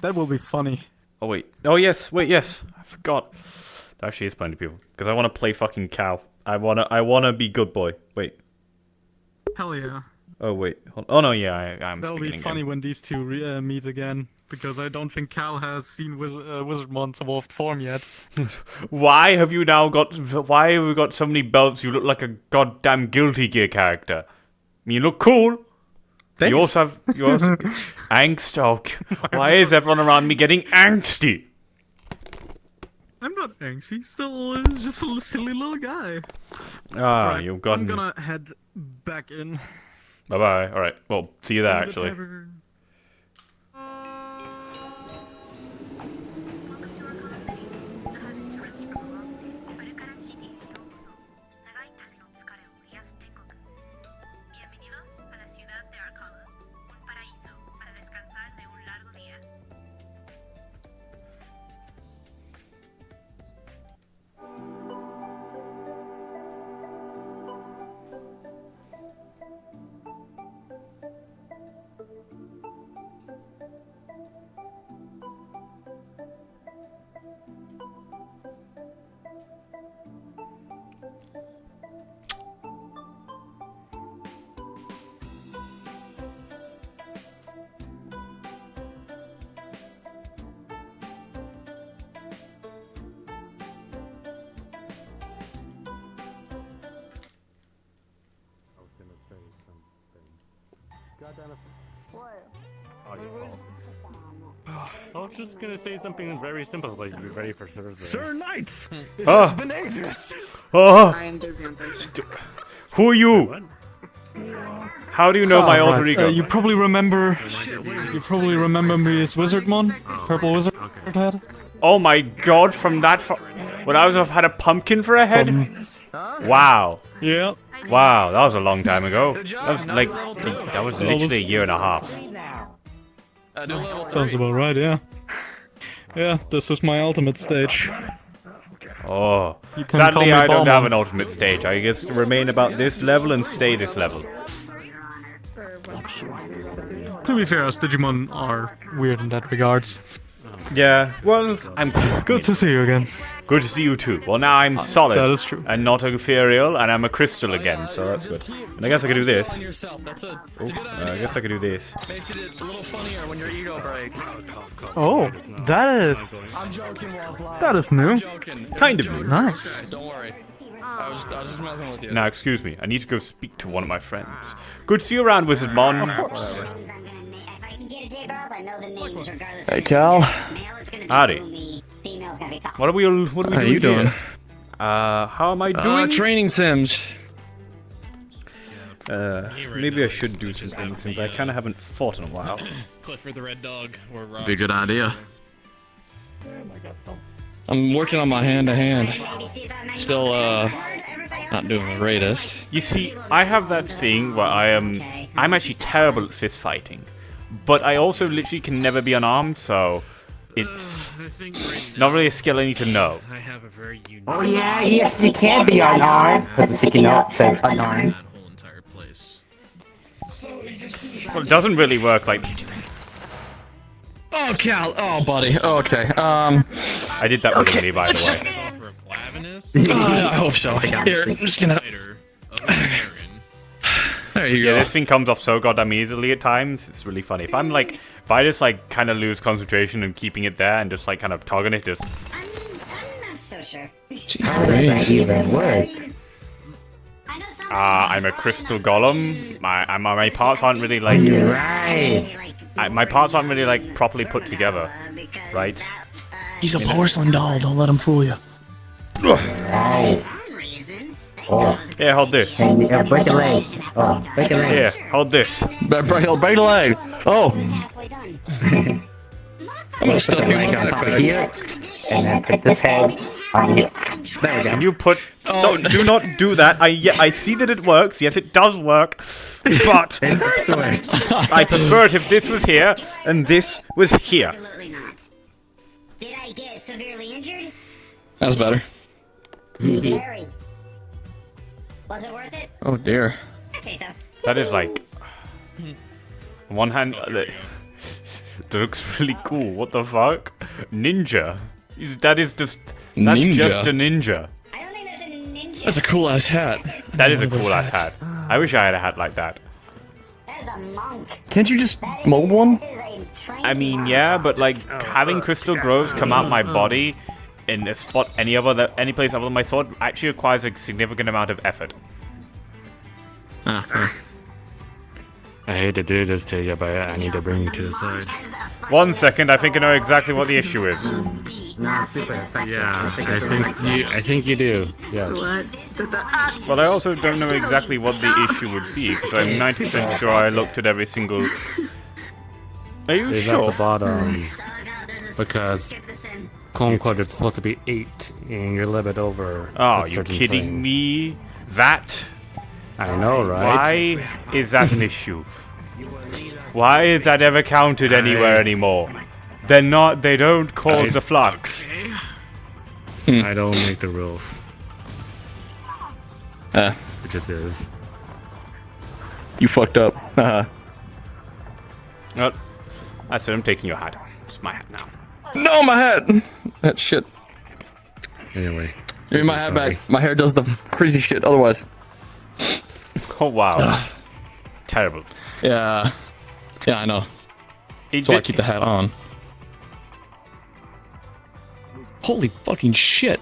That will be funny. Oh wait. Oh yes. Wait. Yes. I forgot. There actually is plenty of people because I want to play fucking cow. I wanna be good boy. Wait. Hell yeah. Oh wait. Oh no. Yeah. I'm. That'll be funny when these two meet again, because I don't think Cal has seen Wizardmon's evolved form yet. Why have you now got? Why have you got so many belts? You look like a goddamn Guilty Gear character. I mean, you look cool. Thanks. You also have angst. Oh, why is everyone around me getting angsty? I'm not angsty. Still, just a silly little guy. Ah, Right, you've gotten. I'm gonna head back in. Bye bye. All right. Well, see you there. Actually. I was just gonna say something very simple, like be ready for Thursday. Sir Knights! Ah. It's been ages! Oh, I am Dizzy. who are you? How do you know my alter ego? You probably remember. You probably remember me as Wizardmon, purple wizard head. Oh my god! From that, when I had a pumpkin for a head. Wow. Yeah. Wow, that was a long time ago. That was like, that was literally a year and a half. Sounds about right. Yeah. Yeah. This is my ultimate stage. Oh, You can call sadly me I don't Balmon. have an ultimate stage. I guess to remain about this level and stay this level. To be fair, Digimon are weird in that regards. Yeah, well, I'm cool. Good to see you again. Good to see you too. Well, now I'm solid. That is true. And not ethereal, and I'm a crystal again, so that's good. And I guess I could do this. I guess I could do this. Makes it a little funnier when your ego breaks. Oh, that is new. Kind of new. Nice. Don't worry. I was just messing with you. Now, excuse me. I need to go speak to one of my friends. Good to see you around, Wizardmon. Of course. Hey, Cal. Howdy. What are we doing How you doing? here? How am I doing? Training sims. Maybe I should do some training since I kind of haven't fought in a while. Clifford the Red Dog or Rob. Be a good idea. I'm working on my hand-to-hand. Still, not doing the greatest. You see, I have that thing where I'm actually terrible at fist fighting, but I also literally can never be unarmed, so it's not really a skill I need to know. I have a very unique. Oh yeah, yes, you can be unarmed. There's a sticky note that says unarmed. That whole entire place. Well, it doesn't really work like. Oh, Cal. Oh, buddy. Okay. I did that willingly, by the way. For a Plavinus, I hope so. Here, I'm just gonna. fighter of Wiccarium. There you Yeah, go. this thing comes off so goddamn easily at times. It's really funny. If I just like kind of lose concentration and keeping it there and just like kind of tugging it, just. I'm not so sure. How does that even work? I'm a crystal golem. My parts aren't really like. You're right. My parts aren't really like properly put together, right? He's a porcelain doll. Don't let him fool you. Right. Oh, Here, hold this. can you break a leg? Oh, break a leg. Here, hold this. Break the leg. Oh. I'm gonna stuff you Leg in on my top of backpack. here, and then put this head on here. There we go. Can you put? Do not do that. I see that it works. Yes, it does work. But Excellent. I prefer it if this was here and this was here. Absolutely not. Did I get severely injured? That's better. Very. Was it worth it? Oh dear. I'd say so. That is like. On one hand, That looks really cool. What the fuck? Ninja. That's just a ninja. I don't think there's a ninja. That's a cool ass hat. That is a cool ass hat. I wish I had a hat like that. That is a monk. Can't you just mold one? That is a trained I mean, monk. yeah, but like having crystal groves come out my body in a spot any place other than my sword actually requires a significant amount of effort. I hate to do this to you, but I need to bring you to the side. 1 second, I think I know exactly what the issue is. Yeah, I think you do. Yes. Well, I also don't know exactly what the issue would be, because I'm 90% sure I looked at every single... Are you It's at sure? the bottom Oh god, there's a because skip this in. quote unquote it's supposed to be 8, and you're a little bit over. Oh, a you certain kidding thing. me? That? I know, right? Why is that an issue? Why is that ever counted anywhere anymore? They don't cause a flux. I don't make the rules. It just is. You fucked up. Well, I said I'm taking your hat. It's my hat now. No, my hat! That shit. Anyway. Give me my hat back. My hair does the crazy shit otherwise. Oh, wow. Terrible. Yeah. Yeah, I know. That's why I keep the hat on. Holy fucking shit.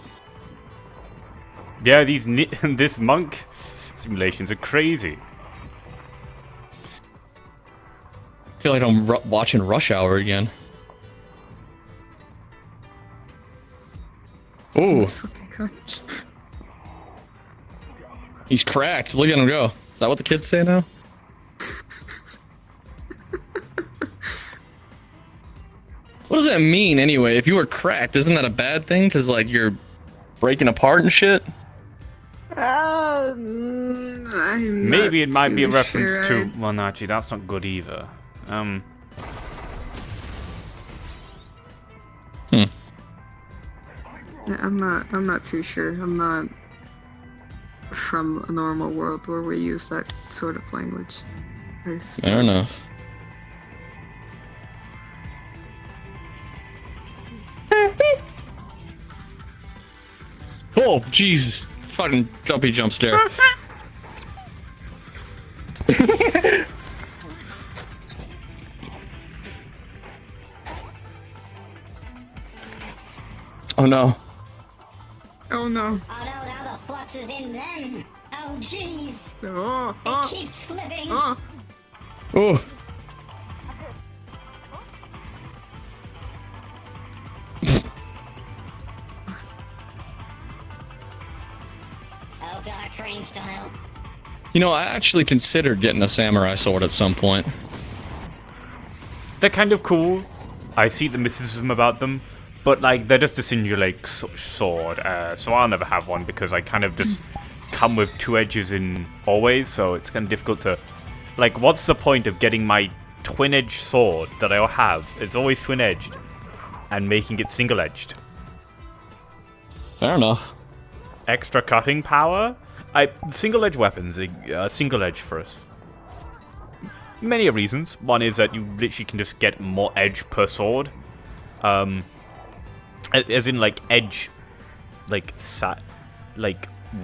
Yeah, this monk simulations are crazy. I feel like I'm watching Rush Hour again. Ooh. He's cracked. Look at him go. Is that what the kids say now? What does that mean anyway? If you were cracked, isn't that a bad thing? Because like you're breaking apart and shit? Maybe it might be a reference to... Well, no, actually, that's not good either. I'm not too sure. I'm not from a normal world where we use that sort of language. Fair enough. Oh, Jesus. Fucking jumpy jump scare. Oh no. Oh no. Oh no, now the flux is in then. Oh jeez. Oh, It keeps slipping. oh. Oh. Oh god, crane style. You know, I actually considered getting a samurai sword at some point. They're kind of cool. I see the mysticism about them. But, like, they're just a singular like, sword. So I'll never have one because I kind of just come with 2 edges in always. So it's kind of difficult to... Like, what's the point of getting my twin-edged sword that I'll have? It's always twin-edged. And making it single-edged. Fair enough. Extra cutting power? Single-edge weapons are single-edge for us. Many reasons. One is that you literally can just get more edge per sword. As in, like, edge, like,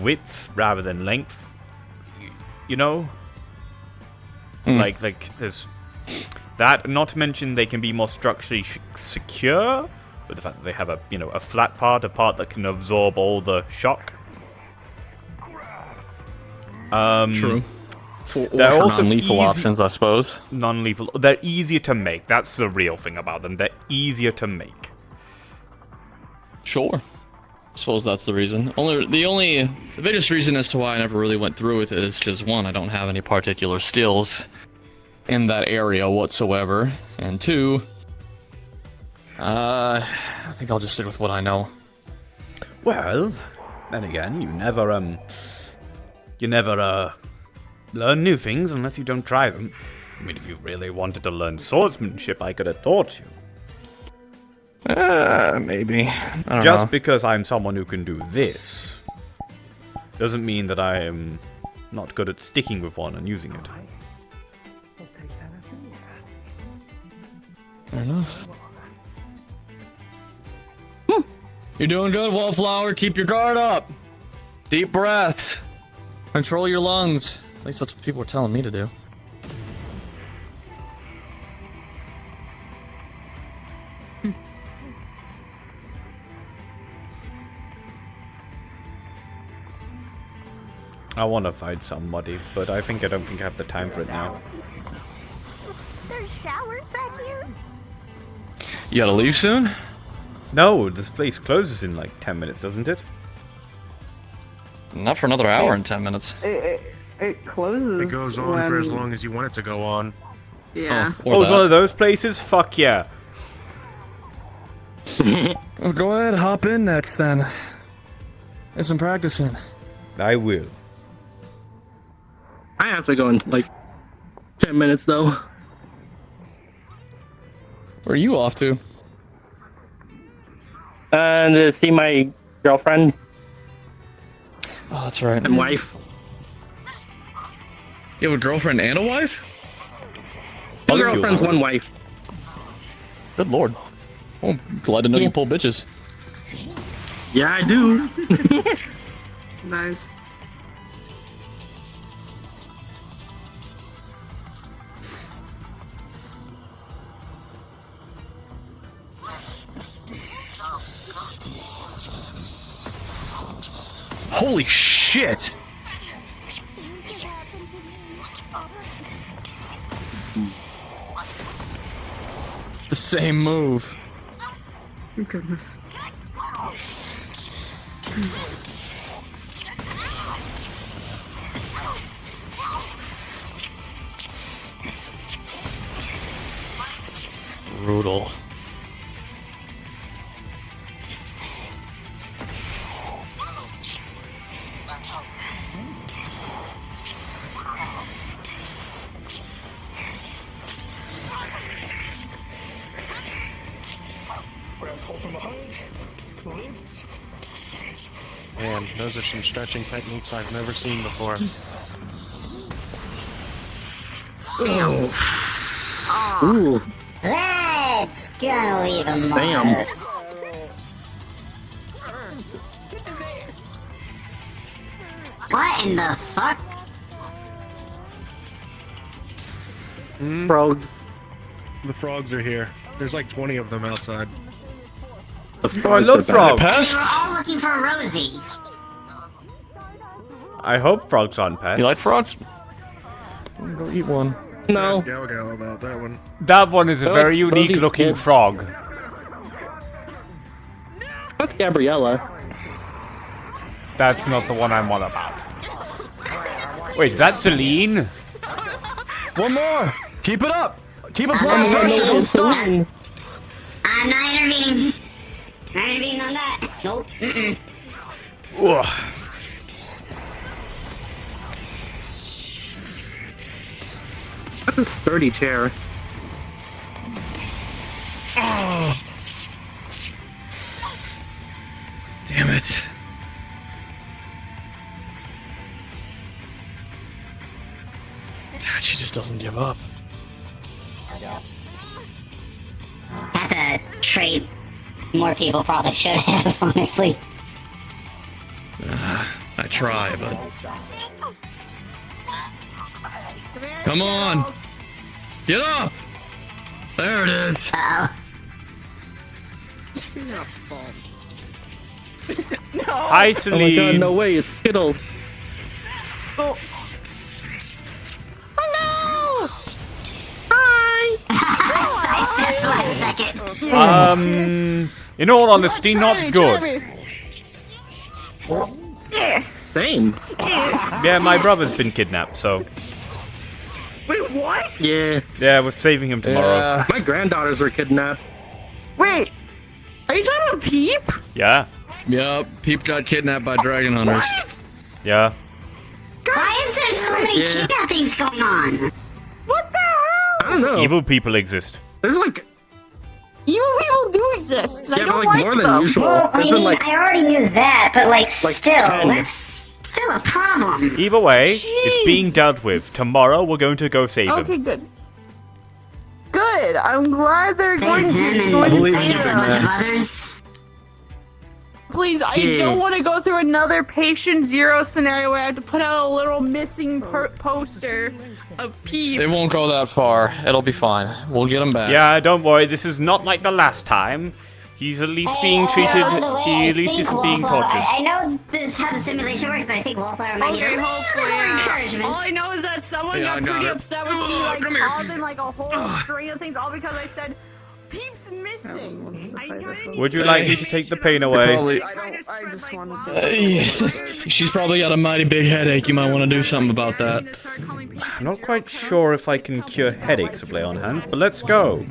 width rather than length. You know? Like, there's that. Not to mention they can be more structurally secure. With the fact that they have a flat part, a part that can absorb all the shock. True. They're Or also non-lethal easy- options, I suppose. Non-lethal. They're easier to make. That's the real thing about them. They're easier to make. Sure. I suppose that's the reason. The biggest reason as to why I never really went through with it is because, one, I don't have any particular skills in that area whatsoever, and 2, I think I'll just stick with what I know. Well, then again, you never learn new things unless you don't try them. I mean, if you really wanted to learn swordsmanship, I could have taught you. Maybe. I don't Just know. because I'm someone who can do this doesn't mean that I am not good at sticking with one and using it. Fair enough. You're doing good, Wallflower. Keep your guard up. Deep breaths. Control your lungs. At least that's what people are telling me to do. I want to fight somebody, but I don't think I have the time for it now. There's showers back here? You gotta leave soon? No, this place closes in like 10 minutes, doesn't it? Not for another hour and 10 minutes. It closes. It goes on for as long as you want it to go on. Yeah. Oh, it's one of those places? Fuck yeah. Well, go ahead, hop in next then. Get some practicing. I will. I have to go in like 10 minutes though. Where are you off to? To see my girlfriend Oh, that's right. and wife. You have a girlfriend and a wife? Two girlfriends, one wife. Good lord. Oh, glad to know you pull bitches. Yeah, I do. Nice. Holy shit! The same move. Goodness. Brutal. Man, those are some stretching techniques I've never seen before. Ooh, Let's go even more. damn. What in the fuck? Frogs. The frogs are here. There's like 20 of them outside. The Oh, I love frogs. We were all looking for Rosie. I hope frogs aren't pests. You like frogs? Go eat one. No. Ask Gal Gal about that one. That one is a Oh, very unique Rosie's looking good. frog. That's Gabriella. That's not the one I'm on about. Wait, is that Celine? One more! Keep it up! Keep it I'm playing! not No, intervening. Celine. I'm not intervening. Not intervening on that. Nope. Mm-mm. Ugh. That's a sturdy chair. Damn it. God, she just doesn't give up. That's a trait more people probably should have, honestly. I try, but... Come on! Get up! There it is! Uh-oh. Hi, Oh my Celine. god, no way, it's Skittles. I said last second. In all honesty, not good. Same. Yeah, my brother's been kidnapped, so... Wait, what? Yeah. Yeah, we're saving him tomorrow. My granddaughters were kidnapped. Wait, are you talking about Peep? Yeah, Yep, Peep got kidnapped by dragon hunters. What? yeah. Why is there so many Yeah. kidnappings going on? What the hell? I don't know. Evil people exist. There's like, Evil people do exist, and I yeah, don't but like like more than them. usual. Well, I There's been mean, like, I already knew that, but like still, 10. that's still a problem. Either way, it's Jeez. being dealt with. Tomorrow, we're going to go save him. Okay, good. Good. good. I'm glad they're going to And going to I say guess a bunch of that. others. Please, I don't want to go through another patient zero scenario where I have to put out a little missing poster of Peep. It won't go that far. It'll be fine. We'll get him back. Yeah, don't worry. This is not like the last time. He's at least being treated. He at least isn't being tortured. I know this is how the simulation works, but I think Wallflower might need a little hopefully, more encouragement. All I know is that someone Yeah, I got got pretty it. upset with me, like causing like a whole string of things, all because I said Peep's missing. Would you like me to take the pain away? I just wanted She's probably got a mighty big headache. You might want to do something about that. I'm not quite sure if I can cure headaches with lay on hands, but let's go.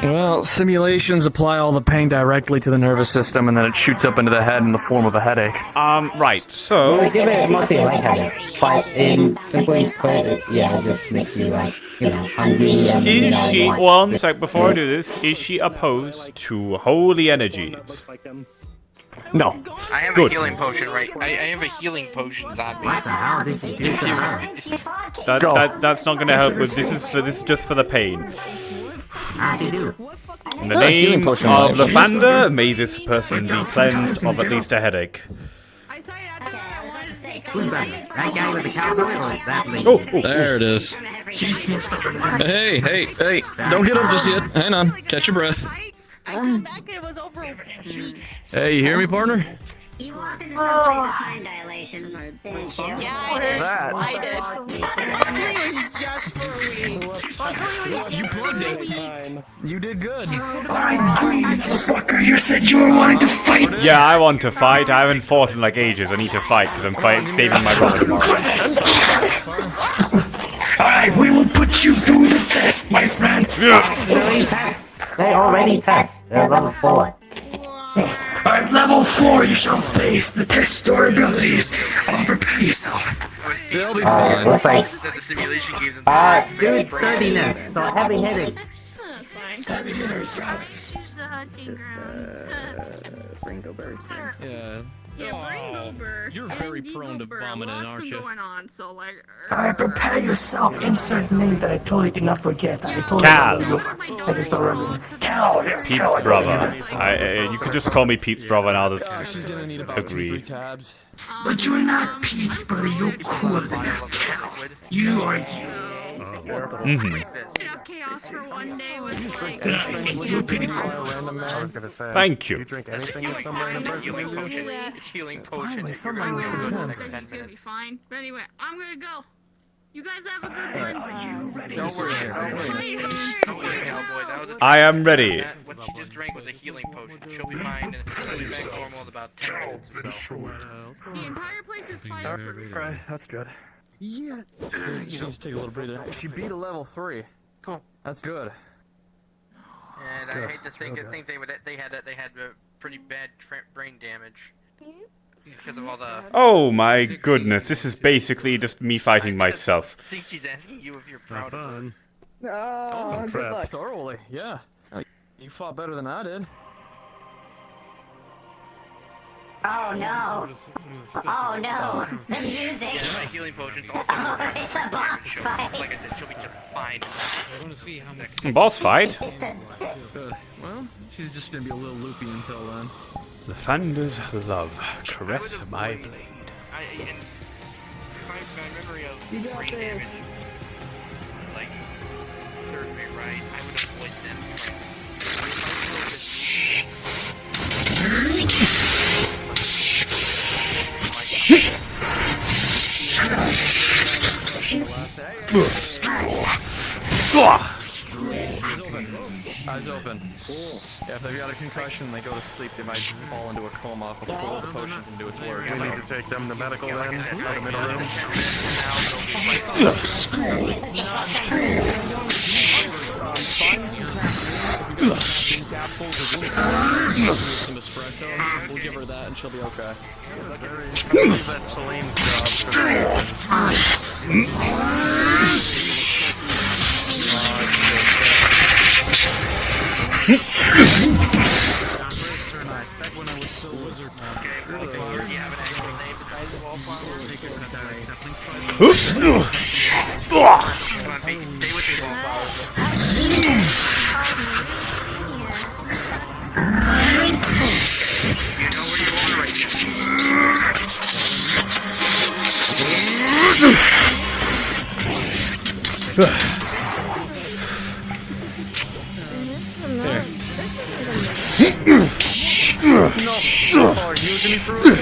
Well, simulations apply all the pain directly to the nervous system, and then it shoots up into the head in the form of a headache. Right, so... Well, give it mostly a lightheaded, but in simply put, yeah, it just makes you like, hungry and Is she, want one sec before I do this, is she opposed to holy energies? No. I have Good. a healing potion, right? I have a healing potion on me. What the hell did you do to her? That's not gonna help with this is just for the pain. How'd you do? In the name of Lathander, may this person be cleansed of at least a headache. Who's that? That guy with the cowboy or that lady? Oh, There it is. Hey, don't get up just yet. Hang on. Catch your breath. Hey, you hear me, partner? You walked into some place of time dilation, didn't you? Yeah, I did. That. I did. Luckily, it was just for a week. Luckily, it was just for a week. You did good. Fucker, you said you were wanting to fight! Yeah, I want to fight. I haven't fought in like ages. I need to fight because I'm saving my brother tomorrow. Alright, we will put you through the test, my friend! They already test. They're level 4. At level 4, you shall face the test your abilities. Prepare yourself. They'll be fine. Looks like... The simulation gave them dude, sturdiness. So heavy hitting. Heavy hitters, Ringo Bird. Yeah. Yeah, Ringo Bird. You're very prone to vomiting, Lots aren't been you? going on, so like. Alright, prepare yourself. Insert name that I totally did not forget. I totally Cal. I just don't remember. Cal, yes, Cal. Peeps brother. You could just call me Peeps brother and I'll just She's gonna need about 2-3 agree. tabs. But you're not Pete's brother. You're cooler than that, Cal. You are you. Chaos for one day was like. Thank you. healing potion. It's gonna be fine. But anyway, I'm gonna go. You guys have a good one. Don't worry. I am ready. What she just drank was a healing potion. She'll be fine and she'll be back normal in about 10 minutes or so. The entire place is fireproof. Right, that's good. Yeah. She needs to take a little breather. She beat a level 3. Cool. That's good. And I hate to think they had pretty bad brain damage because of all the. Oh my goodness, this is basically just me fighting myself. I think she's asking you if you're proud of her. Oh, good luck. Thoroughly, yeah. You fought better than I did. Oh no! Oh no! The music! Yeah, my healing potion's also Oh, it's a boss fight! Like I said, she'll be just fine. Boss fight? Good. Well, she's just gonna be a little loopy until then. Lathander's love, caress my blade. And my memory of brain damage, like, serves me right, I would avoid them. Eyes open. Yeah, if they've got a concussion and they go to sleep, they might fall into a coma before the potion can do its work. We need to take them to medical then, to the middle room. Some espresso, we'll give her that and she'll be okay. Leave that Celine Come on, stay with me, Wallflower. are using me through it.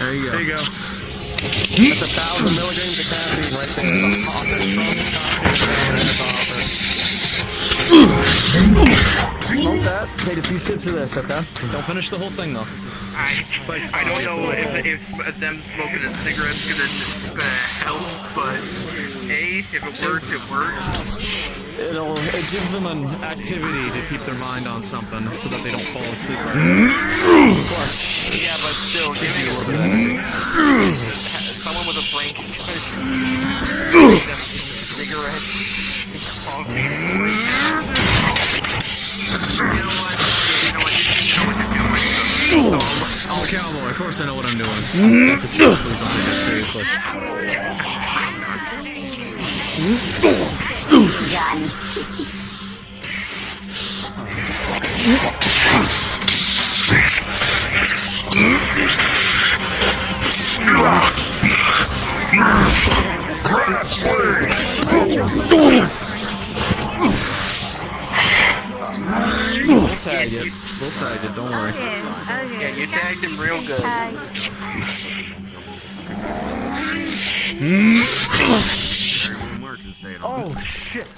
There you go. There you go. That's 1,000 milligrams of caffeine right there. Smoke that. Take a few sips of this, okay? Don't finish the whole thing though. I don't know if them smoking a cigarette's gonna help, but hey, if it works, it works. It gives them an activity to keep their mind on something so that they don't fall asleep. Yeah, but still, give me a little bit of energy. Someone with a blank cigarette, coffee. You know what? I'm a cowboy, of course I know what I'm doing. That's a joke, please don't take that seriously. We'll tag it. We'll tag it, don't worry. Yeah, you tagged him real good. Oh shit!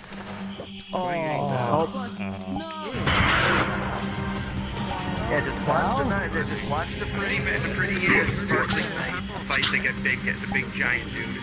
Yeah, just watch the night. Just watch the pretty sparkling knight fight the big giant dude.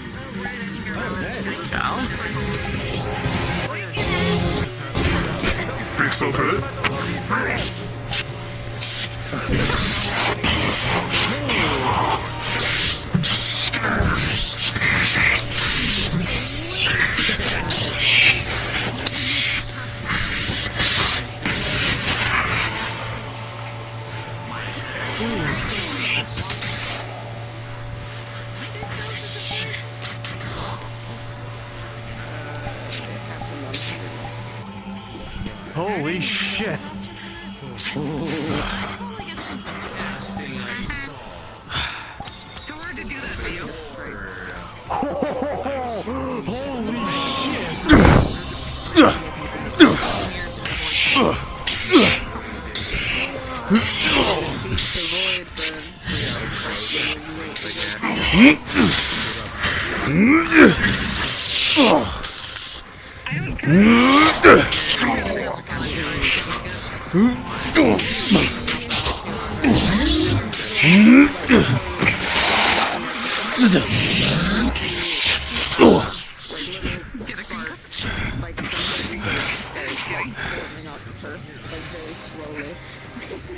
Holy shit!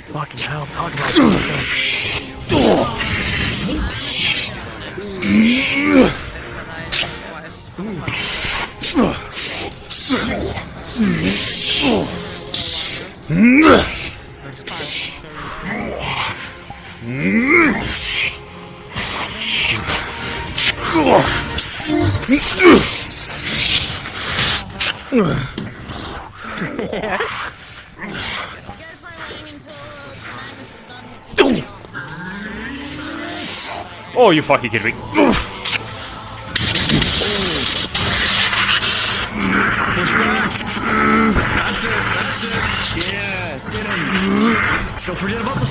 Fucking hell, talk about Oh, you fucking kidding me? Yeah, get him. Don't forget about the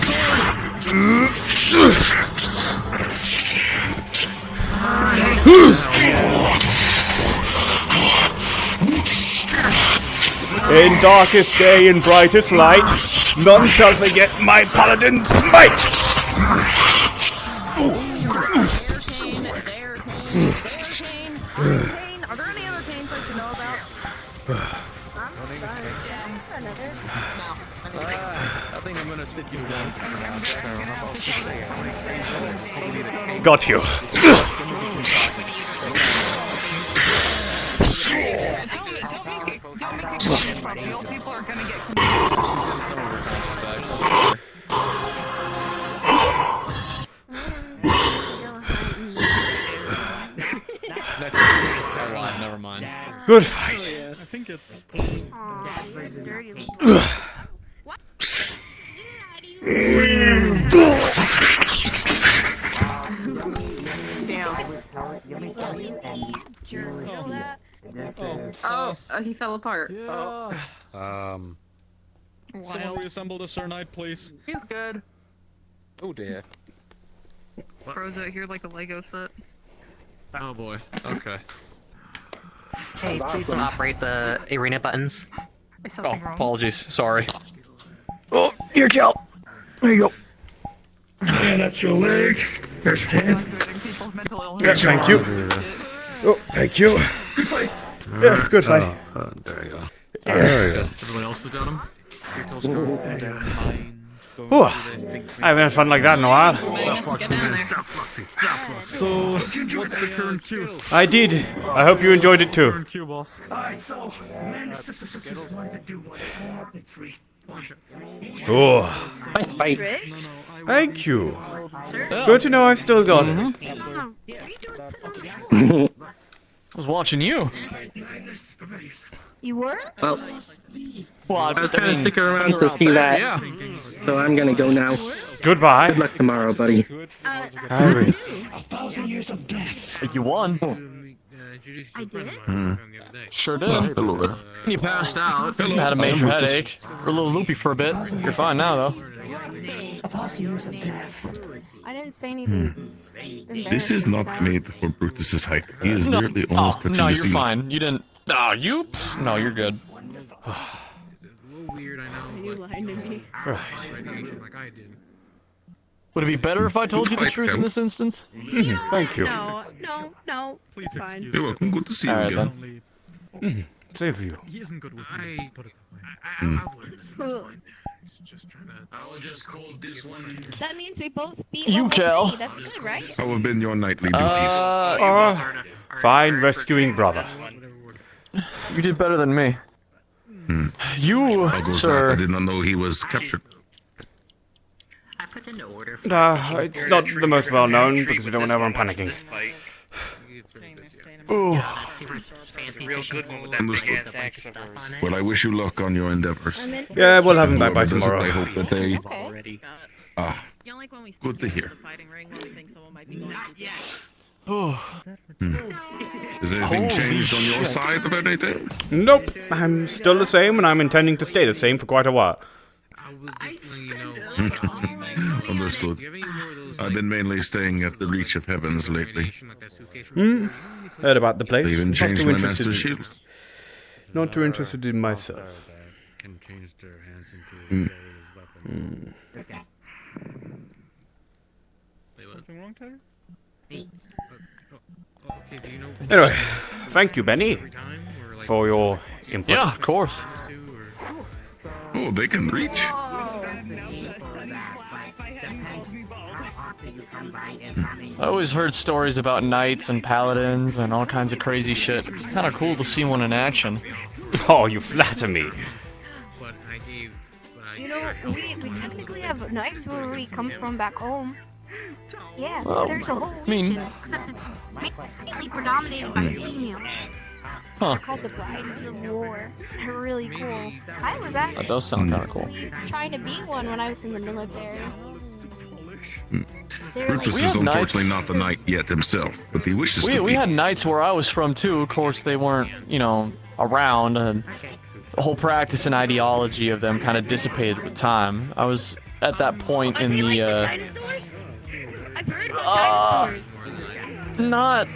In darkest day and brightest light, none shall forget my paladin smite! Are there any other pains I should know about? I think I'm gonna stick you down. Got you. People are gonna get Never mind. Good fight. I think it's. This is. Oh, he fell apart. Yeah. Someone reassemble the Sir Knight, please. He's good. Oh dear. Throws out here like a Lego set. Oh boy. Okay. Hey, please don't operate the arena buttons. Is something wrong? Apologies. Sorry. Oh, here, Cal. There you go. Yeah, that's your leg. There's your head. Yeah, thank you. Oh, thank you. Good fight. Yeah, good fight. There you go. There you go. Everyone else has got him. Whew. I haven't had fun like that in a while. So, what's the current queue? I did. I hope you enjoyed it too. Current queue, boss. Alright, so, this wanted to do 1, 4, 3, 1. Oh, Nice fight. thank you. Good to know I've still got it. I was watching you. You were? Well, Well, I was trying to stick around to see that. Yeah. So I'm gonna go now. Goodbye. Good luck tomorrow, buddy. Harry. 1,000 years of death. You won. I did? Sure did. Hello there. You passed out. You had a major headache. You're a little loopy for a bit. You're fine now, though. 1,000 years of death. I didn't say anything. This is not made for Brutus's height. He is nearly almost touching no, the you're ceiling. fine. You didn't. No, you. No, you're good. Weird, I know. You lied to me. Like I did. Would it be better if I told you the fight, truth in Kel. this instance? Thank you. No. Please It's fine. You're welcome. Good to see you Alright, again. then. Same for you. He isn't good with me. Put it that way. I've learned this. Just trying to. I'll just call this one. That means we both beat You, level Cal. 3. That's good, right? How have been your nightly duties? Fine rescuing brother. You did better than me. You, How goes sir. that? I did not know he was captured. I put into order. It's not the most well known because we don't know I'm panicking. Ooh. It's a real good one with that Understood. big ass axe of hers. Well, I wish you luck on your endeavors. Yeah, we'll have him back by Whoever does it, tomorrow. I hope that they. Already. Good to hear. Ooh. Has anything changed on your side of anything? Nope, I'm still the same and I'm intending to stay the same for quite a while. Understood. I've been mainly staying at the reach of heavens lately. Heard about the place. I even Not changed too my interested master's in- shield. Not too interested in myself. Can change their hands into weapons. Something wrong, Tyler? Okay, do you know Anyway, thank you, Benny, for your input. Yeah, of course. Oh, they can reach. I always heard stories about knights and paladins and all kinds of crazy shit. It's kind of cool to see one in action. Oh, you flatter me. You know, we technically have knights where we come from back home. Yeah, Well, there's a whole I mean- region, except it's mainly predominated by females. Huh. They're called the Brides of War. They're really cool. I was That actually does sound kind of cool. trying to be one when I was in the military. They're Brutus We is have knights. unfortunately not the knight yet himself, but he wishes to We be. had knights where I was from too. Of course, they weren't, around, and the whole practice and ideology of them kind of dissipated with time. I was at that point in the dinosaurs? I've heard about dinosaurs. not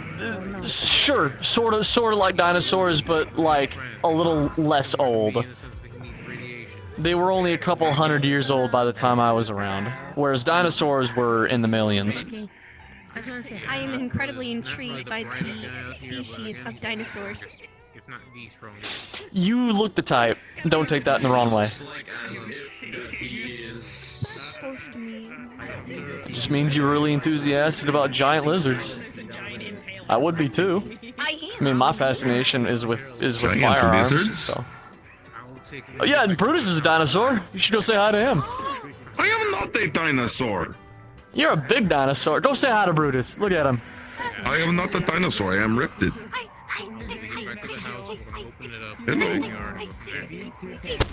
sure, sort of like dinosaurs, but like a little less old. They were only a couple hundred years old by the time I was around, whereas dinosaurs were in the millions. I am incredibly intrigued by the species of dinosaurs. You look the type. Don't take that in the wrong way. Supposed to mean. It just means you're really enthusiastic about giant lizards. I would be too. I mean, my fascination is with Giant firearms. lizards? So. Oh yeah, and Brutus is a dinosaur. You should go say hi to him. I am not a dinosaur. You're a big dinosaur. Go say hi to Brutus. Look at him. I am not a dinosaur. I am reptid. Hello.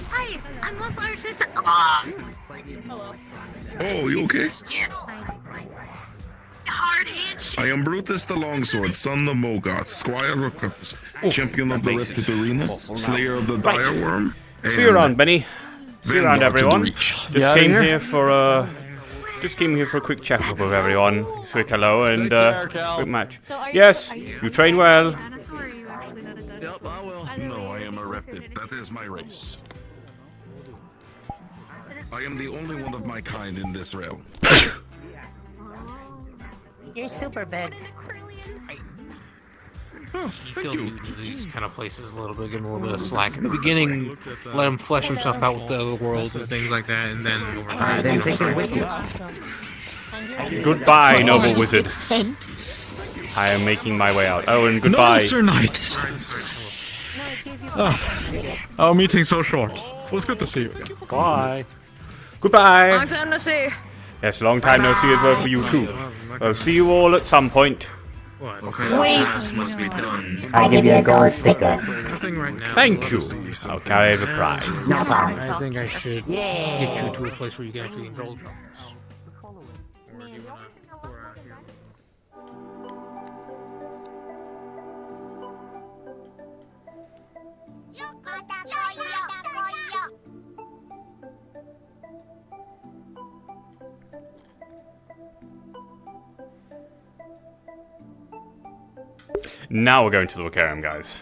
Hi, I'm Wildflower Sister. Oh, you okay? I am Brutus the Longsword, son of Mogoth, squire of Recryptus, champion of the Rifted Arena, slayer of the dire worm. See you around, Benny. See you around, Vanguard to the everyone. Reach. Just came here for a quick checkup of everyone. Quick hello and quick match. Yes, you train well. No, I am a Reptid. That is my race. I am the only one of my kind in this realm. You're super big. You still need these kind of places a little bit, give him a little bit of slack at the beginning, let him flesh himself out with the other worlds and things like that, and then over time, Then take it with you. Goodbye, noble wizard. I am making my way out. Oh, and goodbye. No, Sir Knight. Our meeting's so short. It was good to see you again. Bye. Goodbye. Long time no see. Yes, long time no see as well for you too. I'll see you all at some point. Wait. Must be done. I give you a gold sticker. Nothing right now. Thank you. I'll carry the pride. No problem. I think I should get you to a place where you can actually control drums. Now we're going to the Wiccarium, guys.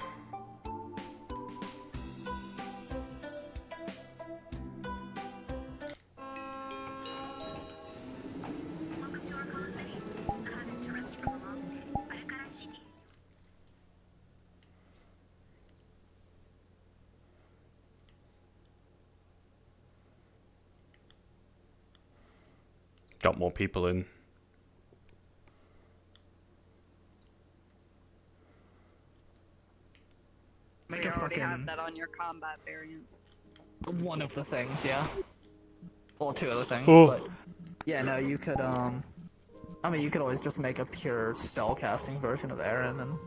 Got more people in. You already have that on your combat variant. One of the things, yeah. Well, two other things, Oh. but... Yeah, no, you could, I mean, you could always just make a pure spellcasting version of Aaron and...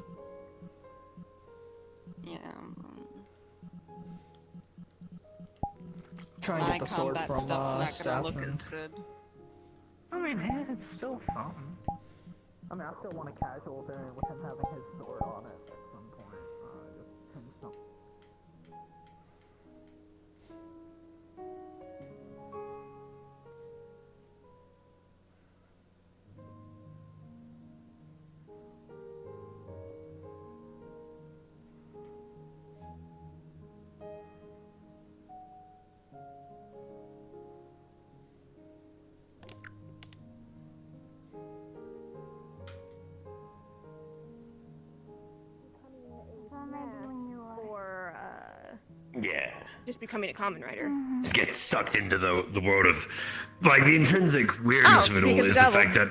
Yeah. Try and My get the sword combat from, stuff's not gonna look Staffman. as good. I mean, it's still fun. I mean, I still want a casual variant with him having his sword on it at some point. Just change something. For Yeah. just becoming a common writer. Just get sucked into the world of, like, the intrinsic weirdness of it speak all of is the the devil. fact that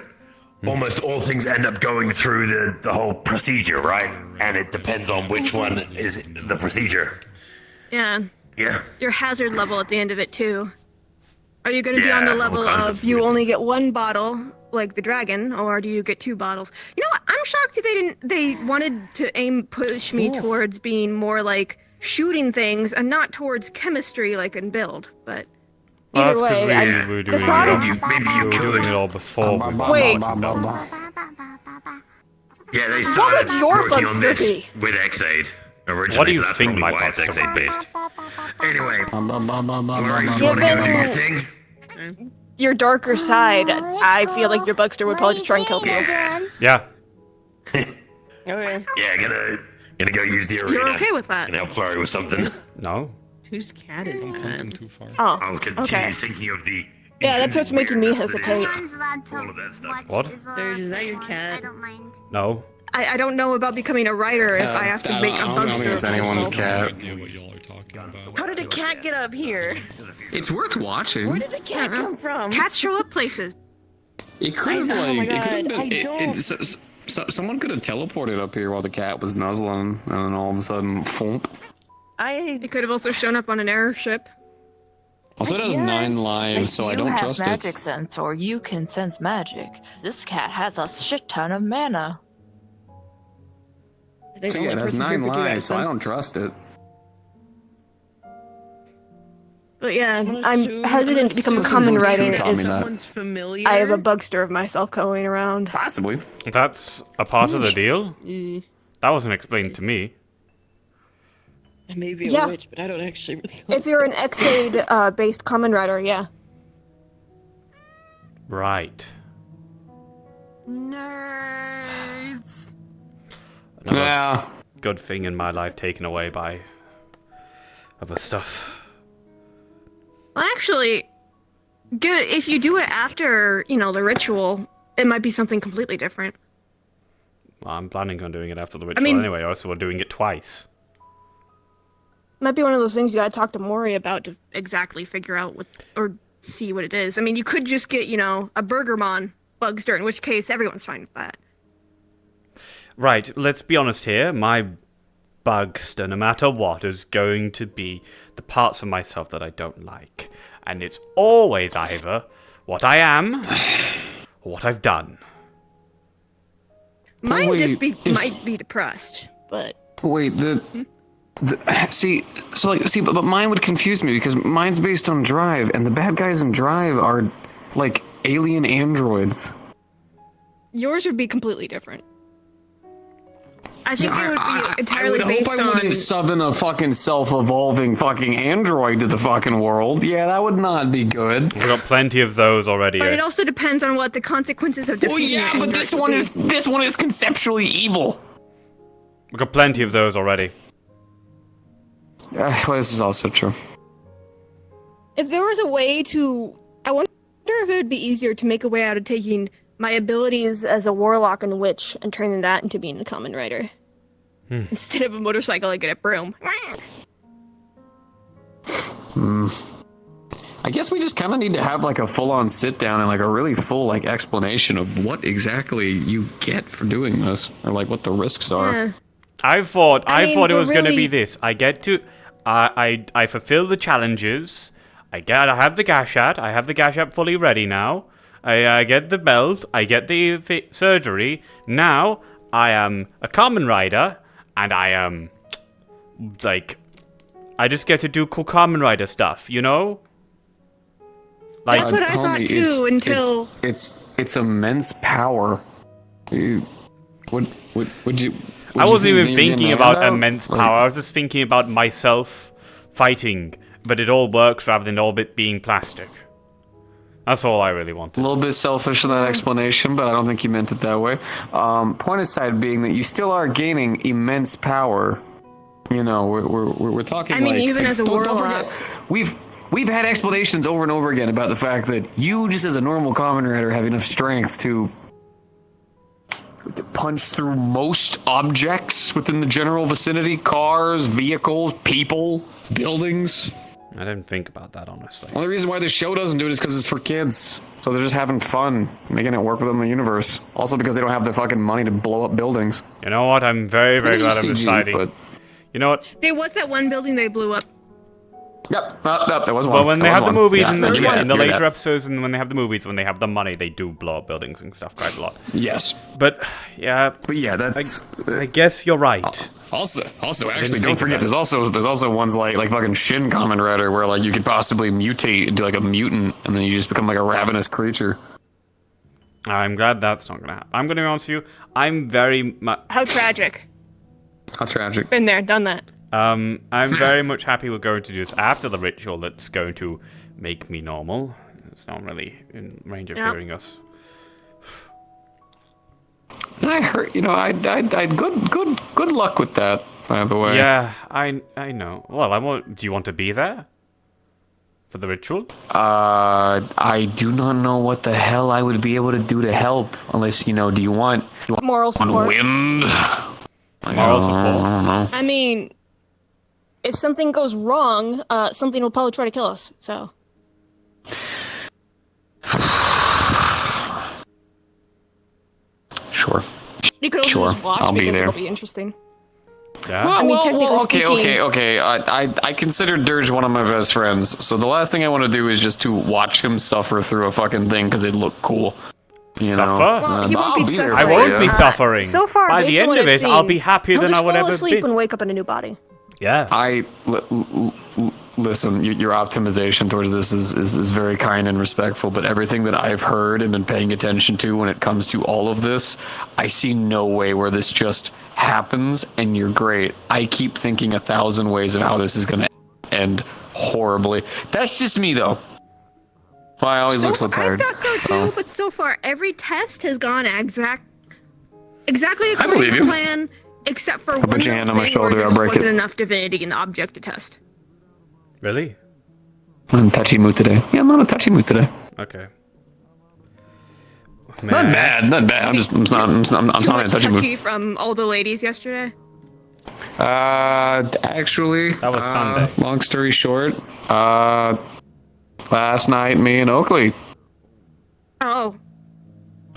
almost all things end up going through the whole procedure, right? And it depends on which one is the procedure. Yeah. Yeah. Your hazard level at the end of it too. Are you going to be Yeah, on the all level kinds of of you only get one bottle, like the dragon, or do you get two bottles? You know what? I'm shocked that they wanted to push me towards being more like shooting things and not towards chemistry like in build. But Well, either that's because way, we were doing it all before. Wait. Yeah, they What started would your working on this bugs with X-Aid originally, What do you so that's think probably my why it's bugs X-Aid are? based. Anyway, Laurie, you want to go do your thing? your darker side, I feel like your Bugster would probably just try and kill people. Yeah. Okay. Yeah, gonna go use the arena. You're okay with that? And help Flurry with something. No. Whose cat is that? Too far. Oh, I'll continue okay. thinking of the. Yeah, that's what's making me intrinsic weirdness hesitate. that is, all of that stuff. What? Surge, is that your cat? No. I don't know about becoming a writer if I have to make a Bugster. It's anyone's cat. How did a cat get up here? It's worth watching. Where did the cat come from? Cats show up places. It could have oh my it could have God, I been. don't- Someone could have teleported up here while the cat was nuzzling, and then all of a sudden, thump. It could have also shown up on an airship. Also, it has 9 lives, so I don't trust If you have it. magic sense, or you can sense magic, this cat has a shit ton of mana. So yeah, it has 9 lives, so I don't trust it. But yeah, I'm hesitant to become a common writer. Someone's familiar. I have a bugster of myself going around. Possibly. That's a part of the deal? That wasn't explained to me. I may be Yeah. a witch, but I don't actually really. If you're an X-Aid based common writer, yeah. Right. Nerds. Another good thing in my life taken away by other stuff. Well, actually, good. If you do it after, the ritual, it might be something completely different. Well, I'm planning on doing it after the ritual mean- anyway, or else we're doing it twice. Might be one of those things you gotta talk to Mori about to exactly figure out what, or see what it is. I mean, you could just get, a Burgermon bugster, in which case everyone's fine with that. Right, let's be honest here. My bugster, no matter what, is going to be the parts of myself that I don't like. And it's always either what I am or what I've done. Mine wait, just might be depressed, but Wait, but mine would confuse me because mine's based on Drive, and the bad guys in Drive are like alien androids. yours would be completely different. I think Yeah, it would be entirely I would based hope I on. wouldn't summon a fucking self-evolving fucking android to the fucking world. Yeah, that would not be good. We've got plenty of those already. But it also depends on what the consequences of Well, defeating yeah, an but android this would one be. is conceptually evil. We've got plenty of those already. Well, this is also true. If there was a way to, I wonder if it would be easier to make a way out of taking my abilities as a warlock and witch and turning that into being a common writer. Instead of a motorcycle, I get a broom. I guess we just kind of need to have like a full-on sit-down and like a really full like explanation of what exactly you get for doing this, or like what the risks are. Yeah. I thought it we're was going to be really- this. I get to, I fulfill the challenges. I have the Gashat. I have the Gashat fully ready now. I get the belt. I get the surgery. Now I am a common rider, and I am like, I just get to do cool common rider stuff. You know? Like, That's what I thought homie, too, until it's immense power. Would you? I wasn't even be thinking mad about about? immense Like- power. I was just thinking about myself fighting, but it all works rather than all of it being plastic. That's all I really wanted. A little bit selfish in that explanation, but I don't think you meant it that way. Point aside being that you still are gaining immense power. You know, we're talking. I mean, like, even as a don't warlock. forget, we've had explanations over and over again about the fact that you, just as a normal common rider, have enough strength to punch through most objects within the general vicinity: cars, vehicles, people, buildings. I didn't think about that, honestly. Only reason why the show doesn't do it is because it's for kids. So they're just having fun, making it work within the universe. Also because they don't have the fucking money to blow up buildings. You know what? I'm very, very They do glad I'm CG, deciding. but- You know what? there was that one building they blew up. Yep, there was one. Well, when There they was have the one. movies Yeah, in you get it, the you get later it. episodes, and when they have the movies, when they have the money, they do blow up buildings and stuff quite a lot. Yes. But yeah, that's. I guess you're right. Also, didn't actually, don't think forget, about there's also ones like fucking Shin Kamen Rider where like you could possibly mutate into like a mutant and then you just become like a ravenous creature. I'm glad that's not gonna happen. I'm gonna be honest with you. I'm very much. How tragic. How tragic. Been there, done that. I'm very much happy we're going to do this after the ritual. That's going to make me normal. It's not really in range of Yep. hearing us. And I heard, I'd good luck with that. By the way. Yeah, I know. Well, do you want to be there for the ritual? I do not know what the hell I would be able to do to help. Unless do you want Moral support. wind? Moral support. I don't know. I mean, if something goes wrong, something will probably try to kill us. So. Sure. You could also Sure, just watch I'll be because there. it'll be interesting. Yeah. I mean, technically speaking- okay. I consider Dirge one of my best friends, so the last thing I want to do is just to watch him suffer through a fucking thing because it'd look cool. You Suffer? know? Well, he won't I'll be there I for won't ya. be suffering. So far, by based the on end what of I've it, I'll seen, be happier he'll than I just would fall ever asleep be. and wake up in a new body. Yeah. listen, your optimization towards this is very kind and respectful, but everything that I've heard and been paying attention to when it comes to all of this, I see no way where this just happens, and you're great. I keep thinking 1,000 ways of how this is going to end horribly. That's just me, though. Well, I always look so tired. I thought so too, but so far every test has gone exactly according believe to you. plan, except for I'll one put your hand on my thing where shoulder, there I'll just break wasn't it. enough divinity in the object to test. Really? I'm in a touchy mood today. Yeah, I'm in a touchy mood today. Okay. Not bad. I'm not in a touchy mood. Touchy from all the ladies yesterday. Actually, that was Sunday. Long story short, last night, me and Oakley. Oh.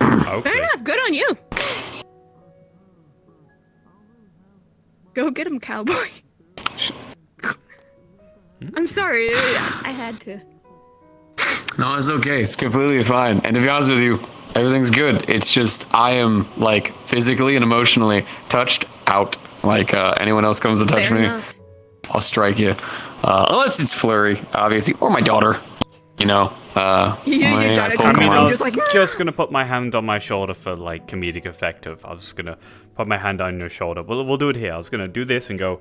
Okay. Fair enough. Good on you. Go get him, cowboy. I'm sorry. I had to. No, it's okay. It's completely fine. And to be honest with you, everything's good. It's just I am like physically and emotionally touched out. Like anyone else comes to touch Fair me, enough. I'll strike you. Unless it's Flurry, obviously, or my daughter. You know. Your daughter I mean, I was just like. just gonna put my hand on my shoulder for like comedic effect. I was just gonna put my hand on your shoulder. We'll do it here. I was gonna do this and go.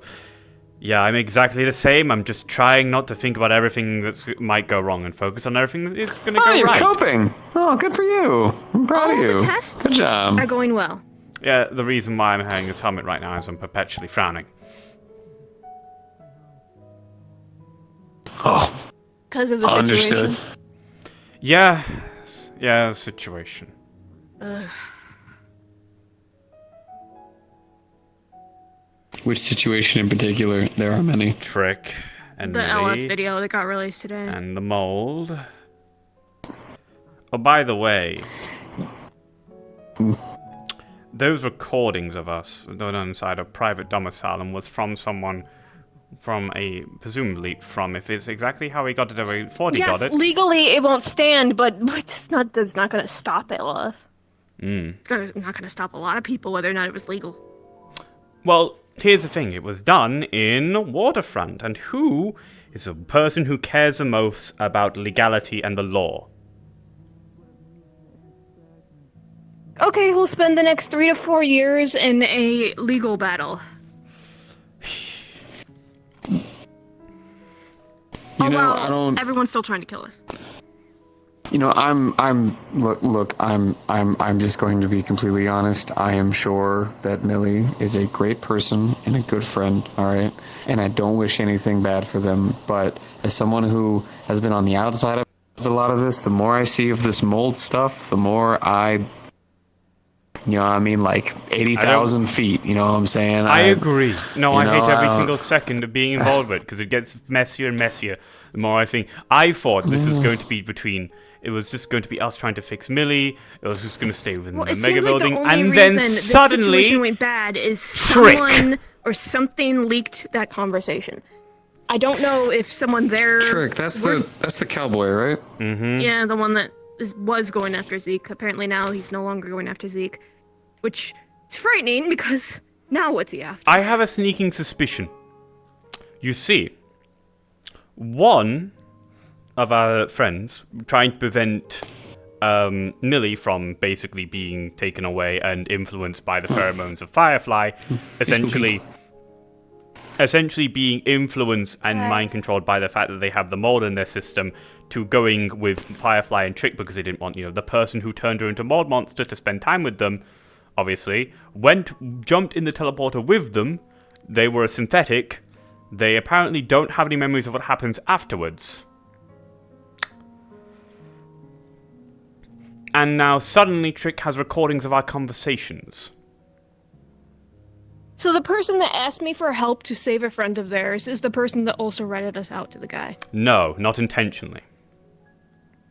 Yeah, I'm exactly the same. I'm just trying not to think about everything that might go wrong and focus on everything that's gonna go you're right. coping. Oh, good for you. I'm proud of you. The tests Good job. are going well. Yeah, the reason why I'm wearing this helmet right now is I'm perpetually frowning. Oh. Because of the Understood. situation. Yeah, situation. Ugh. Which situation in particular? There are many. Trick and The LF Millie video that got released today. and the mold. Oh, by the way, those recordings of us done inside a private domicile and was from someone from presumably if it's exactly how he got it before he got Yes, it. legally it won't stand, but it's not going to stop LF. Mm. It's not going to stop a lot of people whether or not it was legal. Well, here's the thing. It was done in Waterfront, and who is the person who cares the most about legality and the law? Okay, we'll spend the next 3 to 4 years in a legal battle. I don't. Everyone's still trying to kill us. Look, I'm just going to be completely honest. I am sure that Millie is a great person and a good friend, alright? And I don't wish anything bad for them, but as someone who has been on the outside of a lot of this, the more I see of this mold stuff, the more like 80,000 feet, you know what I'm saying? I agree. No, I hate every I don't- single second of being involved with it, because it gets messier and messier the more I think. I thought this was going to be it was just going to be us trying to fix Millie, it was just going to stay within the It mega seems building, like the only and then reason this suddenly, situation went bad is Frick. someone or something leaked that conversation. I don't know if someone there. Trick, that's the cowboy, right? Mm-hmm. Yeah, the one that was going after Zeke. Apparently now he's no longer going after Zeke, which is frightening because now what's he after? I have a sneaking suspicion. You see, one of our friends trying to prevent Millie from basically being taken away and influenced by the pheromones of Firefly, essentially being influenced and mind controlled by the fact that they have the mold in their system, to going with Firefly and Trick because they didn't want, the person who turned her into Mold Monster to spend time with them, obviously, jumped in the teleporter with them. They were synthetic. They apparently don't have any memories of what happens afterwards. And now suddenly Trick has recordings of our conversations. So the person that asked me for help to save a friend of theirs is the person that also ratted us out to the guy. No, not intentionally.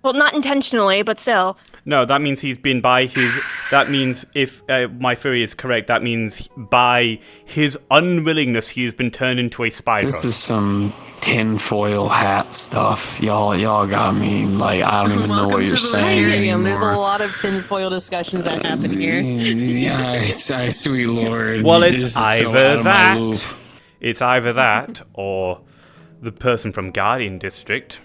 Well, not intentionally, but still. No, that means he's been by his... That means, if my theory is correct, that means by his unwillingness, he has been turned into a spider. This is some tinfoil hat stuff. Y'all got me, like, I don't even know what you're saying Wiccarium. There's a anymore. lot of tinfoil discussions that happen here. Yeah, sweet lord. Well, This it's is so out either of my loop. that... It's either that, or the person from Guardian District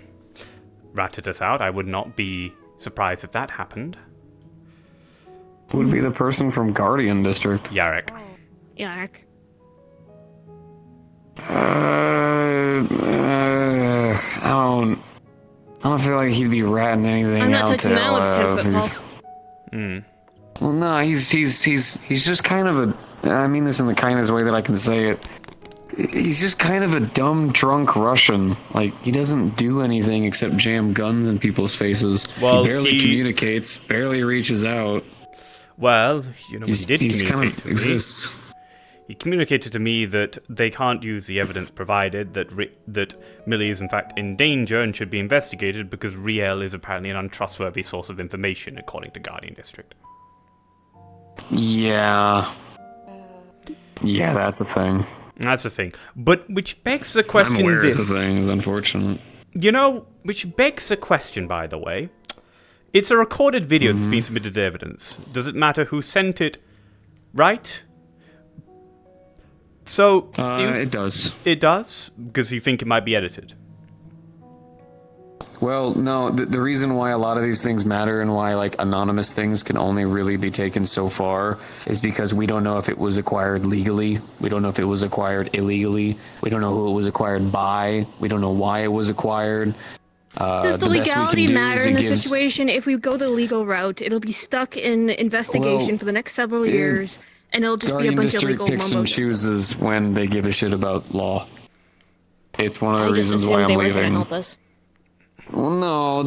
ratted us out. I would not be surprised if that happened. Who would be the person from Guardian District? Yarek. Yarek. I don't feel like he'd be ratting anything I'm not out touching to that with a 10-foot LF. pole. Well, no, he's just kind of a. I mean this in the kindest way that I can say it. He's just kind of a dumb, drunk Russian. Like, he doesn't do anything except jam guns in people's faces. Well, he barely communicates, barely reaches out. Well, you know, he did he's communicate kind of to exists. me. He communicated to me that they can't use the evidence provided, that Millie is in fact in danger and should be investigated because Riel is apparently an untrustworthy source of information, according to Guardian District. Yeah. Yeah, that's a thing. That's the thing. But which begs the question. I'm aware this. it's a thing. It's unfortunate. You know, which begs the question, by the way. It's a recorded video that's been submitted as evidence. Does it matter who sent it? Right? So... it does. It does? Because you think it might be edited? Well, no, the reason why a lot of these things matter and why, like, anonymous things can only really be taken so far is because we don't know if it was acquired legally. We don't know if it was acquired illegally. We don't know who it was acquired by. We don't know why it was acquired. Does the legality matter in this situation? If we go the legal route, it'll be stuck in investigation for the next several years, and it'll just Guardian be a bunch District of legal picks mumbo. and chooses when they give a shit about law. It's one of the I just reasons why assumed I'm they weren't gonna leaving. help us. Well, no,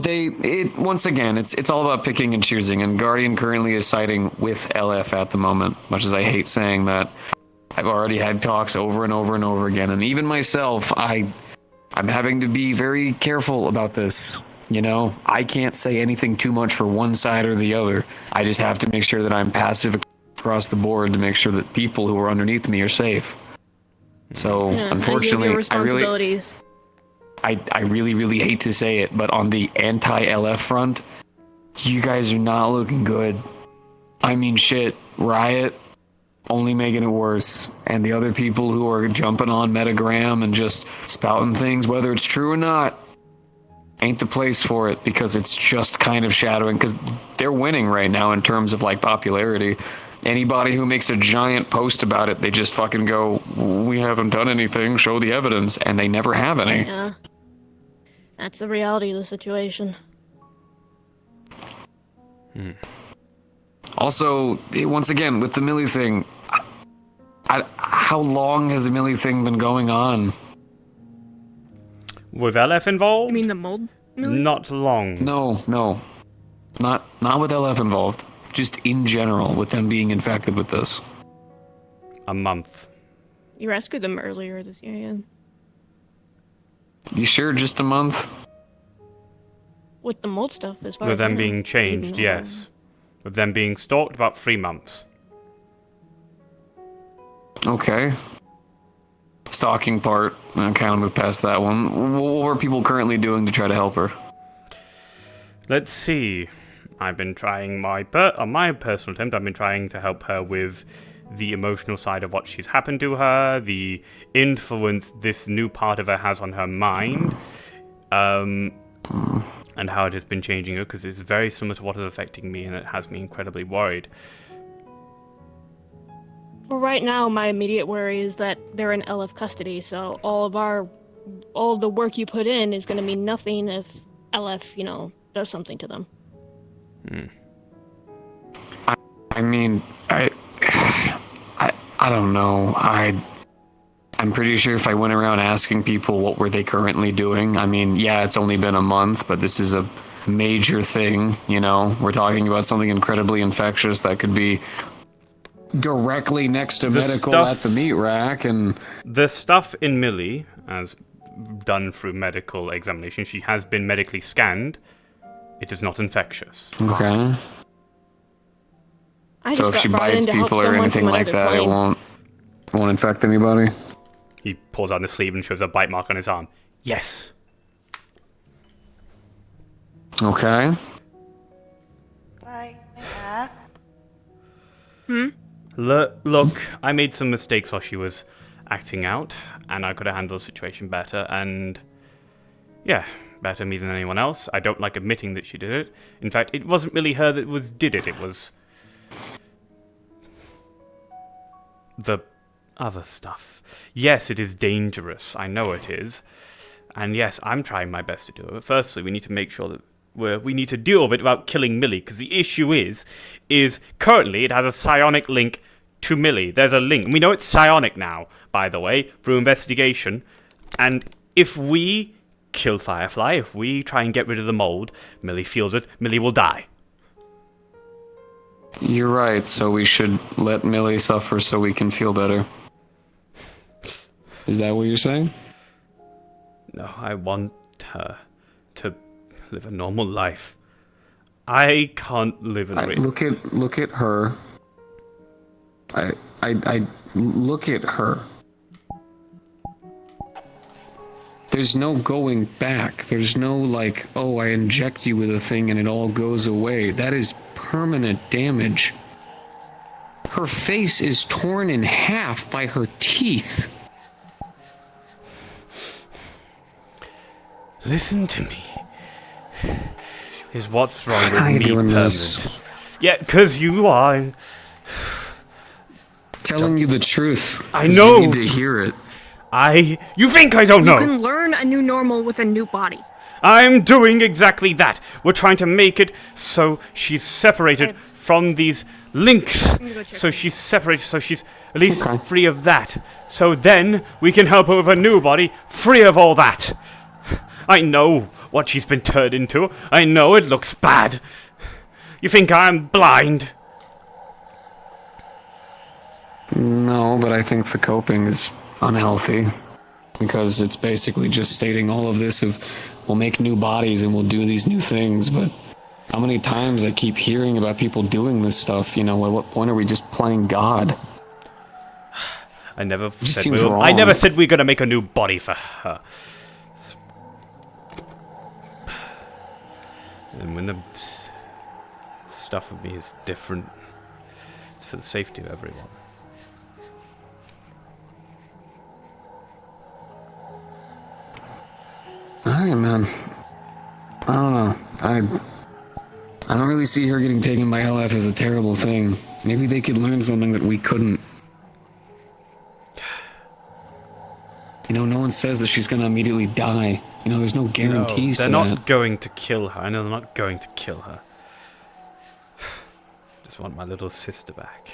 once again, it's all about picking and choosing, and Guardian currently is siding with LF at the moment, much as I hate saying that. I've already had talks over and over and over again, and even myself, I'm having to be very careful about this. You know, I can't say anything too much for one side or the other. I just have to make sure that I'm passive across the board to make sure that people who are underneath me are safe. So, unfortunately, I really, really hate to say it, but on the anti-LF front, you guys are not looking good. I mean, shit, Riot, only making it worse. And the other people who are jumping on Metagram and just spouting things, whether it's true or not, ain't the place for it, because it's just kind of shadowing, because they're winning right now in terms of, like, popularity. Anybody who makes a giant post about it, they just fucking go, we haven't done anything, show the evidence, and they never have any. Yeah. That's the reality of the situation. Also, once again, with the Millie thing, how long has the Millie thing been going on? Was LF involved? You mean the mold? Millie? Not long. No. Not with LF involved. Just in general, with them being infected with this. A month. You rescued them earlier this year, yeah. You sure just a month? With the mold stuff, as far With as I them know. being changed, Even yes. With them being stalked, about 3 months. Okay. Stalking part, I kind of moved past that one. What were people currently doing to try to help her? Let's see. I've been trying on my personal attempt, I've been trying to help her with the emotional side of what she's happened to her, the influence this new part of her has on her mind, and how it has been changing her, because it's very similar to what is affecting me, and it has me incredibly worried. Well, right now, my immediate worry is that they're in LF custody, so all of the work you put in is going to mean nothing if LF, does something to them. I mean, I don't know. I'm pretty sure if I went around asking people what were they currently doing, I mean, yeah, it's only been a month, but this is a major thing, We're talking about something incredibly infectious that could be directly next to medical at the meat rack, and... The stuff in Millie, as done through medical examination, she has been medically scanned. It is not infectious. Okay. So if she bites people or anything like that, it won't infect anybody? He pulls out his sleeve and shows a bite mark on his arm. Yes. Okay. Hmm? Look, I made some mistakes while she was acting out, and I could have handled the situation better, and yeah, better me than anyone else. I don't like admitting that she did it. In fact, it wasn't really her that did it, it was the other stuff. Yes, it is dangerous, I know it is, and yes, I'm trying my best to do it, but firstly, we need to make sure that we need to deal with it without killing Millie, because the issue is currently it has a psionic link to Millie. There's a link. We know it's psionic now, by the way, through investigation. And if we kill Firefly, if we try and get rid of the mold, Millie feels it, Millie will die. You're right, so we should let Millie suffer so we can feel better. Is that what you're saying? No, I want her to live a normal life. I can't live in Look at her. I look at her. There's no going back. There's no like, oh, I inject you with a thing and it all goes away. That is permanent damage. Her face is torn in half by her teeth. Listen to me. Is what's wrong with Why are you me doing permanent? this? Yeah, 'cause you are. Telling you the truth. I know. You need to hear it. You think I don't know? You can learn a new normal with a new body. I'm doing exactly that. We're trying to make it so she's separated from these links. So she's separated, so she's at least free of that. So then we can help her with a new body, free of all that. I know what she's been turned into. I know it looks bad. You think I'm blind? No, but I think the coping is unhealthy. Because it's basically just stating all of this of, we'll make new bodies and we'll do these new things, but how many times I keep hearing about people doing this stuff, you know, at what point are we just playing God? I never just said seems wrong. I never said we're gonna make a new body for her. And when the stuff with me is different, it's for the safety of everyone. Alright, man. I don't know. I don't really see her getting taken by LF as a terrible thing. Maybe they could learn something that we couldn't. You know, no one says that she's gonna immediately die. You know, there's no guarantees No, to they're that. not going to kill her. I know they're not going to kill her. Just want my little sister back.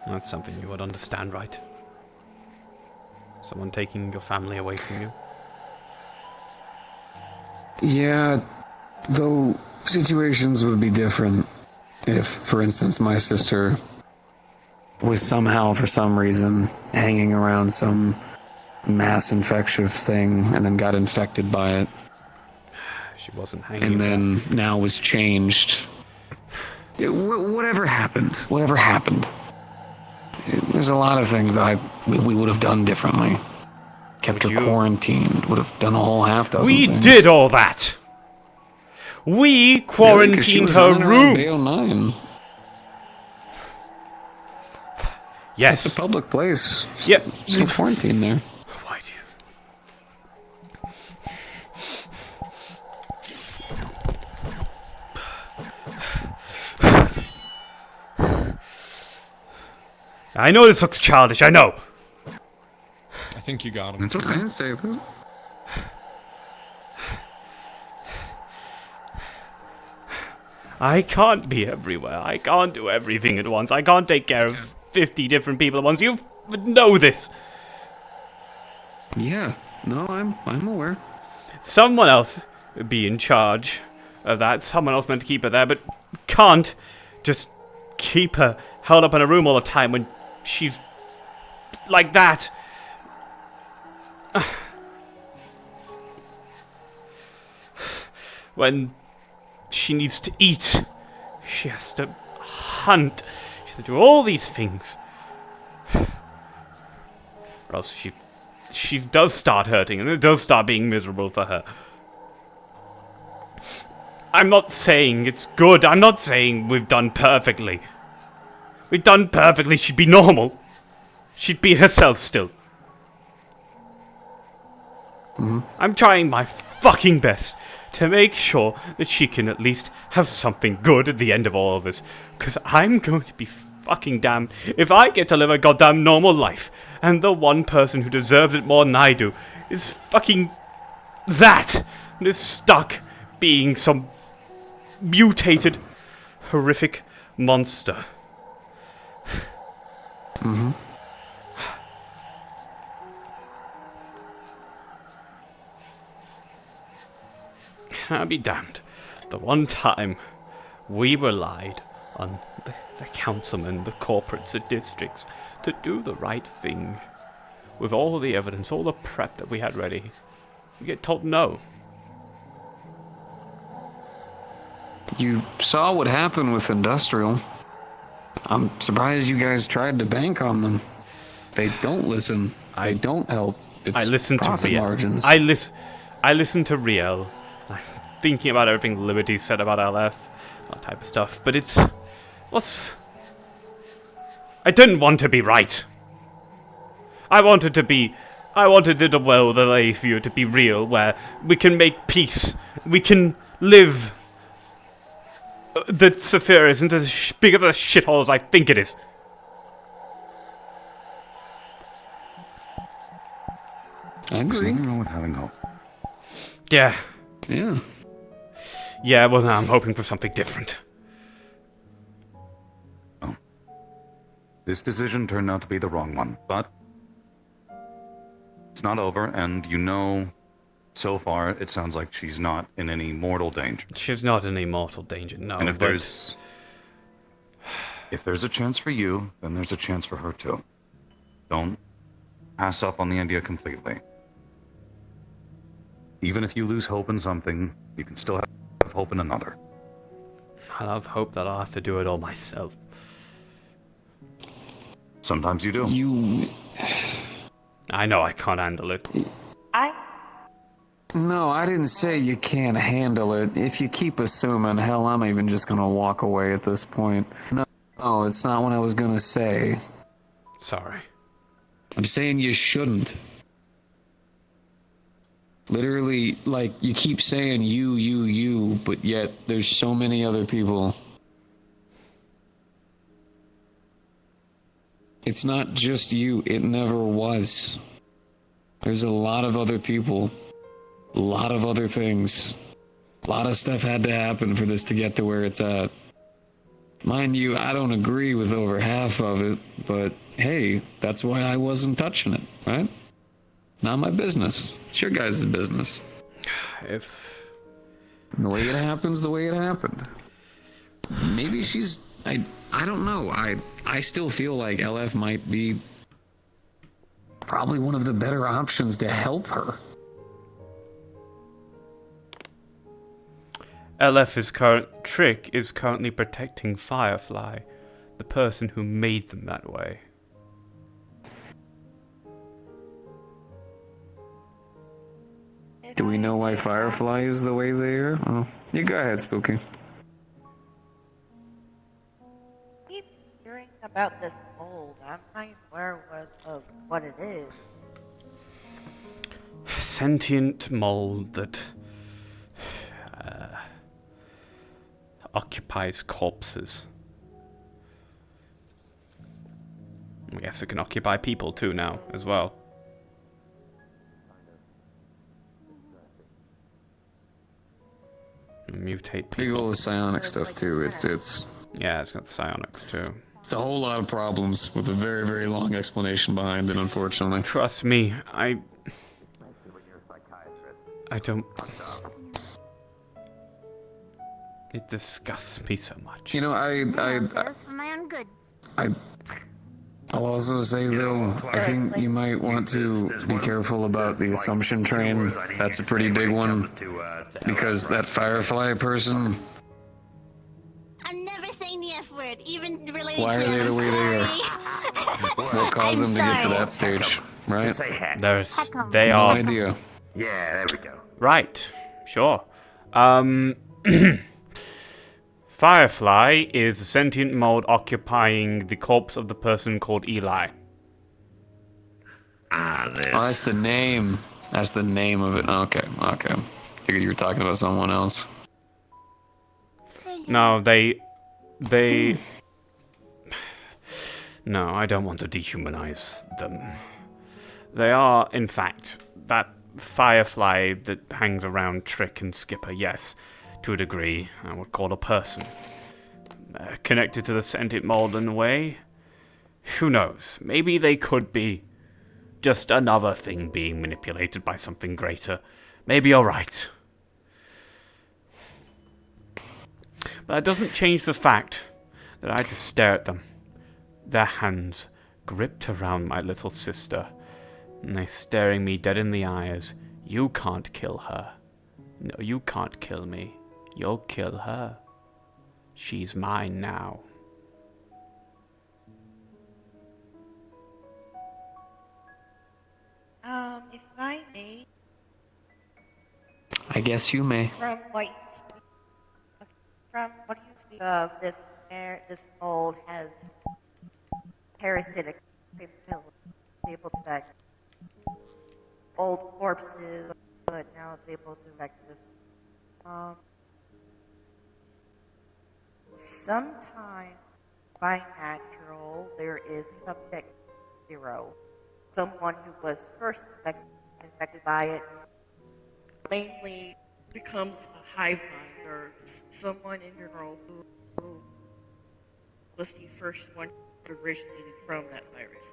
That's something you would understand, right? Someone taking your family away from you? Yeah, though situations would be different if, for instance, my sister was somehow, for some reason, hanging around some mass infectious thing and then got infected by it. She wasn't hanging And then now was changed. Whatever happened. There's a lot of things that we would have done differently. Kept her quarantined. Would have done a whole half dozen We things. did all that! We quarantined her room! Bay 09. Yes. It's a public place. Yeah. There's no quarantine there. Why do I know this looks childish, I know! I think you got him. It's okay. I didn't say that. I can't be everywhere. I can't do everything at once. I can't take care of 50 different people at once. You know this. Yeah. No, I'm aware. Someone else would be in charge of that. Someone else meant to keep her there, but can't just keep her held up in a room all the time when she's like that. When she needs to eat, she has to hunt, she has to do all these things. Or else she does start hurting, and it does start being miserable for her. I'm not saying it's good. I'm not saying we've done perfectly. We've done perfectly. She'd be normal. She'd be herself still. I'm trying my fucking best to make sure that she can at least have something good at the end of all of this. Because I'm going to be fucking damned if I get to live a goddamn normal life, and the one person who deserves it more than I do is fucking that, and is stuck being some mutated, horrific monster. I'll be damned. The one time we relied on the councilmen, the corporates, the districts, to do the right thing. With all the evidence, all the prep that we had ready, we get told no. You saw what happened with Industrial. I'm surprised you guys tried to bank on them. They don't listen. They don't help. It's I listened to profit Riel. margins. I listened to Riel. I'm thinking about everything Liberty said about LF, that type of stuff. But it's I didn't want to be right. I wanted the world that I view to be real, where we can make peace. We can live. That Saphira isn't as big of a shithole as I think it is. I agree. Nothing wrong with having hope. Yeah. Yeah. Yeah, well, now I'm hoping for something different. Oh. This decision turned out to be the wrong one, but it's not over, and you know, so far, it sounds like she's not in any mortal danger. She's not in any mortal danger, no. And if there's a chance for you, then there's a chance for her too. Don't pass up on the idea completely. Even if you lose hope in something, you can still have hope in another. I have hope that I'll have to do it all myself. Sometimes you do. I know I can't handle it. No, I didn't say you can't handle it. If you keep assuming, hell, I'm even just gonna walk away at this point. No, it's not what I was gonna say. Sorry. I'm saying you shouldn't. Literally, like, you keep saying you, but yet there's so many other people. It's not just you, it never was. There's a lot of other people. A lot of other things. A lot of stuff had to happen for this to get to where it's at. Mind you, I don't agree with over half of it, but hey, that's why I wasn't touching it, right? Not my business. It's your guys' business. If... The way it happens, the way it happened. Maybe she's... I don't know. I still feel like LF might be probably one of the better options to help her. LF's current trick is currently protecting Firefly, the person who made them that way. Do we know why Firefly is the way they are? Oh, you go ahead, Spooky. Keep hearing about this mold. I'm not aware of what it is. Sentient mold that occupies corpses. I guess it can occupy people too now, as well. Mutate people. Big old psionic stuff too. It's yeah, it's got psionics too. It's a whole lot of problems with a very, very long explanation behind it, unfortunately. Trust me, I don't. It disgusts me so much. You know, I'll also say though, I think you might want to be careful about the assumption train. That's a pretty big one, because that Firefly person. I'm never saying the F word, even related Why to are they the way they are? What caused them to get to that stage, right? They No are. idea. Yeah, there we go. Right. Sure. Firefly is a sentient mold occupying the corpse of the person called Eli. Oh, that's the name. That's the name of it. Okay. Figured you were talking about someone else. No, No, I don't want to dehumanize them. They are, in fact, that Firefly that hangs around Trick and Skipper, yes, to a degree, I would call a person. Connected to the sentient mold in a way? Who knows? Maybe they could be just another thing being manipulated by something greater. Maybe you're right. But that doesn't change the fact that I had to stare at them. Their hands gripped around my little sister, and they staring me dead in the eyes. You can't kill her. No, you can't kill me. You'll kill her. She's mine now. If I may, I guess you may. from what you speak of, this mold has parasitic capability, able to affect old corpses, but now it's able to affect this. Sometimes, by natural, there is a subject zero. Someone who was first infected by it mainly becomes a hive mind, or someone in general who was the first one who originated from that virus.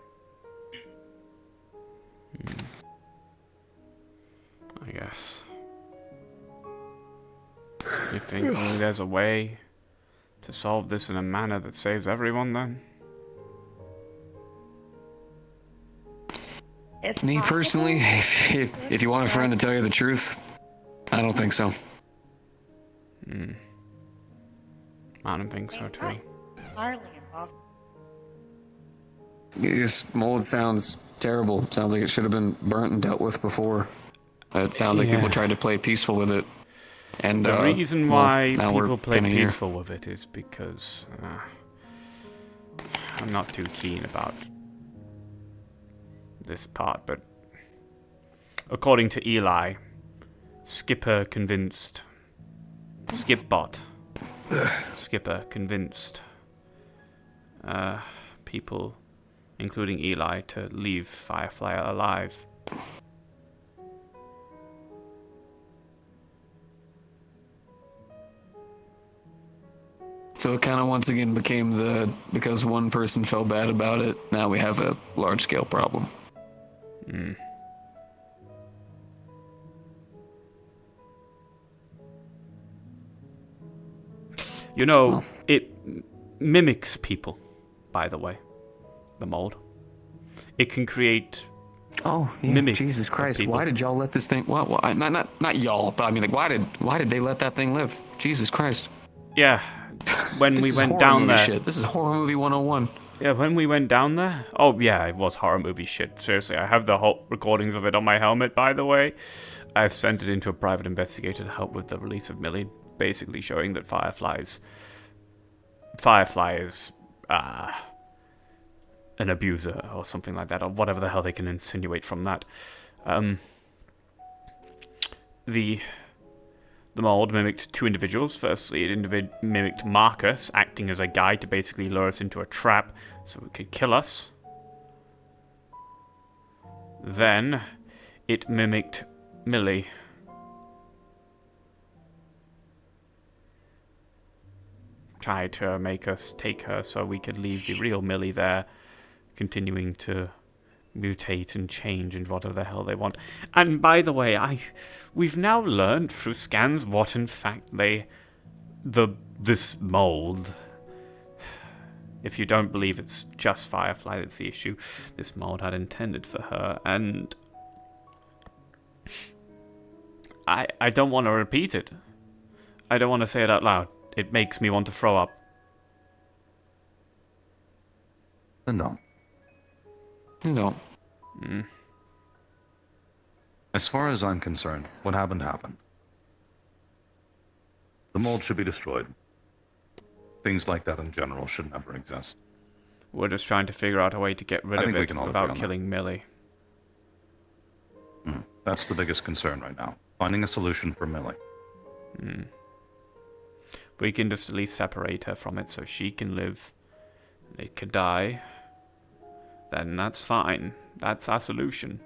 I guess. You think maybe there's a way to solve this in a manner that saves everyone, then? Me personally, if you want a friend to tell you the truth, I don't think so. I don't think so, too. Entirely impossible. This mold sounds terrible. Sounds like it should have been burnt and dealt with before. It sounds like people tried to play peaceful with it. And the reason why now people we're play kinda here. peaceful with it is because I'm not too keen about this part, but according to Eli, Skipper convinced people, including Eli, to leave Firefly alive. So it kind of once again became because one person felt bad about it, now we have a large-scale problem. You know, it mimics people, by the way, the mold. It can create mimics. Jesus Christ! People. Why did y'all let this thing? Well, not y'all, but I mean, like, why did they let that thing live? Jesus Christ! Yeah, when we went down there. Shit. This is horror movie 101. Yeah, when we went down there. Oh yeah, it was horror movie shit. Seriously, I have the whole recordings of it on my helmet. By the way, I've sent it into a private investigator to help with the release of Millie, basically showing that Firefly is an abuser or something like that, or whatever the hell they can insinuate from that. The mold mimicked two individuals. Firstly, it mimicked Marcus, acting as a guide to basically lure us into a trap so it could kill us. Then, it mimicked Millie. Tried to make us take her so we could leave the real Millie there, continuing to mutate and change and whatever the hell they want. And by the way, we've now learned through scans what in fact this mold, if you don't believe it's just Firefly that's the issue, this mold had intended for her, and I don't want to repeat it. I don't want to say it out loud. It makes me want to throw up. No. No. As far as I'm concerned, what happened happened. The mold should be destroyed. Things like that in general should never exist. We're just trying to figure out a way to get rid I of think we it can all without agree on killing Millie. That's the biggest concern right now. Finding a solution for Millie. We can just at least separate her from it so she can live. It could die. Then that's fine. That's our solution.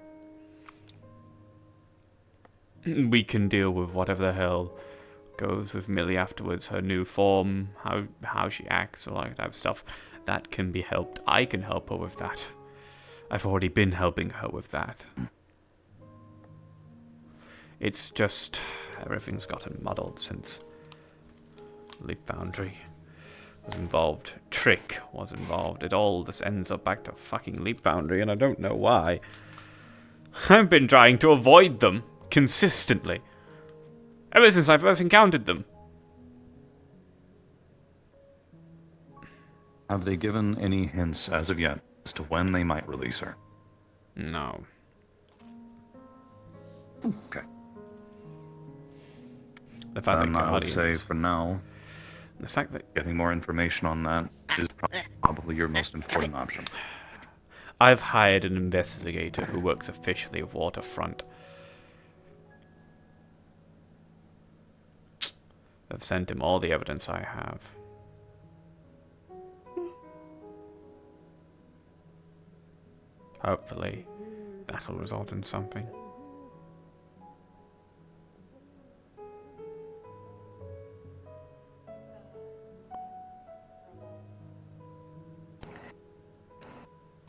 We can deal with whatever the hell goes with Millie afterwards. Her new form, how she acts, all that type of stuff. That can be helped. I can help her with that. I've already been helping her with that. It's just everything's gotten muddled since Leap Foundry was involved. Trick was involved. It all just ends up back to fucking Leap Foundry, and I don't know why. I've been trying to avoid them consistently ever since I first encountered them. Have they given any hints as of yet as to when they might release her? No. Okay. The fact that I would say Guardians... for now, the fact that getting more information on that is probably your most important option. I've hired an investigator who works officially with Waterfront. I've sent him all the evidence I have. Hopefully, that'll result in something.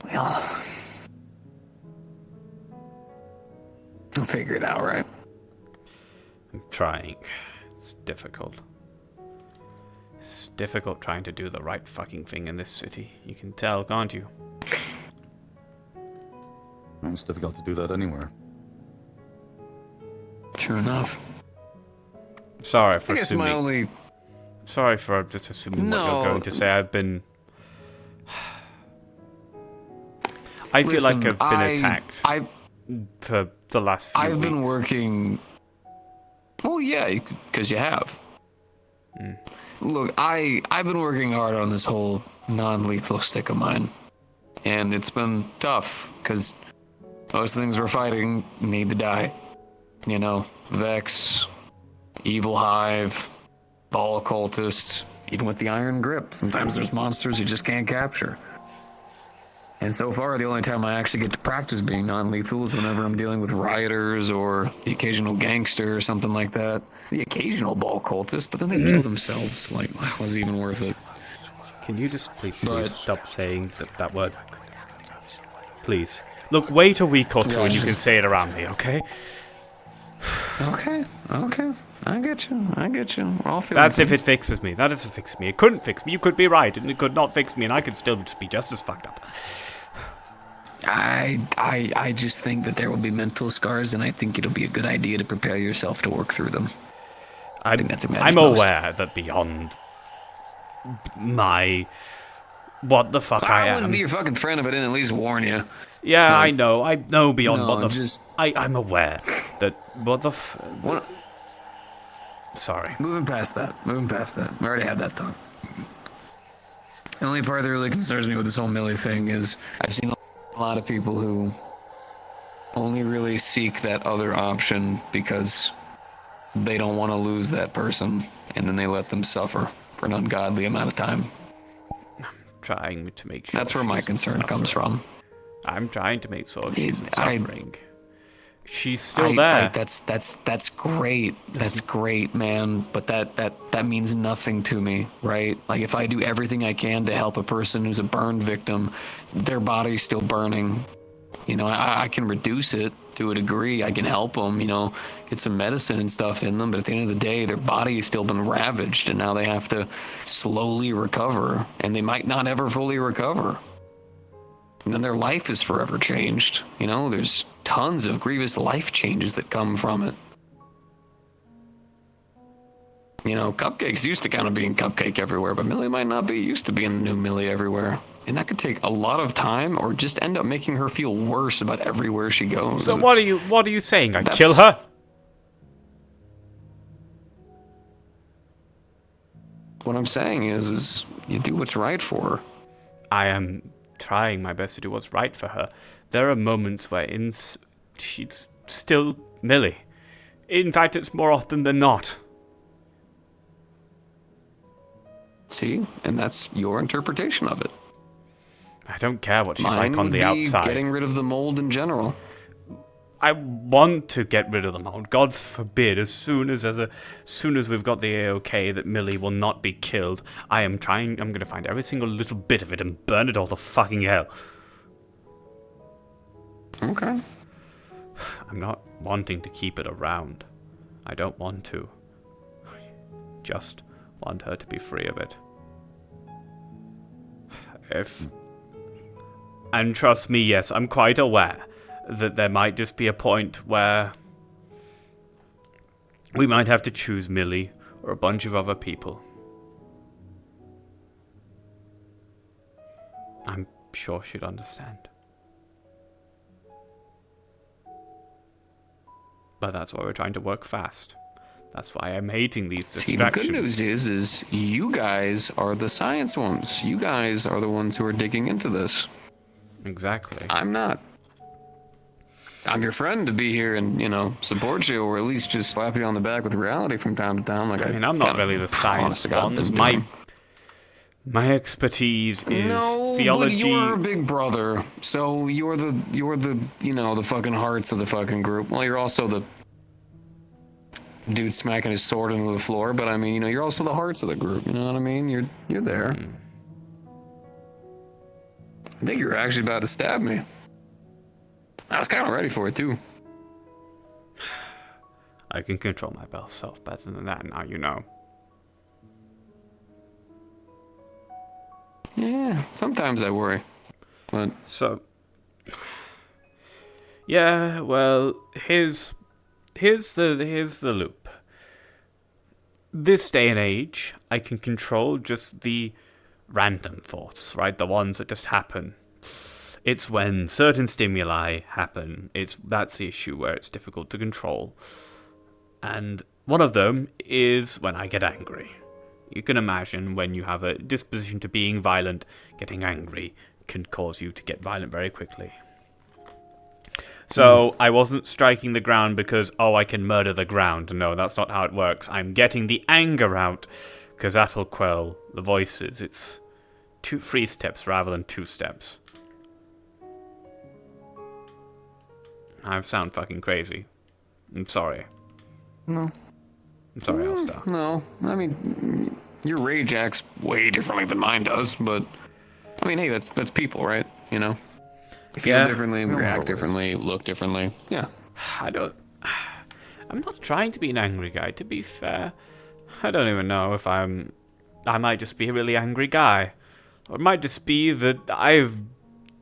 Well, we'll figure it out, right? I'm trying. It's difficult. It's difficult trying to do the right fucking thing in this city. You can tell, can't you? Well, it's difficult to do that anywhere. True enough. Sorry for I guess assuming. my only... Sorry for just assuming what you're going to say. I've been... I feel like I've been attacked for the last few weeks. I've been working... Well, yeah, because you have. Look, I've been working hard on this whole non-lethal stick of mine. And it's been tough, because most things we're fighting need to die. You know, Vex, Evil Hive, Ball Cultists, even with the Iron Grip. Sometimes there's monsters you just can't capture. And so far, the only time I actually get to practice being non-lethal is whenever I'm dealing with rioters or the occasional gangster or something like that. The occasional Ball Cultist, but then they kill themselves. Like, was it even worth it? Can you just please stop saying that word? Please. Look, wait a week or two and you can say it around me, okay? Okay. I get you. We're all feeling That's if things. it fixes me. That is if it fixes me. It couldn't fix me. You could be right, and it could not fix me, and I could still just be just as fucked up. I just think that there will be mental scars, and I think it'll be a good idea to prepare yourself to work through them. I think that's I'm aware that beyond my what the fuck I I am. wouldn't be your fucking friend if I didn't at least warn you. Yeah, Like, I know beyond no, what the just- I'm aware that what the Sorry. Moving past that. We already had that talk. The only part that really concerns me with this whole Millie thing is I've seen a lot of people who only really seek that other option because they don't want to lose that person, and then they let them suffer for an ungodly amount of time. Trying to make sure That's where my she's concern comes suffering. from. I'm trying to make sure she's I- suffering. She's still there. That's great. That's great, man. But that means nothing to me, right? Like if I do everything I can to help a person who's a burn victim, their body's still burning. You know, I can reduce it to a degree. I can help them, you know, get some medicine and stuff in them. But at the end of the day, their body has still been ravaged, and now they have to slowly recover, and they might not ever fully recover. And then their life is forever changed. You know, there's tons of grievous life changes that come from it. You know, Cupcake's used to kind of being Cupcake everywhere, but Millie might not be used to being the new Millie everywhere. And that could take a lot of time or just end up making her feel worse about everywhere she goes. So what are you saying? I That's- kill her? what I'm saying is you do what's right for her. I am trying my best to do what's right for her. There are moments where she's still Millie. In fact, it's more often than not. See? And that's your interpretation of it. I don't care what she's Mine like on would the be outside. Getting rid of the mold in general. I want to get rid of the mold. God forbid, as soon as we've got the A-OK that Millie will not be killed, I'm going to find every single little bit of it and burn it all to fucking hell. Okay. I'm not wanting to keep it around. I don't want to. Just want her to be free of it. And trust me, yes, I'm quite aware that there might just be a point where we might have to choose Millie or a bunch of other people. I'm sure she'd understand. But that's why we're trying to work fast. That's why I'm hating these distractions. See, the good news is you guys are the science ones. You guys are the ones who are digging into this. Exactly. I'm not. I'm your friend to be here and, support you, or at least just slap you on the back with reality from time to time. Like I'm not really the science ones. My expertise is theology. But you're a big brother, so you're the the fucking hearts of the fucking group. Well, you're also the dude smacking his sword into the floor, but I mean, you're also the hearts of the group. You know what I mean? You're there. I think you were actually about to stab me. I was kind of ready for it too. I can control my self better than that now, you know. Yeah, sometimes I worry. But yeah, well, here's the loop. This day and age, I can control just the random thoughts, right? The ones that just happen. It's when certain stimuli happen. That's the issue where it's difficult to control. And one of them is when I get angry. You can imagine when you have a disposition to being violent, getting angry can cause you to get violent very quickly. So I wasn't striking the ground because, I can murder the ground. No, that's not how it works. I'm getting the anger out because that'll quell the voices. It's 3 steps rather than 2 steps. I sound fucking crazy. I'm sorry. No. I'm sorry, I'll stop. No, I mean, your rage acts way differently than mine does, but I mean, hey, that's people, right? If you feel differently, react differently, look differently. Yeah. I'm not trying to be an angry guy, to be fair. I don't even know if I might just be a really angry guy. Or it might just be that I've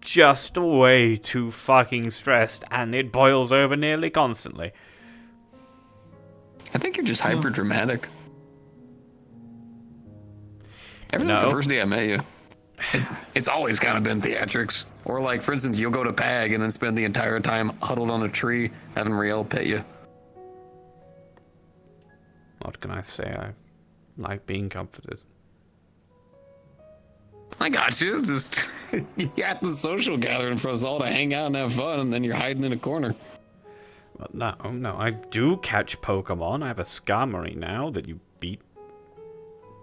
just way too fucking stressed and it boils over nearly constantly. I think you're just hyper dramatic. Ever since the first day I met you, it's always kind of been theatrics. Or like, for instance, you'll go to PAG and then spend the entire time huddled on a tree having Riel pet you. What can I say? I like being comforted. I got you. Just you got the social gathering for us all to hang out and have fun, and then you're hiding in a corner. Well, no, I do catch Pokemon. I have a Skarmory now that you beat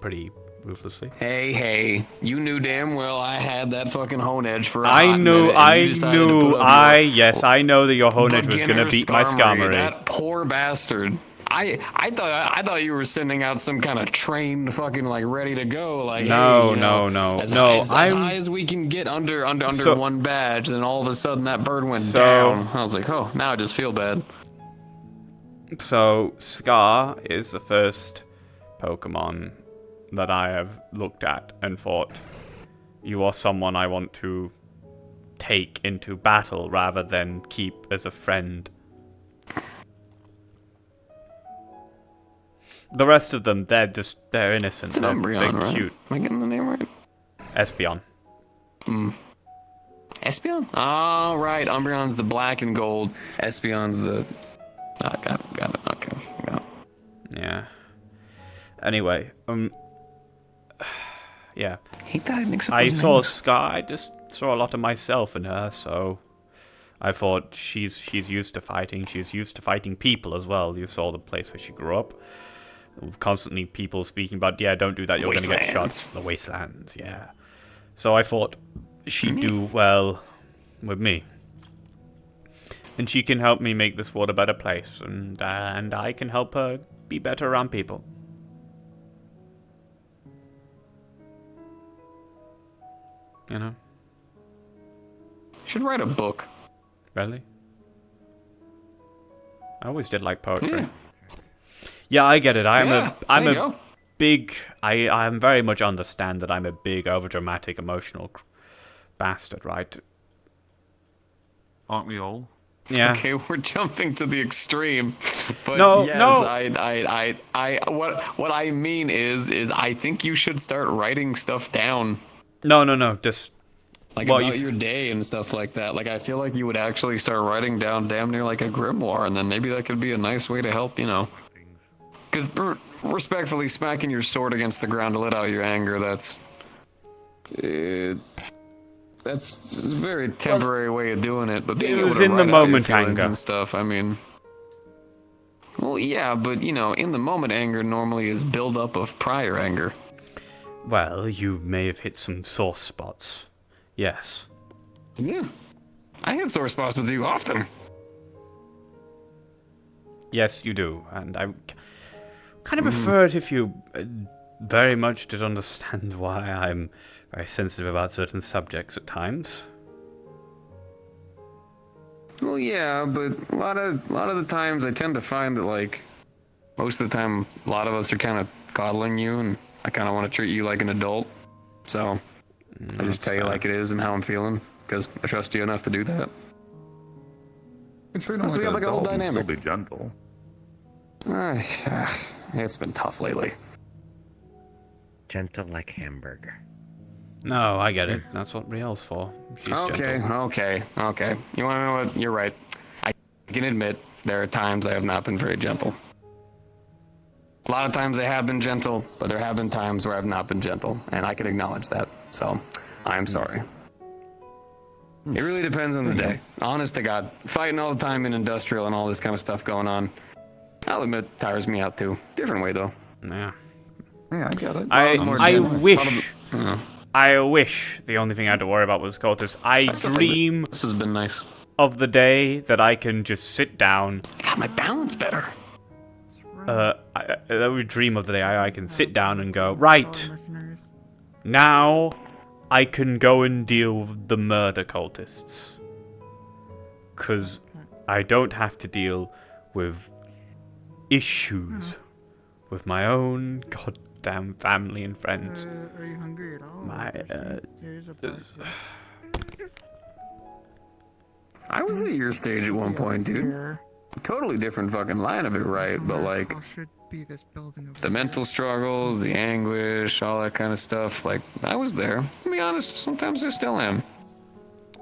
pretty ruthlessly. Hey, you knew damn well I had that fucking Honedge for a I hot know minute, I know that your Honedge was gonna beat my Skarmory. That poor bastard. I thought you were sending out some kind of trained fucking ready to go no. As high as we can get under one badge, and then all of a sudden that bird went down. I was like, oh, now I just feel bad. So Scar is the first Pokemon that I have looked at and thought, you are someone I want to take into battle rather than keep as a friend. The rest of them, they're innocent. It's an Umbreon, they're right? cute. Am I getting the name right? Espeon. Espeon? Oh, right. Umbreon's the black and gold. Espeon's the... got it. Okay, got it. Yeah. Anyway, Yeah. Hate that I mix up I those saw names. Scar. I just saw a lot of myself in her, so I thought she's used to fighting. She's used to fighting people as well. You saw the place where she grew up. Constantly people speaking about, yeah, don't do that, you're going to get shot. The wastelands, yeah. So I thought she'd do well with me. And she can help me make this world a better place, and I can help her be better around people. You know? Should write a book. Really? I always did like poetry. Yeah, I get it. I'm a big. I'm very much understand that I'm a big, overdramatic, emotional bastard, right? Aren't we all? Yeah. Okay, we're jumping to the extreme, but No, yes, no. what I mean is I think you should start writing stuff down. No, just like about your day and stuff like that. Like I feel like you would actually start writing down damn near like a grimoire, and then maybe that could be a nice way to help, you know. Because respectfully, smacking your sword against the ground to let out your anger, that's a very temporary way of doing it. But being it able was to in the write out your moment feelings anger and stuff, I mean, well, yeah, but you know, in the moment anger normally is buildup of prior anger. Well, you may have hit some sore spots. Yes. Yeah, I hit sore spots with you often. Yes, you do, and I kind of prefer it if you very much did understand why I'm very sensitive about certain subjects at times. Well, yeah, but a lot of the times I tend to find that like most of the time a lot of us are kind of coddling you, and I kind of want to treat you like an adult. So I just tell you like it is and how I'm feeling because I trust you enough to do that. Treat Plus, we have like a whole Still dynamic. be gentle. It's been tough lately. Gentle like hamburger. No, I get it. That's what Riel's for. She's gentle. Okay. You want to know what? You're right. I can admit there are times I have not been very gentle. A lot of times I have been gentle, but there have been times where I've not been gentle, and I can acknowledge that. So, I'm sorry. It really depends on the day. Honest to God, fighting all the time in industrial and all this kind of stuff going on, I'll admit, tires me out too. Different way though. Yeah. Yeah, I get it. I wish the only thing I had to worry about was cultists. I dream this has been nice of the day that I can just sit down. Got my balance better. I would dream of the day I can sit down and go, right, now I can go and deal with the murder cultists. Because I don't have to deal with issues with my own goddamn family and friends. Are you hungry at all? Here's a I was at your stage at one point, dude. Totally different fucking line of it, right? But like, should be this building over the mental struggles, the anguish, all that kind of stuff. Like, I was there. To be honest, sometimes I still am.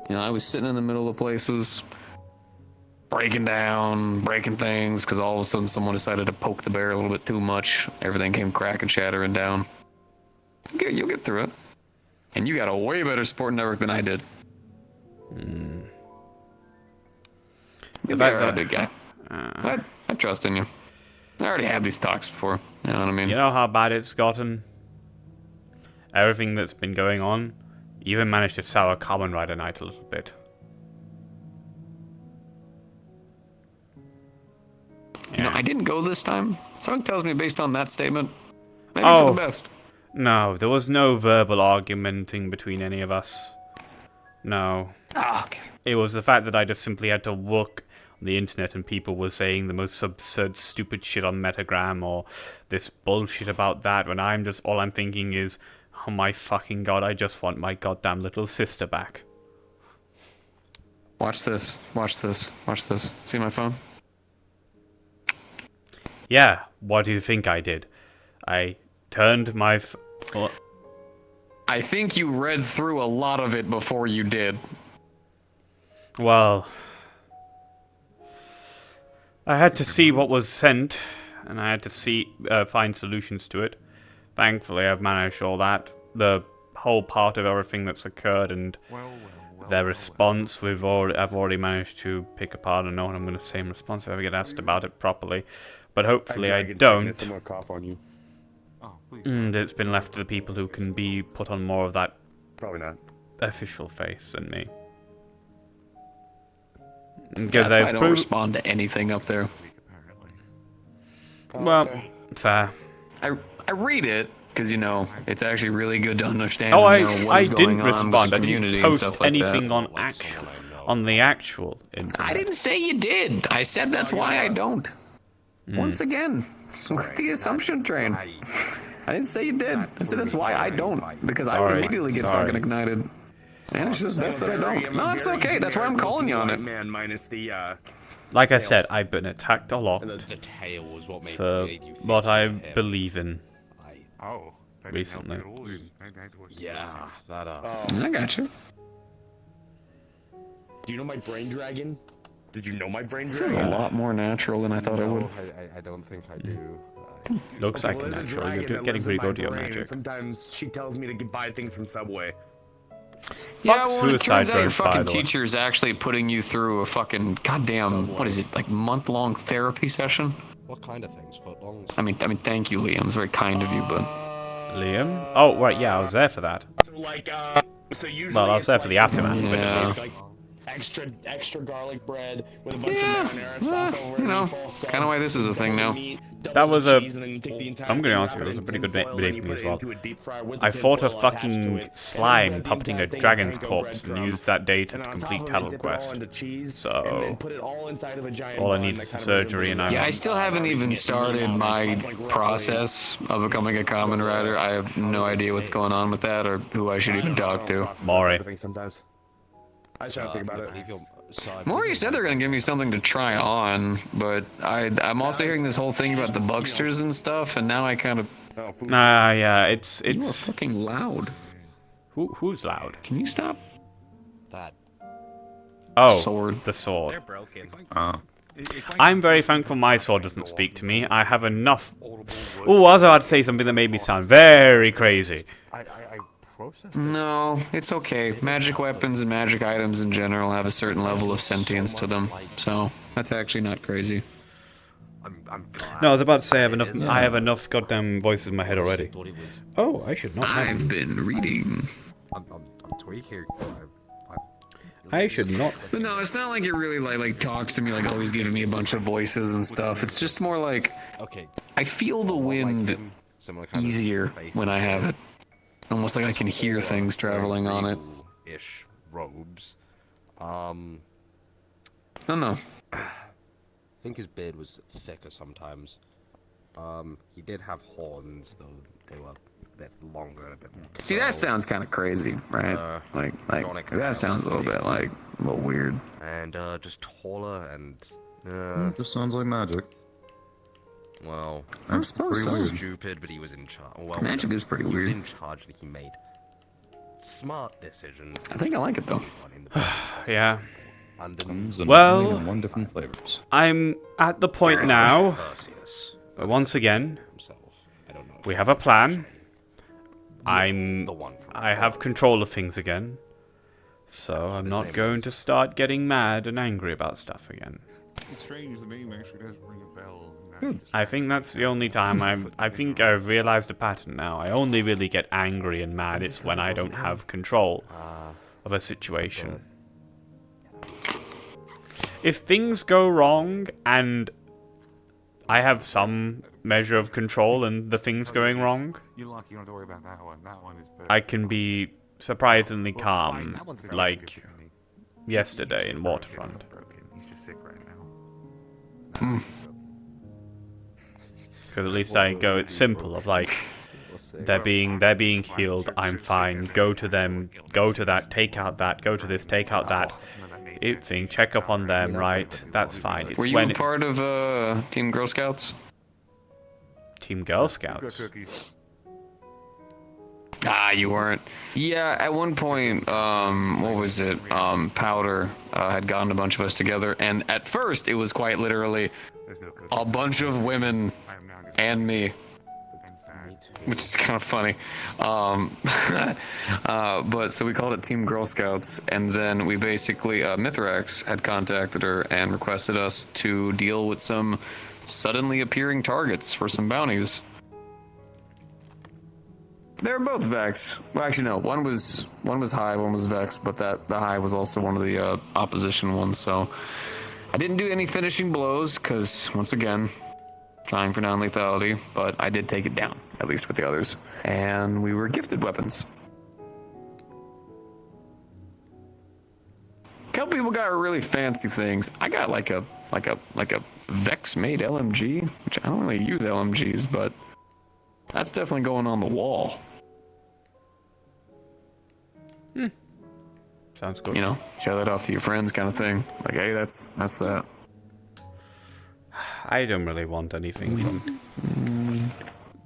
You know, I was sitting in the middle of places, breaking down, breaking things, because all of a sudden someone decided to poke the bear a little bit too much. Everything came cracking, shattering down. You'll get through it. And you got a way better support network than I did. You'll be alright, big guy. I trust in you. I already had these talks before. You know what I mean? You know how bad it's gotten? Everything that's been going on, even managed to sour Common Rider Night a little bit. You know, I didn't go this time. Something tells me based on that statement, maybe for the best. No, there was no verbal argumenting between any of us. No. Okay. It was the fact that I just simply had to look on the internet and people were saying the most absurd, stupid shit on Metagram or this bullshit about that when all I'm thinking is, oh my fucking god, I just want my goddamn little sister back. Watch this. See my phone? Yeah, what do you think I did? I turned my I think you read through a lot of it before you did. Well, I had to see what was sent, and I had to find solutions to it. Thankfully, I've managed all that. the whole part of everything that's occurred and their response. I've already managed to pick apart and know what I'm going to say in response if I ever get asked about it properly. But hopefully I don't. And it's been left to the people who can be put on more of that official face than me. Because That's why I don't respond to anything up there. Well, fair. I read it because it's actually really good to understand. Oh, what I is going didn't on respond. with the I community didn't and post stuff like anything that. on the actual internet. I didn't say you did. I said that's why I don't. Once again, the assumption train. I didn't say you did. I said that's why I don't, because I would immediately get fucking ignited. And it's just best that I don't. No, it's okay. That's why I'm calling you on it. Man minus the Like I said, I've been attacked a lot the tail was what made for what I believe in recently. Yeah, that I got you. Do you know my brain dragon? Did you know my brain This dragon? is a lot more natural than I thought it would. I don't think I do. Looks like there's a natural. dragon You're that getting lives pretty in my good at your brain, and magic. sometimes she tells me to buy things from Subway. Yeah, well, it suicide turns out your drones, by fucking the way. teacher is actually putting you through a fucking goddamn, what is it, like month-long therapy session? What kind of things? Footlongs? I mean, thank you, Liam. It's very kind of you, but... Liam? Oh, right, yeah, I was there for that. So usually Well, I was there for the aftermath of it, at Yeah. least. like extra garlic bread with a bunch of marinara sauce over it. It's kind of why this is a thing now. That was I'm gonna be honest with you, it was a pretty good day for me as well. I fought a fucking slime puppeting a dragon's corpse and used that data to complete Tattle Quest. So, all I need is the surgery and I'm... Yeah, I still haven't even started my process of becoming a common writer. I have no idea what's going on with that or who I should even talk to. Maury. Sometimes. I was trying to think about it. Maury said they're gonna give me something to try on, but I'm also hearing this whole thing about the bugsters and stuff, and now I kind of... yeah, it's... You are fucking loud. Who's loud? Can you stop? That. Oh, sword. The sword. They're broken. I'm very thankful my sword doesn't speak to me. I have enough... Ooh, I was about to say something that made me sound very crazy. No, it's okay. Magic weapons and magic items in general have a certain level of sentience to them, so that's actually not crazy. No, I was about to say I have enough goddamn voices in my head already. Oh, I should not have. I've been reading. I'm tweaking. I should not. But no, it's not like it really like talks to me like always giving me a bunch of voices and stuff. It's just more like I feel the wind easier when I have it. Almost like I can hear things traveling on it. Ish robes. No. I think his beard was thicker sometimes. He did have horns, though they were a bit longer and a bit more. See, that sounds kind of crazy, right? Like that sounds a little bit like a little weird. And just taller and. Just sounds like magic. Well, I suppose so. Stupid, but he was in charge. Well, Magic is pretty he weird. was in charge, and he made smart decisions. I think I like it though. Yeah. Comes in Well, only in one different flavors. I'm at the point now, but once again, we have a plan. I have control of things again, so I'm not going to start getting mad and angry about stuff again. It's strange, the name actually does ring a bell. I think that's the only time I think I've realized a pattern now. I only really get angry and mad. It's when I don't have control of a situation. If things go wrong and I have some measure of control in the things going wrong, You don't have to worry about that one. That one is better. I can be surprisingly calm, like yesterday in Waterfront. He's just sick right now. Because at least I go, it's simple, of like, they're being healed, I'm fine, go to them, go to that, take out that, go to this, take out that, thing, check up on them, right, that's fine. It's Were you when a part of Team Girl Scouts? Team Girl Scouts? Ah, you weren't. Yeah, at one point, what was it? Powder had gotten a bunch of us together, and at first it was quite literally a bunch of women and me. which is kind of funny. But so we called it Team Girl Scouts, and then we basically Mithrax had contacted her and requested us to deal with some suddenly appearing targets for some bounties. They were both Vex. Well, actually, no. One was High, one was Vex, but the High was also one of the opposition ones. So I didn't do any finishing blows because, once again, trying for non-lethality. But I did take it down, at least with the others, and we were gifted weapons. A couple people got really fancy things. I got like a Vex-made LMG, which I don't really use LMGs, but that's definitely going on the wall. Sounds good. You know, show that off to your friends, kind of thing. Like, hey, that's that. I don't really want anything from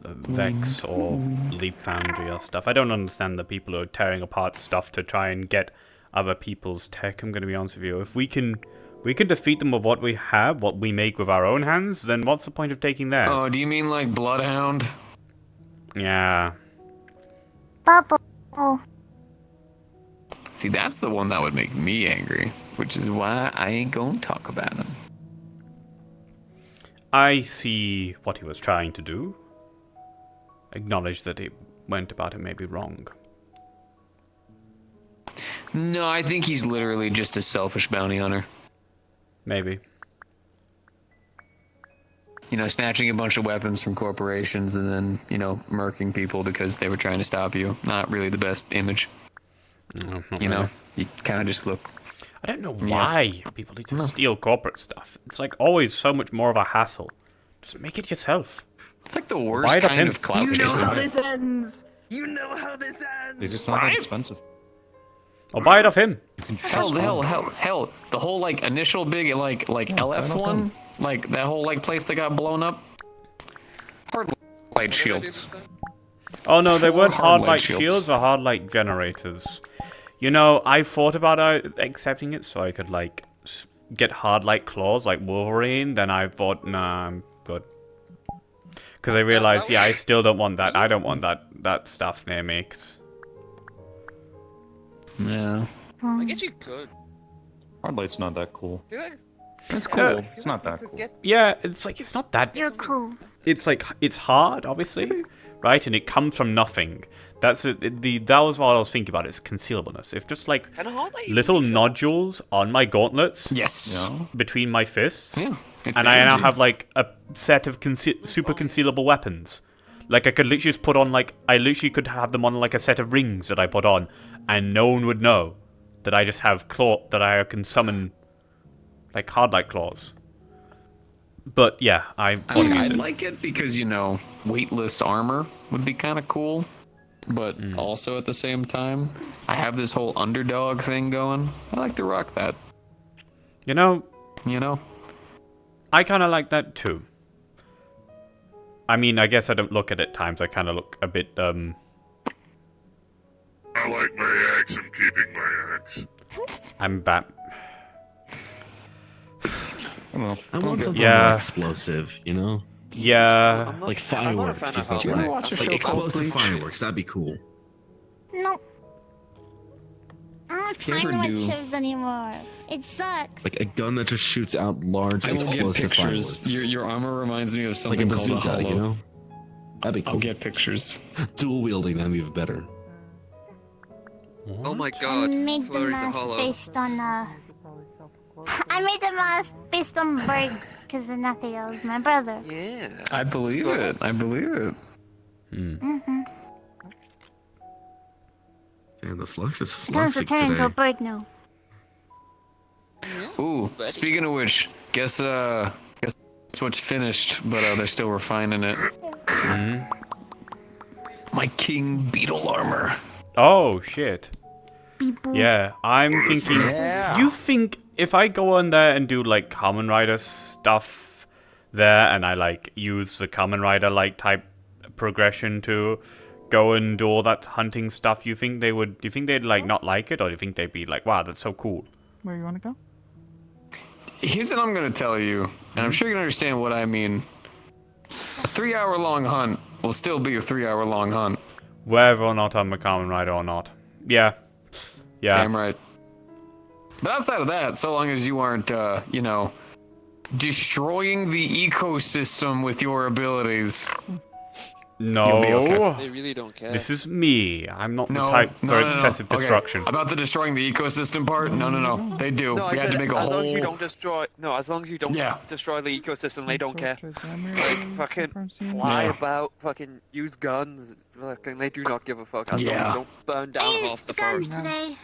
the Vex or Leap Foundry or stuff. I don't understand the people who are tearing apart stuff to try and get other people's tech. I'm going to be honest with you. If we can defeat them with what we have, what we make with our own hands, then what's the point of taking theirs? Oh, do you mean like Bloodhound? Yeah. Bubble. See, that's the one that would make me angry, which is why I ain't gonna talk about him. I see what he was trying to do. Acknowledge that he went about it maybe wrong. No, I think he's literally just a selfish bounty hunter. Maybe. You know, snatching a bunch of weapons from corporations and then, you know, murking people because they were trying to stop you. Not really the best image. No, not you know, really. you kind of just look... I don't know why people need to steal corporate stuff. It's like always so much more of a hassle. Just make it yourself. It's like the worst Buy it off kind him. of clout You know chasing. how this ends. You know how this ends. It's just not that expensive. Or buy it off him. Hell, the whole like initial big like LF one, like that whole like place that got blown up. Hard light shields. Oh no, they weren't hard light shields. shields or hard light generators. You know, I thought about accepting it so I could like get hard light claws like Wolverine. Then I thought, nah, I'm good. Because I realized, I still don't want that. I don't want that stuff near me. Yeah. I guess you could. Hard light's not that cool. I feel like It's cool. It's not that cool. Yeah, it's like it's not that. You're cool. It's like it's hard, obviously, right? And it comes from nothing. That was what I was thinking about. It's concealableness. If just like little nodules on my gauntlets, yes, between my fists, it's and I now energy. have like a set of super concealable weapons. Like I could literally just put on I literally could have them on like a set of rings that I put on, and no one would know that I just have that I can summon like hard light claws. But yeah, I'd like it because, you know, weightless armor would be kind of cool. But also at the same time, I have this whole underdog thing going. I like to rock that. You know, I kind of like that too. I mean, I guess I don't look at it times. I kind of look a bit, I like my axe. I'm keeping my axe. I'm bat. I want something more explosive, you know? Yeah. Like fireworks or something. Do you ever watch a show Like called explosive Bleach? fireworks, that'd be cool. No. I'm not If you ever trying to do- watch shows anymore. It sucks. Like a gun that just shoots out large I will get explosive pictures. fireworks. Your armor reminds me of Like something a called a bazooka, hollow. you know? That'd be cool. I'll get pictures. Dual wielding, that'd be even better. Oh my I god, made the Flurry's a mask hollow. based on I made the mask based on Berg because of nothing else. My brother. Yeah. I believe it. I believe it. Mm-hmm. Damn, the flux is Guns are fluxing turning into a today. bird now. Ooh, speaking of which, guess what's finished, but they're still refining it. My King Beetle armor. Oh shit. People. Yeah, I'm thinking. Yeah. You think if I go on there and do like Kamen Rider stuff there, and I like use the Kamen Rider like type progression to go and do all that hunting stuff, you think they would? Do you think they'd like not like it, or do you think they'd be like, "Wow, that's so cool"? Where you want to go? Here's what I'm gonna tell you, and I'm sure you can understand what I mean. A 3-hour long hunt will still be a 3-hour-long hunt. Whether or not I'm a common rider or not. Yeah. Yeah. Damn right. But outside of that, so long as you aren't, you know, destroying the ecosystem with your abilities. No. You'll be okay. They really don't care. This is me. I'm not the type for excessive Okay. destruction. About the destroying the ecosystem part? No. They do. No, we had to make a as whole. long as you don't destroy. No, as long as you don't destroy the ecosystem, they don't care. Like fucking fly about, fucking use guns. Fucking, they do not give a fuck. As long as you don't burn down half the forest. Today.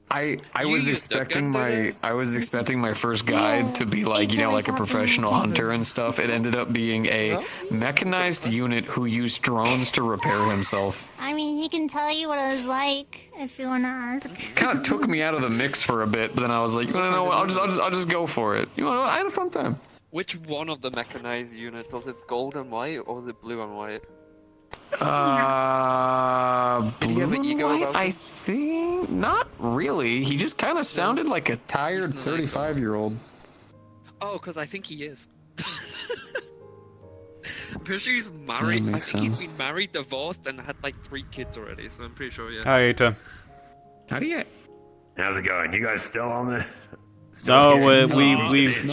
I was expecting my first guide to be like, you know, like a professional hunter and stuff. It ended up being a mechanized unit who used drones to repair himself. I mean, he can tell you what it was like if you wanna ask. Kind of took me out of the mix for a bit, but then I was like, no, I'll just go for it. You know, I had a fun time. Which one of the mechanized units was it? Gold and white, or was it blue and white? Did he have an ego Blue and about White, I it? think not really. He just kind of sounded like a tired 35-year-old. Oh, because I think he is. I'm pretty sure he's married. I makes think he's sense. been married, divorced, and had like 3 kids already. So I'm pretty sure, yeah. Hi, Ita. How do you? How's it going? You guys still on the? No, here? we've.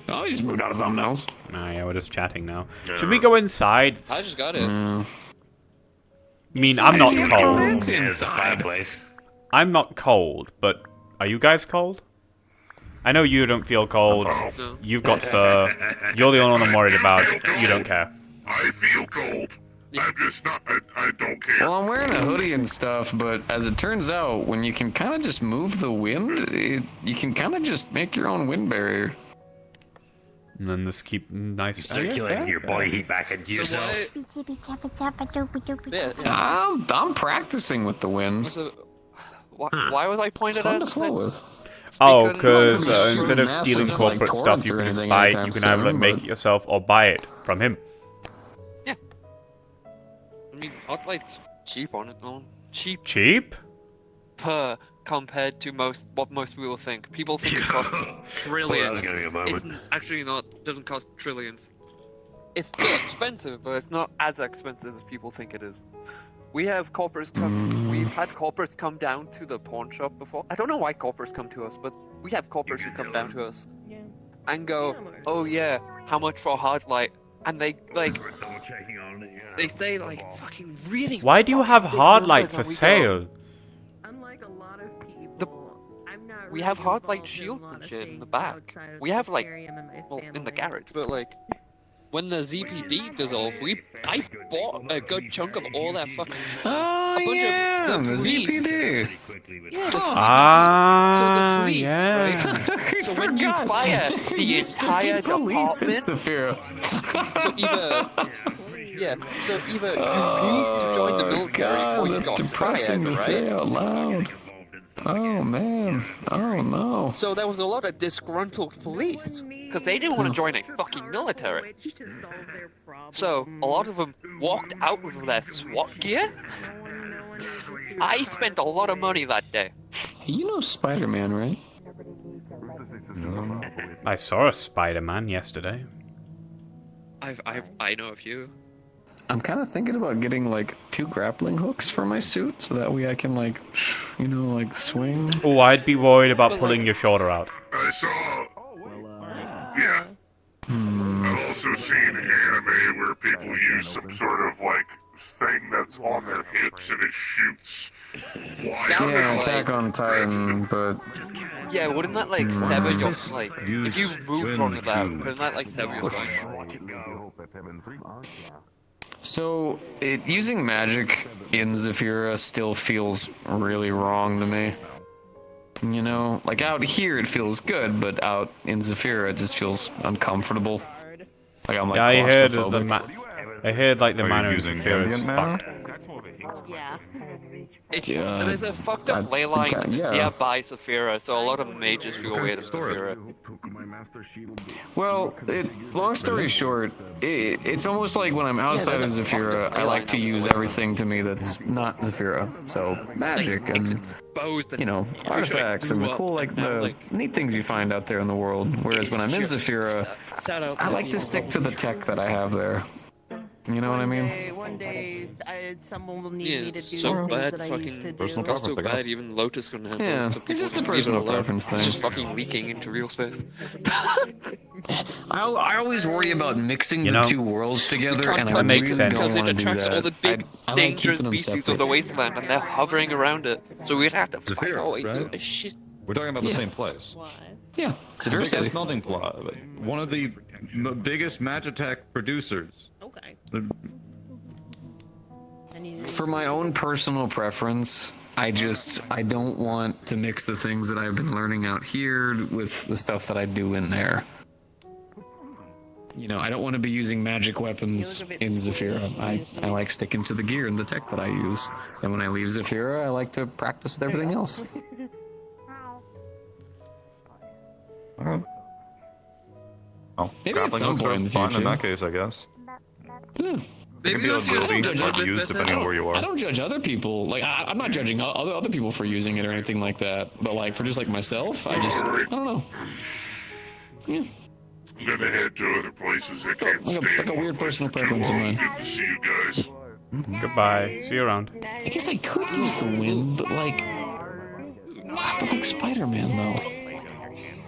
No, he just moved out of something else. Nah, yeah, we're just chatting now. Should we go inside? I just got it. I mean, I'm not cold. There's a fireplace. I'm not cold, but are you guys cold? I know you don't feel cold. No. You've got fur. You're the only one I'm worried about. You don't care. I feel cold. I'm just not. I don't care. Well, I'm wearing a hoodie and stuff, but as it turns out, when you can kind of just move the wind, you can kind of just make your own wind barrier. And then just keep nice. Circulating your body heat back into yourself. I'm practicing with the wind. So, why was I It's pointed fun at? to flow with. Oh, because Because instead of massive, stealing like, corporate stuff, torrents you or can just anything buy it. anytime You can either soon, make but- it yourself or buy it from him. I mean, Hotlight's cheap on it, no? Cheap Cheap? per compared to what most people think. People think it costs trillions. gonna be a moment. It's actually not. Doesn't cost trillions. It's still expensive, but it's not as expensive as people think it is. We have corporates come. We've had corporates come down to the pawn shop before. I don't know why corporates come to us, but we have corporates who come down to us and go, "Oh yeah, how much for hard light?" And they like, they say like, "Fucking really." Why do you have hard light for sale? Unlike a lot of people, We have hard light shields and shit in the back. We have like, well, in the garage, but like, when the ZPD dissolved, I bought a good chunk of all that fucking. Oh, a bunch yeah, of the police. ZPD. Yeah, the Ah, so the police, yeah. right? So when you fire the entire police in department, Saphira. so either you move to join the military or you that's got depressing fired, to say right? out loud. Oh man. Oh no. So there was a lot of disgruntled police because they didn't want to join a fucking military. So a lot of them walked out with their SWAT gear. I spent a lot of money that day. You know Spider-Man, right? I saw a Spider-Man yesterday. I know a few. I'm kind of thinking about getting like 2 grappling hooks for my suit, so that way I can like, you know, like swing. Oh, I'd be worried about pulling your shoulder out. I saw. Yeah. I've also seen anime where people use some sort of like thing that's on their hips and it shoots. Why? Yeah, Attack on Titan, but Yeah, wouldn't that like sever your like if you move wrong with that, wouldn't that like sever your spine? so using magic in Zephyra still feels really wrong to me. You know, like out here it feels good, but out in Zephyra it just feels uncomfortable. Like I'm like Yeah, I heard claustrophobic. I heard like the Are you manner of using Saphira is ambient mana? fucked. Yeah. There's a fucked up ley line nearby Saphira, so a lot of mages feel weird of Saphira. Well, long story short, it's almost like when I'm outside of Zephyra, I like to use everything to me that's not Zephyra. So magic and, you know, artifacts and the cool, like the neat things you find out there in the world. Whereas when I'm in Zephyra, I like to stick to the tech that I have there. You know what I mean? One day, someone will need Yeah, me to it's do so things bad, that I used to fucking. do. It's so preference, I guess. bad, even Lotus couldn't handle Yeah, it, so it's people just a just leave it personal alone. preference It's just thing. fucking leaking into real space. I always worry about mixing You the know, two worlds You together, can't and I touch makes really sense. don't because it want to do attracts all the that. big, I like dangerous keeping them beasties of separate. the wasteland, and they're hovering around it. So we'd have to fight Zephyr, our way through right? a shit. We're talking about the Yeah. same place. Yeah, The Zephyr biggest City. melting pot. One of the biggest Magitech producers. Okay. For my own personal preference, I don't want to mix the things that I've been learning out here with the stuff that I do in there. You know, I don't want to be using magic weapons in Zephyra. I like sticking to the gear and the tech that I use. And when I leave Zephyra, I like to practice with everything else. Alright. Oh, Maybe at grappling some hooks point are in the fine in future. that case, I guess. Yeah. They can be that's able the to whole be job of used it, depending on where you I are. don't judge other people. Like, I'm not judging other people for using it or anything like that. But, like, for just, like, myself, I don't know. Yeah. I'm gonna head to other places. I can't Like stay a in one weird place personal for too preference of long. mine. Good to see you guys. Goodbye. See you around. I guess I could use the wind, but like Spider-Man though.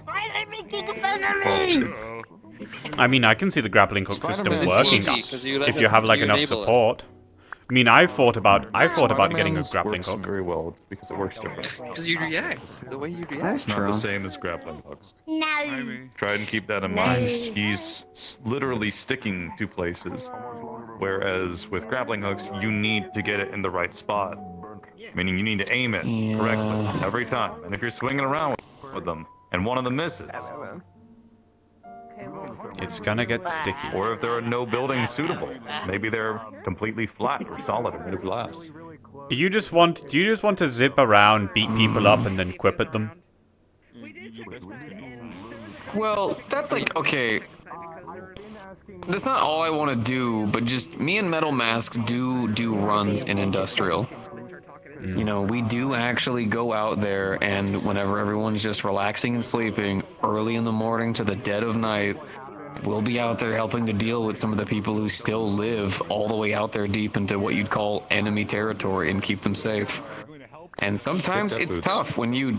Why are they making fun of me? I mean, I can see the grappling hook system Spider-Man. working It's easy, 'cause you let if you us- have like you enough enable us. support. I mean, I thought about getting a Spider-Man's grappling works hook. very well because it works different. Because you react. The way you react. It's not the same as grappling hooks. No. Try and keep that in mind. He's literally sticking to places, whereas with grappling hooks, you need to get it in the right spot. Meaning you need to aim it correctly every time. And if you're swinging around with them and one of them misses, It's gonna get sticky. or if there are no buildings suitable, maybe they're completely flat or solid or made of glass. Do you just want to zip around, beat people up, and then quip at them? Well, that's like okay. That's not all I want to do, but just me and Metal Mask do runs in Industrial. You know, we do actually go out there, and whenever everyone's just relaxing and sleeping, early in the morning to the dead of night, we'll be out there helping to deal with some of the people who still live all the way out there deep into what you'd call enemy territory and keep them safe. And sometimes it's tough when you...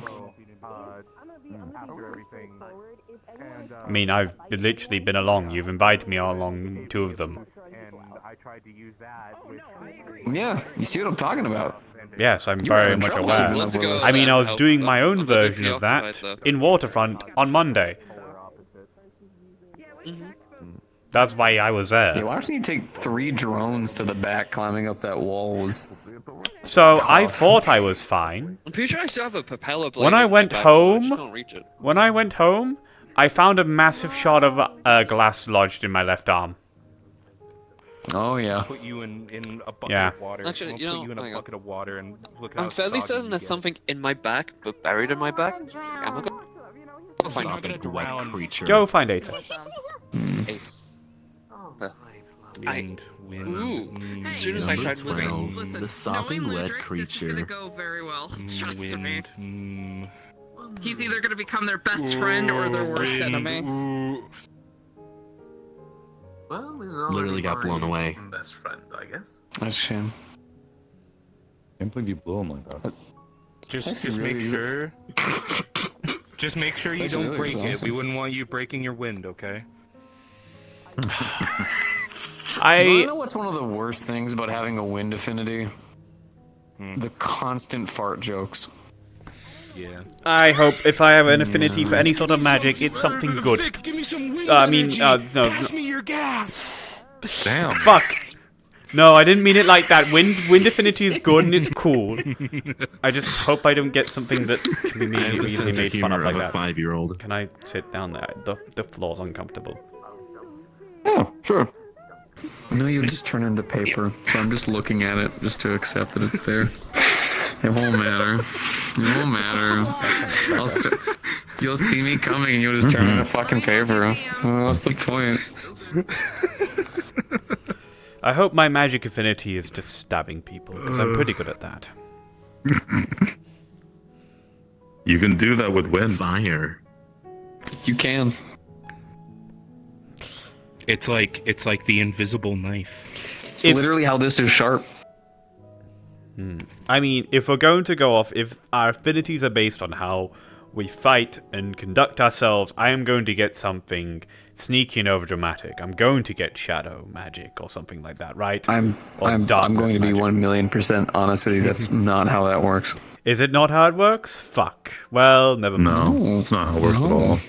I mean, I've literally been along. You've invited me along 2 of them. Yeah, you see what I'm talking about. Yes, I'm You very were in much trouble. aware. I'd love to go I mean, I was help. doing my own I'm a bit version of that preoccupied, in Waterfront on Monday. That's why I was Yeah, there. why don't you take 3 drones to the back climbing up that wall was... So I thought I was fine. I'm pretty sure I still have a propeller blade. When I in my went back, so I home, just can't reach it. I found a massive shot of glass lodged in my left arm. Oh yeah. Put you in a bucket Yeah. of water. Actually, We'll you put know, you in a hang on. bucket of water and look at I'm how fairly soggy certain you there's get. something in my back, but buried in my back. I'm gonna go find Stop it, wet creature. Go find Eta. Wind. Ooh. As soon as I tried Number 12, listen, the sopping wet creature. go very well. Trust me. Wind. He's either gonna become their best friend or their worst enemy. Well, literally got blown away. Best friend, I guess. That's a shame. Can't believe you blew him like that. Just make sure. Just make sure you That's don't really break it. exhausting. We wouldn't want you breaking your wind, okay? You know what's one of the worst things about having a wind affinity? The constant fart jokes. Yeah. I hope if I have an affinity for any sort of magic, it's something good. Give me some wind I mean, energy. no. Pass me your gas. Damn. Fuck. No, I didn't mean it like that. Wind affinity is good and it's cool. I just hope I don't get something that can be I have the easily sense of made fun of humor like of a that. 5-year-old. Can I sit down there? The floor's uncomfortable. Yeah, sure. No, you just turn into paper, so I'm just looking at it just to accept that it's there. It won't matter. It won't matter. You'll see me coming and you'll just turn into fucking paper. What's the point? I hope my magic affinity is just stabbing people, because I'm pretty good at that. You can do that with wind. Fire. You can. It's like the invisible knife. literally how this is sharp. I mean, if we're going to go off, if our affinities are based on how we fight and conduct ourselves, I am going to get something sneaky and overdramatic. I'm going to get shadow magic or something like that, right? I'm going to be 1,000,000% honest with you. That's not how that works. Is it not how it works? Fuck. Well, never mind. No, it's not how it works at all.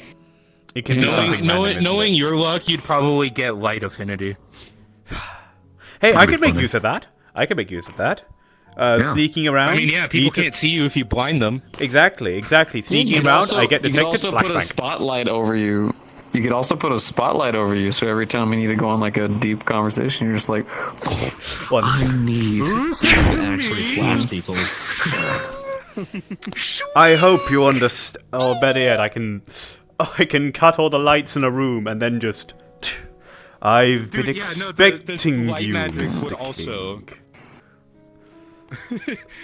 It can be something random, knowing your luck, you'd probably get light affinity. Hey, I could make use of that. Sneaking around. I mean, yeah, people can't see you if you blind them. Exactly. Sneaking around, I get detected. You could also put a spotlight over you. You could also put a spotlight over you, so every time we need to go on like a deep conversation, you're just like, I need to actually flash people. I hope you understand. Or better yet, I can cut all the lights in a room and then just. I've been expecting light you, magic Mr. would also.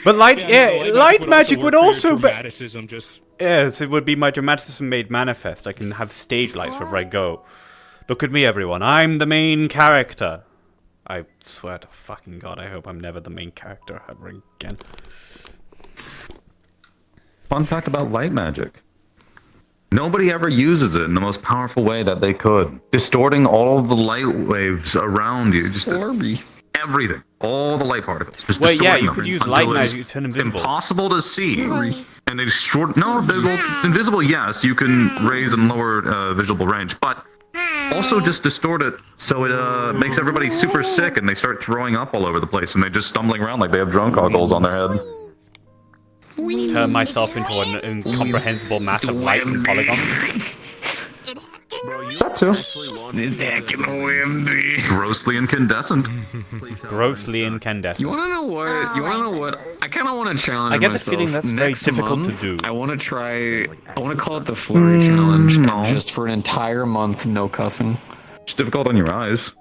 But light magic would also be. Dramaticism, just. Yes, it would be my dramaticism made manifest. I can have stage lights wherever I go. Look at me, everyone. I'm the main character. I swear to fucking God, I hope I'm never the main character ever again. Fun fact about light magic. Nobody ever uses it in the most powerful way that they could. Distorting all of the light waves around you. Just everything. All the light particles. Just Wait, yeah, distorting you them could use until light it's magic to turn invisible. impossible to see. And they distort. No, invisible, yes. You can raise and lower visible range. But also just distort it so it makes everybody super sick and they start throwing up all over the place and they're just stumbling around like they have drunk goggles on their head. Turn myself into an incomprehensible mass of lights and polygons. That too. Grossly incandescent. Grossly incandescent. You wanna know what? I kind of want to challenge I get myself. the feeling that's very Next difficult month, to do. I want to call it the flurry challenge, and just for an entire month, no cussing. It's difficult on your eyes.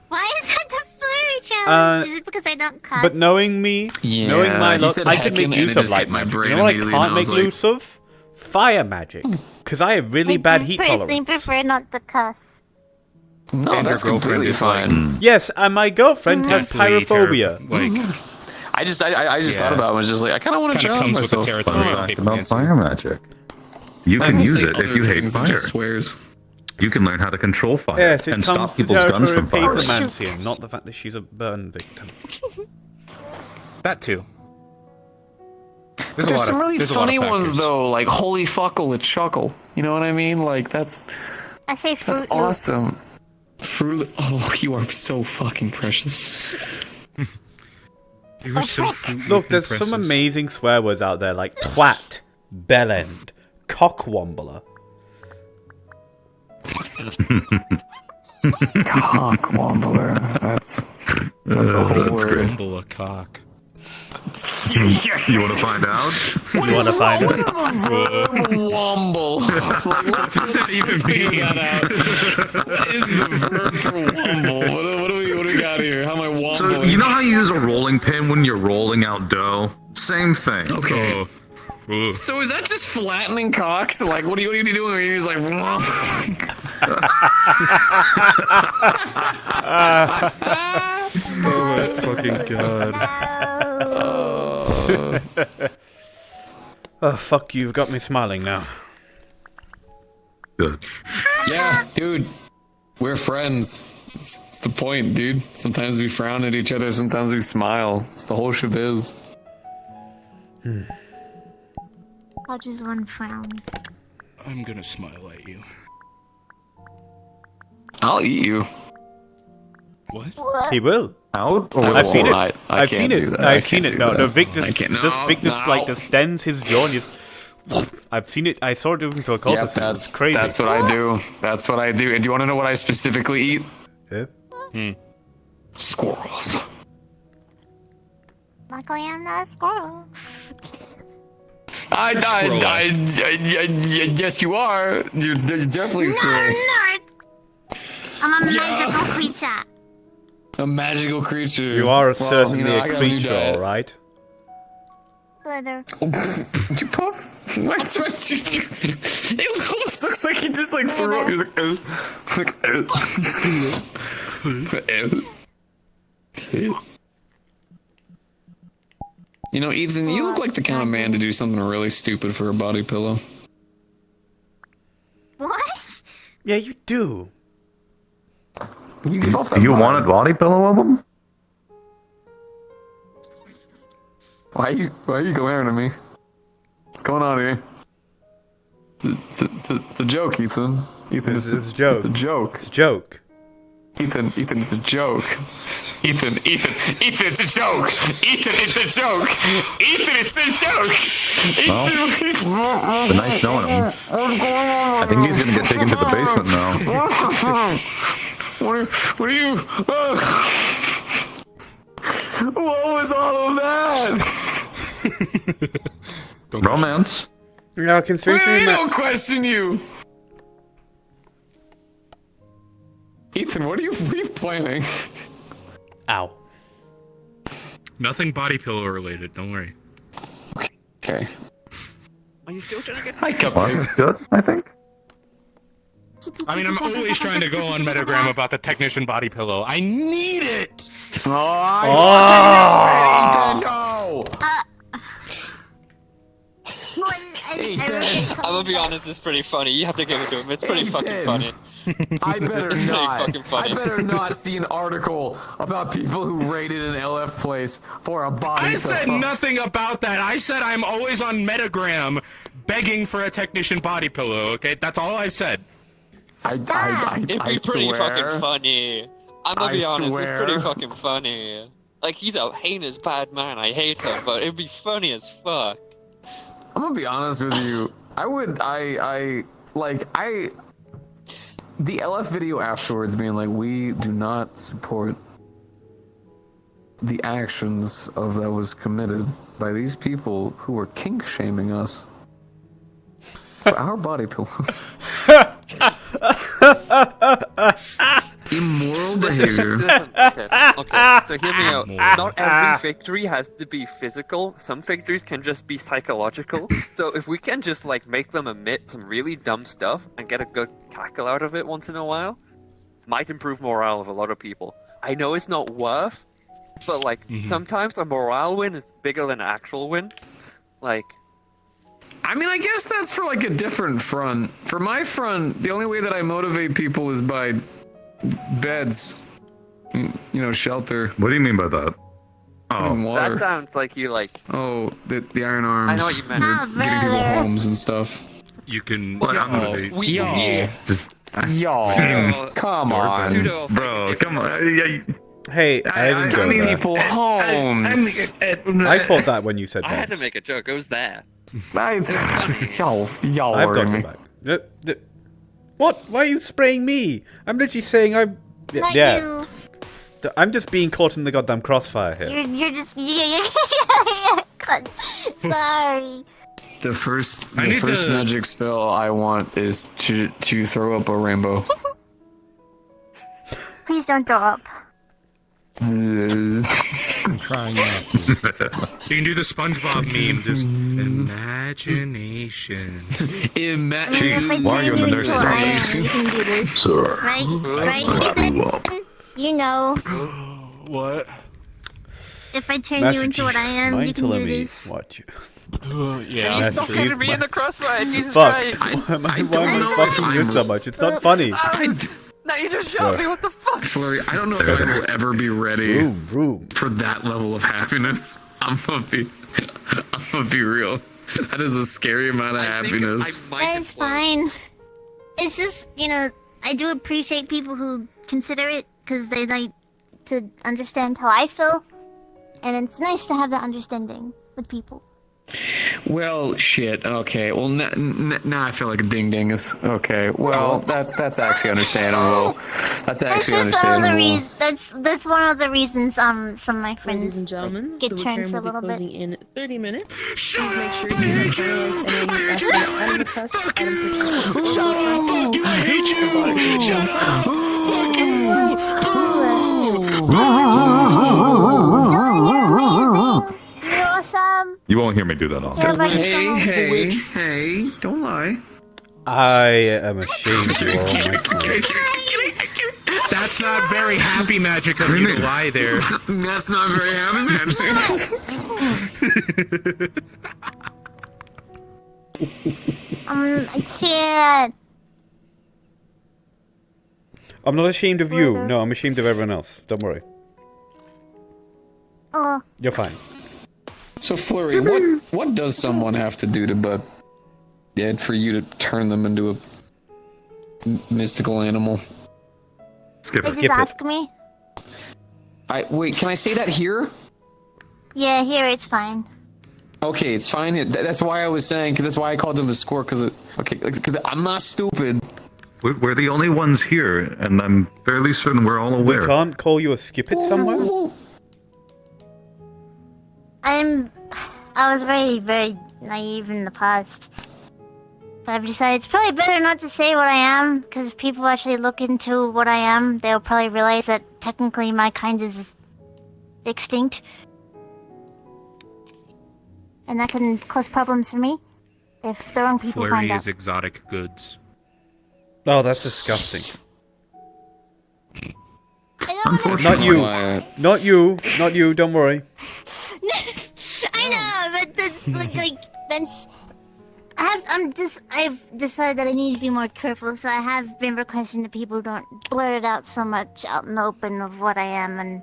Why is that the flurry challenge? Is it because I don't cuss? But knowing me, knowing my luck, I can make use of light magic. You know what I can't make use of? Fire magic. Because I have really bad heat personally tolerance. prefer not to cuss. No, And that's your girlfriend completely is fine. Yes, and my girlfriend has pyrophobia. I just thought about it. I was just like, I kind of want to Kinda challenge comes with the myself. territory of Fact paper about dancing. fire magic. You I can will use say it other if you hate things than fire. just swears. You can learn how to control fire Yes, it and comes stop to people's guns territory from of firing. papermancy, not the fact that she's a burn victim. That too. There's some really funny ones though, like holy fuckle, it's chuckle. You know what I mean? Like that's I say fruit that's awesome. Fruit. Oh, you are so fucking precious. You're so fruit. Look, there's some amazing swear words out there like twat, bellend, cockwombler. Cockwombler. That's a whole That's word. great. Womble a cock. You want to find out? You want to find out? Womble. Like, What does that even mean? What is the verb for womble? What do we got here? How am I wombling? So you know how you use a rolling pin when you're rolling out dough? Same thing. Okay. So is that just flattening cocks? Like, what are you doing? When he's like, Oh my fucking god. Oh, fuck you, you've got me smiling now. Good. yeah, dude, we're friends. It's the point, dude. Sometimes we frown at each other, sometimes we smile. It's the whole shabiz. I'll just one frown. I'm gonna smile at you. I'll eat you. What? He will. Out? Or I've seen it. I I've can't seen do it. that. I I've seen can't it. do No, that. no, Vic I just, can't- Vic just no. like distends his jaw and just. I've seen it. I saw it doing to a cultist. Yep, that's It's crazy. That's what I do. That's what I do. And do you want to know what I specifically eat? Yeah. Squirrels. Luckily, I'm not a squirrel. Yes, you are. You're definitely a No, squirrel. I'm not. I'm a magical creature. A magical creature. You are certainly I a got new creature, diet. alright? Glitter. You puff? What? It almost looks like he just like threw up. He's like, You know, Ethan, you look like the kind of man to do something really stupid for a body pillow. What? Yeah, you do. You give off that You vibe. want a body pillow of them? Why are you glaring at me? What's going on here? It's a joke, Ethan. Ethan, It's a joke. It's a joke. It's a joke. Ethan, it's a joke. Ethan, it's a joke. Ethan, it's a joke. Ethan, it's a joke. Well, it's nice knowing him. I think he's gonna get taken to the basement now. What are you? What was all of that? Romance. No, conspiracy. We don't question you. Ethan, what are you planning? Ow. Nothing body pillow related. Don't worry. Okay. Are you still trying to get? Hi, Cupcake. Good, I think. I mean, I'm always trying to go on Metagram about the technician body pillow. I need it. No. I'm gonna be honest, it's pretty funny. You have to give it to him. It's pretty fucking funny. I better It's pretty not. fucking funny. I better not see an article about people who raided an LF place for a body. I said pillow. nothing about that. I said I'm always on Metagram begging for a technician body pillow. Okay, that's all I've said. It'd be pretty swear. fucking funny. I'm gonna be honest, swear. it's pretty fucking funny. Like, he's a heinous bad man. I hate him, but it'd be funny as fuck. I'm gonna be honest with you. The LF video afterwards being like, we do not support the actions of that was committed by these people who were kink shaming us for our body pillows. Immoral behavior. Okay, so hear me out. Not every victory has to be physical. Some victories can just be psychological. So if we can just like make them admit some really dumb stuff and get a good cackle out of it once in a while, might improve morale of a lot of people. I know it's not worth, but like sometimes a morale win is bigger than an actual win. Like, I mean, I guess that's for like a different front. For my front, the only way that I motivate people is by beds, you know, shelter. What do you mean by that? And water. that sounds like you like. Oh, the Iron Arms. I know what you meant. They're getting people homes and stuff. You can. Just. Y'all. Come on. Bro, come on. Hey, I didn't go there. People homes. I thought that when you said I that. had to make a joke. It was there. Y'all I've were got me. to go back. What? Why are you spraying me? I'm literally saying I'm. Not Yeah. you. I'm just being caught in the goddamn crossfire here. You're just sorry. The first I need to- magic spell I want is to throw up a rainbow. Please don't throw up. I'm trying not to. You can do the SpongeBob meme. Just imagination. Chief, why are you in the nurse's office? Sir. Right, Ethan? You know, What? if I turn you into what I am, you can do this. Watch you. Yeah. You stop hitting me in the crossfire, Jesus Fuck. Christ. Why am I fucking you so much? It's not funny. Now you just shot me, what the fuck? Flurry, I don't know if I will ever be ready for that level of happiness. I'm gonna be real. That is a scary amount of happiness. That's fine. It's just, you know, I do appreciate people who consider it because they like to understand how I feel, and it's nice to have that understanding with people. Well, shit. Okay. Well, now I feel like a ding dingus. Okay. Well, that's actually understandable. That's actually understandable. That's one of the reasons some of my friends Ladies and gentlemen, get the turned Wiccarium for a will be little bit. closing in 30 minutes. Please make sure you have finalized any requests, item requests, Shut up! Fuck you! I hate you! Shut up! Fuck you! You're awesome. You won't hear me do that often. Hey, don't lie. I am ashamed of you all my friends. That's not very happy magic of you to lie there. That's not very happy magic. I can't. I'm not ashamed of you. No, I'm ashamed of everyone else. Don't worry. Oh. You're fine. So Flurry, what does someone have to do to be dead for you to turn them into a mystical animal? Skip it. Ask me. Wait, can I say that here? Yeah, here it's fine. Okay, it's fine. That's why I was saying, because that's why I called them a score, because I'm not stupid. We're the only ones here, and I'm fairly certain we're all aware. We can't call you a skip it somewhere? I was very, very naive in the past. But I've decided it's probably better not to say what I am, because if people actually look into what I am, they'll probably realize that technically my kind is extinct. And that can cause problems for me if the wrong people Flurry find out. is exotic goods. Oh, that's disgusting. Unfortunately. Not you, don't worry. I know, but that's. I've decided that I need to be more careful, so I have been requesting that people don't blurt it out so much out in the open of what I am and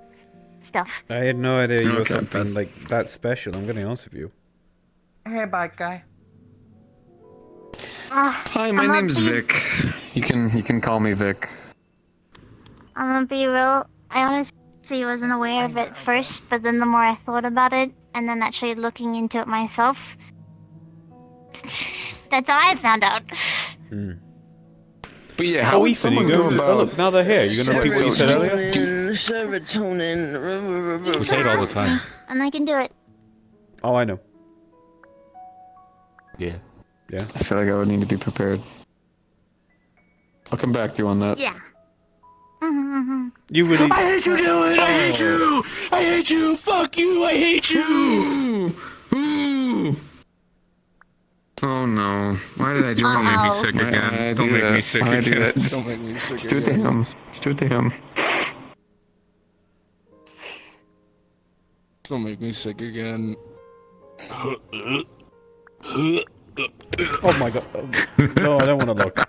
stuff. I had no idea you were Okay, something like that special. I'm gonna be honest with you. Hey, bike guy. Hi, my name's Vic. You can call me Vic. I'm gonna be real. I honestly wasn't aware of it first, but then the more I thought about it, and then actually looking into it myself, that's how I found out. But yeah, how would someone go about... Oh, look, now they're here. You're gonna repeat what you said earlier? Serotonin. We say it all the time. And I can do it. Oh, I know. Yeah. Yeah. I feel like I would need to be prepared. I'll come back to you on that. Yeah. You really... I hate you, Dylan! I hate you! I hate you! Fuck you! I hate you! Oh no. Why did I do that? Don't make me sick again. Don't make me sick again. Don't make me sick again. Just do it to him. Just do it to him. Don't make me sick again. Oh my god. No, I don't want to look.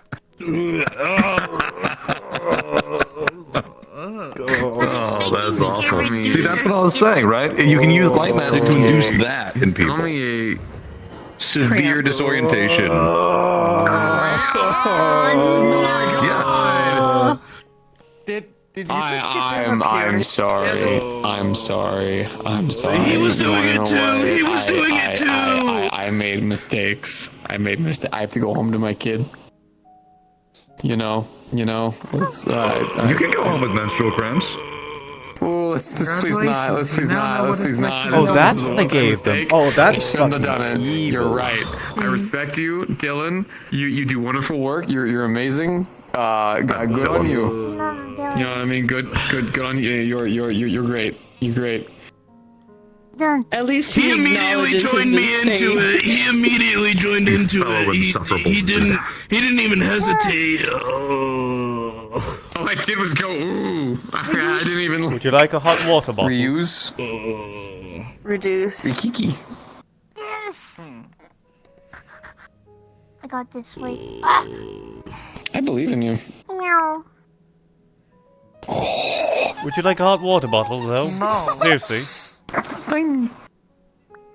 Oh, that's awesome. See, that's what I was saying, right? You can use light magic to induce that in people. Severe disorientation. Yeah. I'm sorry. I'm sorry. I'm sorry. He was doing it too. He was doing it too. I made mistakes. I have to go home to my kid. You know. It's. You can go home with menstrual cramps. Oh, let's please not. Let's please not. Let's please not. Oh, that's what they gave them. Oh, that's shouldn't have done it. You're right. I respect you, Dylan. You do wonderful work. You're amazing. Good on you. You know what I mean? Good on you. You're great. You're great. At least he immediately joined me into it. He immediately joined into it. He didn't even hesitate. All I did was go, ooh. I didn't even... Would you like a hot water bottle? Reuse? Reduce. Rikiki. Yes. I got this. Wait. I believe in you. Meow. Would you like a hot water bottle, though? No. Seriously? It's fine.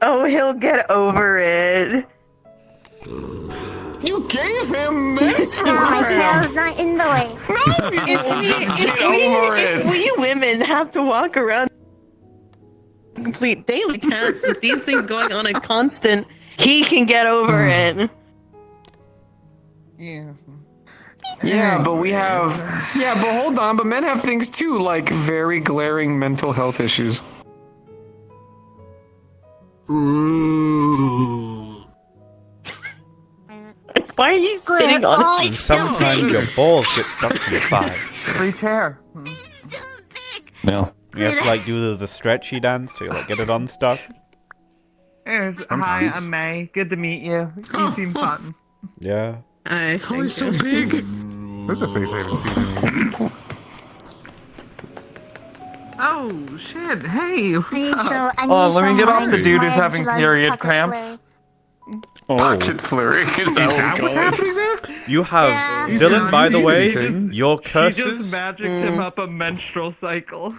Oh, he'll get over it. You gave him menstrual My tail's not in the way. If we women have to walk around complete daily tasks with these things going on in constant, he can get over it. Yeah, but we have... Yeah, but hold on, but men have things too, like very glaring mental health issues. Why are you sitting on it? And sometimes your balls get stuck to the side. Free chair. No. You have to like do the stretchy dance to like get it unstuck. Hi, I'm May. Good to meet you. You seem fun. Yeah. It's always so big. There's a face I haven't seen in years. Oh shit! Hey, what's up? let me get off the dude who's having period cramps. Pocket flurry. Is that what's happening there? You have Yeah. Dylan. By the way, She just- your She curses. just magicked him up a menstrual cycle.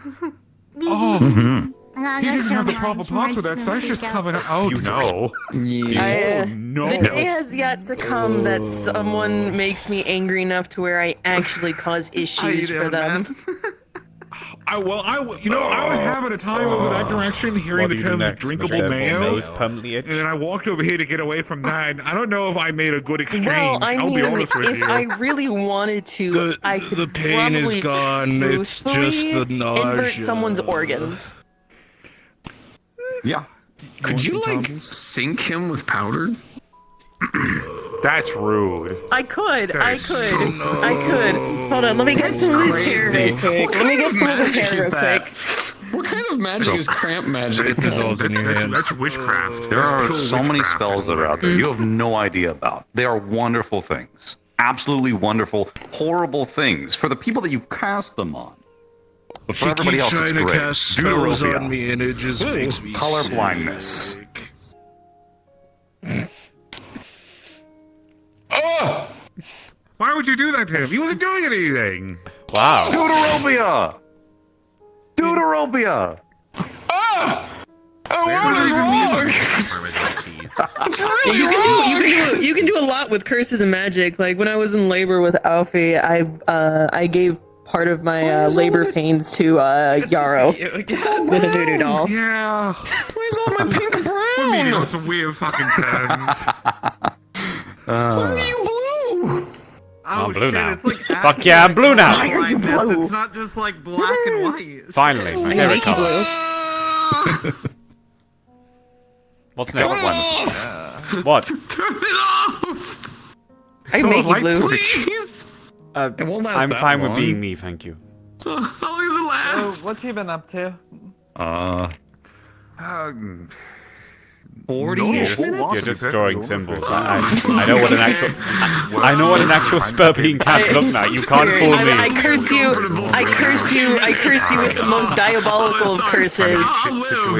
Oh. He didn't have the proper parts for that, so that's just coming out. Oh no. The no. day has yet to come that someone makes me angry enough to where I actually cause issues for them. I was having a time over that direction, hearing What the do you do terms next? drinkable Drinkable mayo, mayo's permanently itched? and then I walked over here to get away from that. And I don't know if I made a good exchange. Well, I I'll be mean, honest with if you. I really wanted to, I could the pain is probably gone, it's just the truthfully invert nausea. someone's organs. Yeah. Could you like sink him with powder? That's rude. I could. so I could. Hold on, let me get some of this hair real quick. Let me get some of this hair real quick. What kind of magic is cramp magic? That's witchcraft. There are That's so many witchcraft. spells that are out there you have no idea about. They are wonderful things. Absolutely wonderful, horrible things for the people that you cast them on. But for She everybody keeps else, it's trying to great. cast spells Deuteropia. on me and it just makes me Color blindness. Oh! Why would you do that to him? He wasn't doing anything. Wow. Deuteropia! Deuteropia! You can do a lot with curses and magic. Like when I was in labor with Alfie, I gave part of my labor pains to Yarrow with a voodoo doll. Yeah. Where's all my pink and brown? We're meeting on some weird fucking terms. Why are you blue? I'm blue shit, now. it's like Fuck yeah, I'm blue now. Why are you blue? It's not just like black and white. Finally, my favorite color. What's Turn next? it off! What? Turn it off! I can make you blue. Please! It won't last I'm that fine with long. being me, thank you. How long does it last? What you been up to? 40-ish minutes? You're just drawing symbols. I know what an actual I know what an actual spell being cast looks like. You can't fool me. I curse you. I curse you with the most diabolical of curses.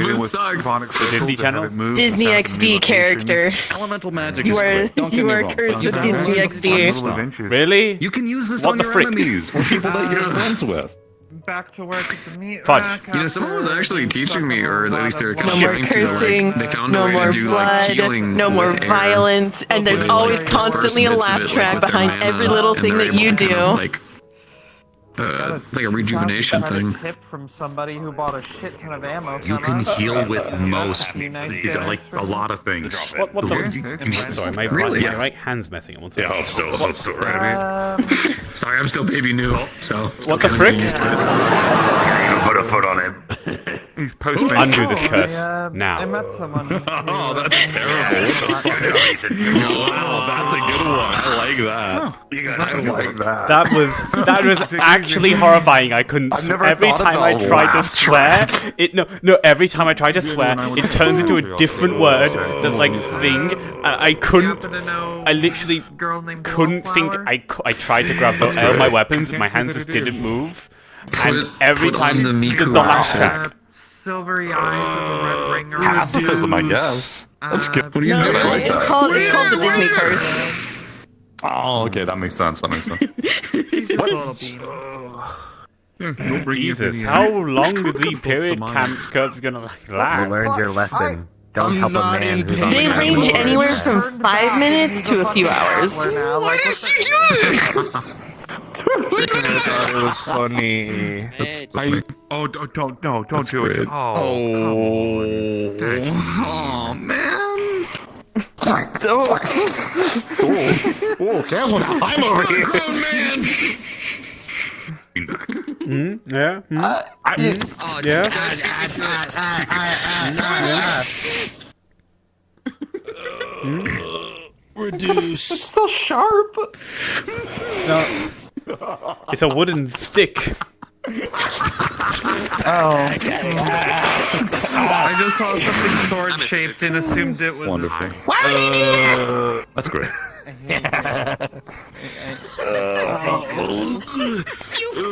This sucks. The Disney Channel? Disney XD character. Elemental magic You is are great. Don't get me wrong. cursed with Disney XD. Really? You can use this What on the your frick? enemies or people that you're friends with. Back to work at the meat Fudge. rack You know, someone was after actually teaching me, or at least they were No more trying to, cursing, like, they found a no way more to do, like, blood, healing no more with air. violence, and there's They, always like, disperse constantly a bits of laugh it, like, track with their behind mana, every little and thing they're that able you to do. kind of, like, it's like a rejuvenation I had thing. a tip from somebody who bought a shit ton of ammo. You can from us. heal with most, Be nice to like us a lot of things. What the? Sorry, my right hand's messing. One second. Yeah, hold still, right? Sorry, I'm still baby new, so What the frick? used to it. You put a foot on it. Undo this curse I now. met someone. Oh, that's terrible. Wow, that's a good one. I like that. I like that. That was actually horrifying. I couldn't. I've never Every thought time I about tried to laugh swear, no. Every time I tried to swear, it turns into a different word. That's like thing. I couldn't. I literally couldn't think. I tried to grab all my weapons. My hands just didn't move. And every put time on the Miku the laugh outfit. track. Silvery eyes with a red ring around. Pacifism, I guess. That's good. What are you No, doing? it's called the Disney curse. Oh, okay, that makes sense. That makes sense. She's just a little bean. Jesus, how long is the period camp curse gonna last? You learned your lesson. Don't help a man who's on the They ground. range anywhere from 5 minutes to a few hours. Why did she do this? I thought it was funny. Don't do it. Oh, man. Careful now. I'm over here. Grown man. Yeah. Reduce. It's so sharp. No. It's a wooden stick. Oh. I just saw something sword shaped and assumed it was. Wonderful. Why would you do this? That's great. You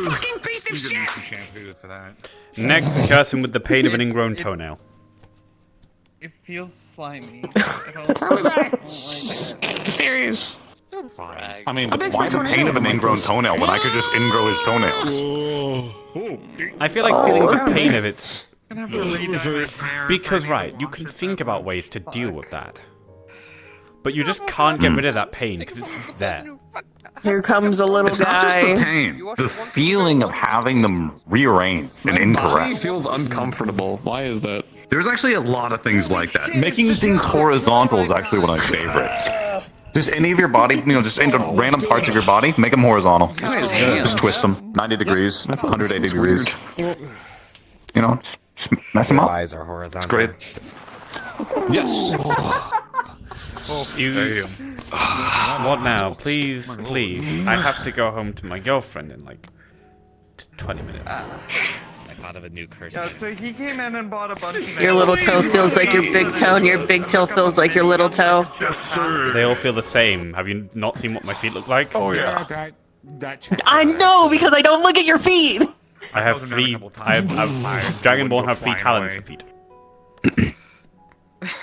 fucking piece of shit! Shampoo for that. Next, cursing with the pain of an ingrown toenail. It feels slimy. Tell me back. I'm serious. I mean, why the pain of an ingrown toenail when I could just ingrow his toenails? I feel like feeling the pain of it. Because, right, you can think about ways to deal with that. But you just can't get rid of that pain because it's just there. Here comes a little It's guy. not just the pain, the feeling of having them rearranged and incorrect. Body feels uncomfortable. Why is that? There's actually a lot of things like that. Making things horizontal is actually one of my favorites. Just any of your body, just into random parts of your body, make them horizontal. Just twist them 90 degrees, 180 degrees. Just mess them up. Eyes are horizontal. It's great. Yes. What now? Please, please. I have to go home to my girlfriend in like 20 minutes. I thought of a new curse. Yeah, so he came in and bought a bunch of Your little toe feels like your big toe, and your big toe feels like your little toe. Yes, sir. They all feel the same. Have you not seen what my feet look like? Oh yeah. That I know because I don't look at your feet. I have three. Dragonborn have 3 talons for feet.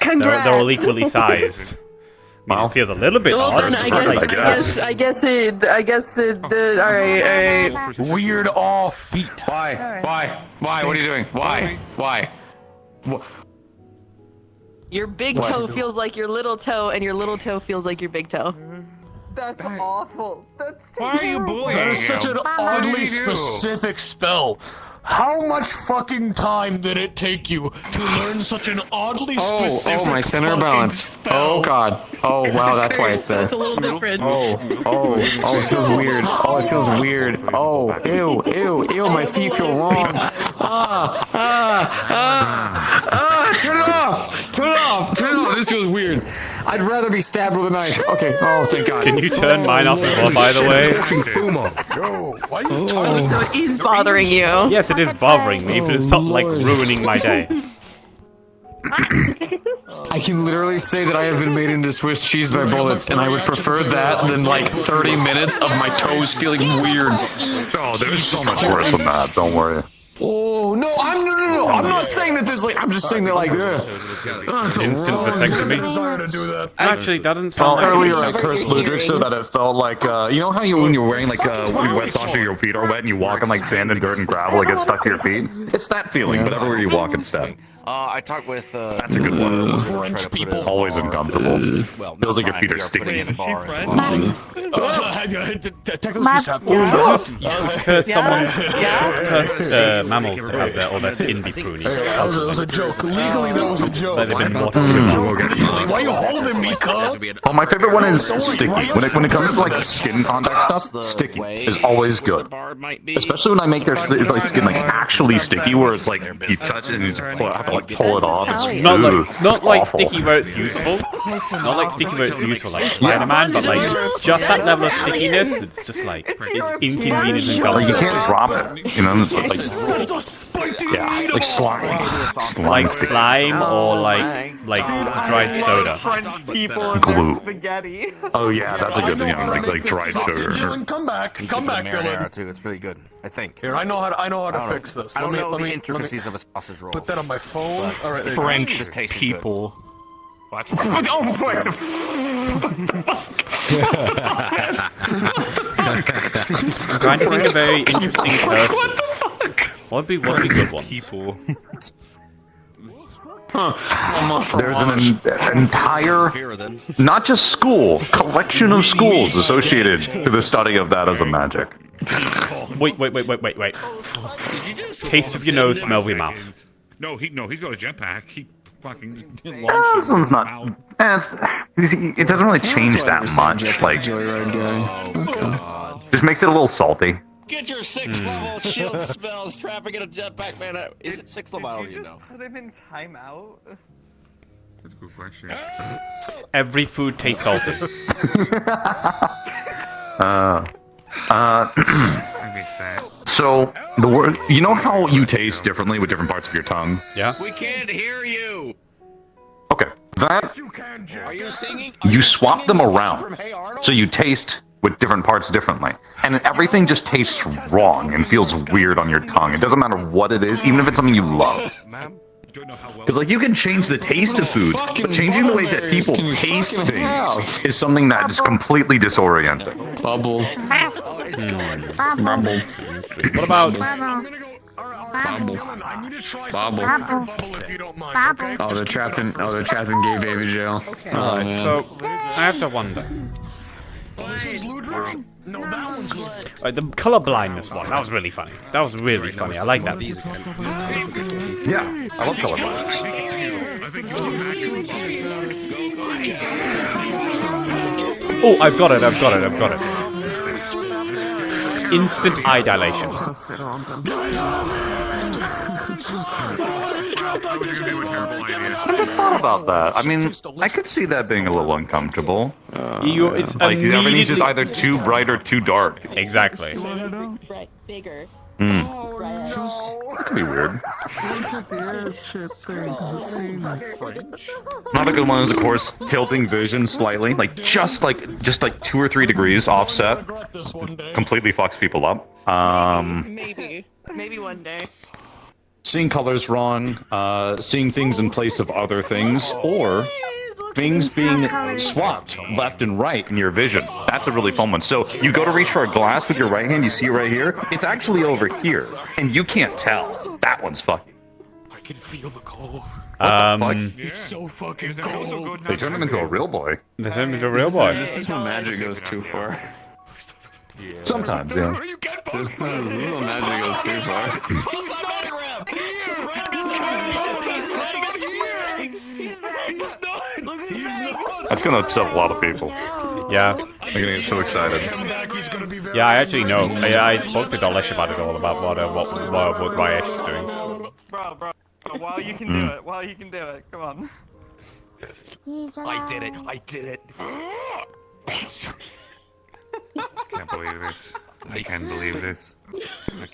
Congrats. They're all equally sized. I mean, it feels a little bit Well, odd. then I guess the all right. Weird off feet. Why? What are you doing? Why? Your big toe feels like your little toe, and your little toe feels like your big toe. That's awful. That's Why are you bullying? That is such an oddly specific spell. How much fucking time did it take you to learn such an oddly specific my center fucking balance. spell? Oh god. Oh wow, that's why it's there. It's a little different. It feels weird. Oh, it feels weird. Oh, ew, my feet feel wrong. Turn it off. This feels weird. I'd rather be stabbed with a knife. Okay. Oh, thank God. Can you turn mine off as well, by the way? Yo, why are you Oh, so it is bothering you. Yes, it is bothering me, but it's not like ruining my day. I can literally say that I have been made into Swiss cheese by bullets, and I would prefer that than like 30 minutes of my toes feeling weird. Oh, there's so much worse than that. Don't worry. Oh no! I'm not saying that there's like. I'm just saying that like. Instant vasectomy. Actually, that doesn't sound like earlier I cursed Ludwig so that it felt like you know how when you're wearing like wet socks or your feet are wet and you walk on like sand and dirt and gravel, it gets stuck to your feet. It's that feeling, but everywhere you walk instead. I talked with. That's a good one. French people. Always uncomfortable. Feels like your feet are sticky. Curse someone. Curse mammals to have all their skin be pruny. That was a joke. Legally, that was a joke. But they've been more Why are you holding me, cuz? Well, my favorite one is sticky. When it comes to like skin contact stuff, sticky is always good. Especially when I make their skin like actually sticky, where it's like you touch it and you just have to like pull it off. It's not like awful. sticky where it's useful. Not like sticky where it's useful, like Spider-Man, but like just that level of stickiness. It's just like it's inconvenient and Like you uncomfortable. can't drop it, you know. It's like slime, Like slime or like dried soda. French people and Glue. their spaghetti. Oh yeah, that's a good thing. Like dried sugar. Dylan, come back, Dylan. too. It's pretty good. I think. Here, I know how to fix this. I don't know Let the me intricacies of a sausage roll. put that on my phone. All right, there you go. French just tastes people. What? I'm trying to think of very interesting curses. What would be good ones? People. There's an entire, not just school, collection of schools associated to the study of that as a magic. Wait. Taste of your nose, smell of your mouth. No, he's got a jetpack. He fucking This one's not. It doesn't really change that much. Like, just makes it a little salty. Get your 6th level shield spells, trapping in a jetpack, man. Is it 6th level? I don't even know. Put him in timeout. That's a good question. Every food tastes salty. So the word, you know how you taste differently with different parts of your tongue? Yeah. We can't hear you. Okay. That Are you singing? you swap them around, so you taste with different parts differently, and everything just tastes wrong and feels weird on your tongue. It doesn't matter what it is, even if it's something you love. Because like you can change the taste of foods, but changing the way that people taste things is something that is completely disorienting. Bubble. Bubble. What about? Bubble. Oh, they're trapped in gay baby jail. Alright, so I have to wonder. The color blindness one, that was really funny. That was really funny. I like that. Yeah, I love color blindness. Oh, I've got it. Instant eye dilation. I never thought about that. I mean, I could see that being a little uncomfortable. It's like everything's just either too bright or too dark. Exactly. Bigger. That could be weird. Another good one is, of course, tilting vision slightly, just like 2 or 3 degrees offset. Completely fucks people up. Maybe one day. Seeing colors wrong, seeing things in place of other things, or things being swapped left and right in your vision. That's a really fun one. So you go to reach for a glass with your right hand, you see it right here, it's actually over here, and you can't tell. That one's fucking. I can feel the cold. It's so fucking cold. They turned him into a real boy. They turned him into a real boy. This is when magic goes too far. Sometimes, yeah. This is when magic goes too far. That's gonna upset a lot of people. Yeah. They're gonna get so excited. Yeah, I actually know. I spoke to Dolish about it all, about what Ryesh is doing. Bro, while you can do it, come on. I did it. I can't believe this. I can't believe this. I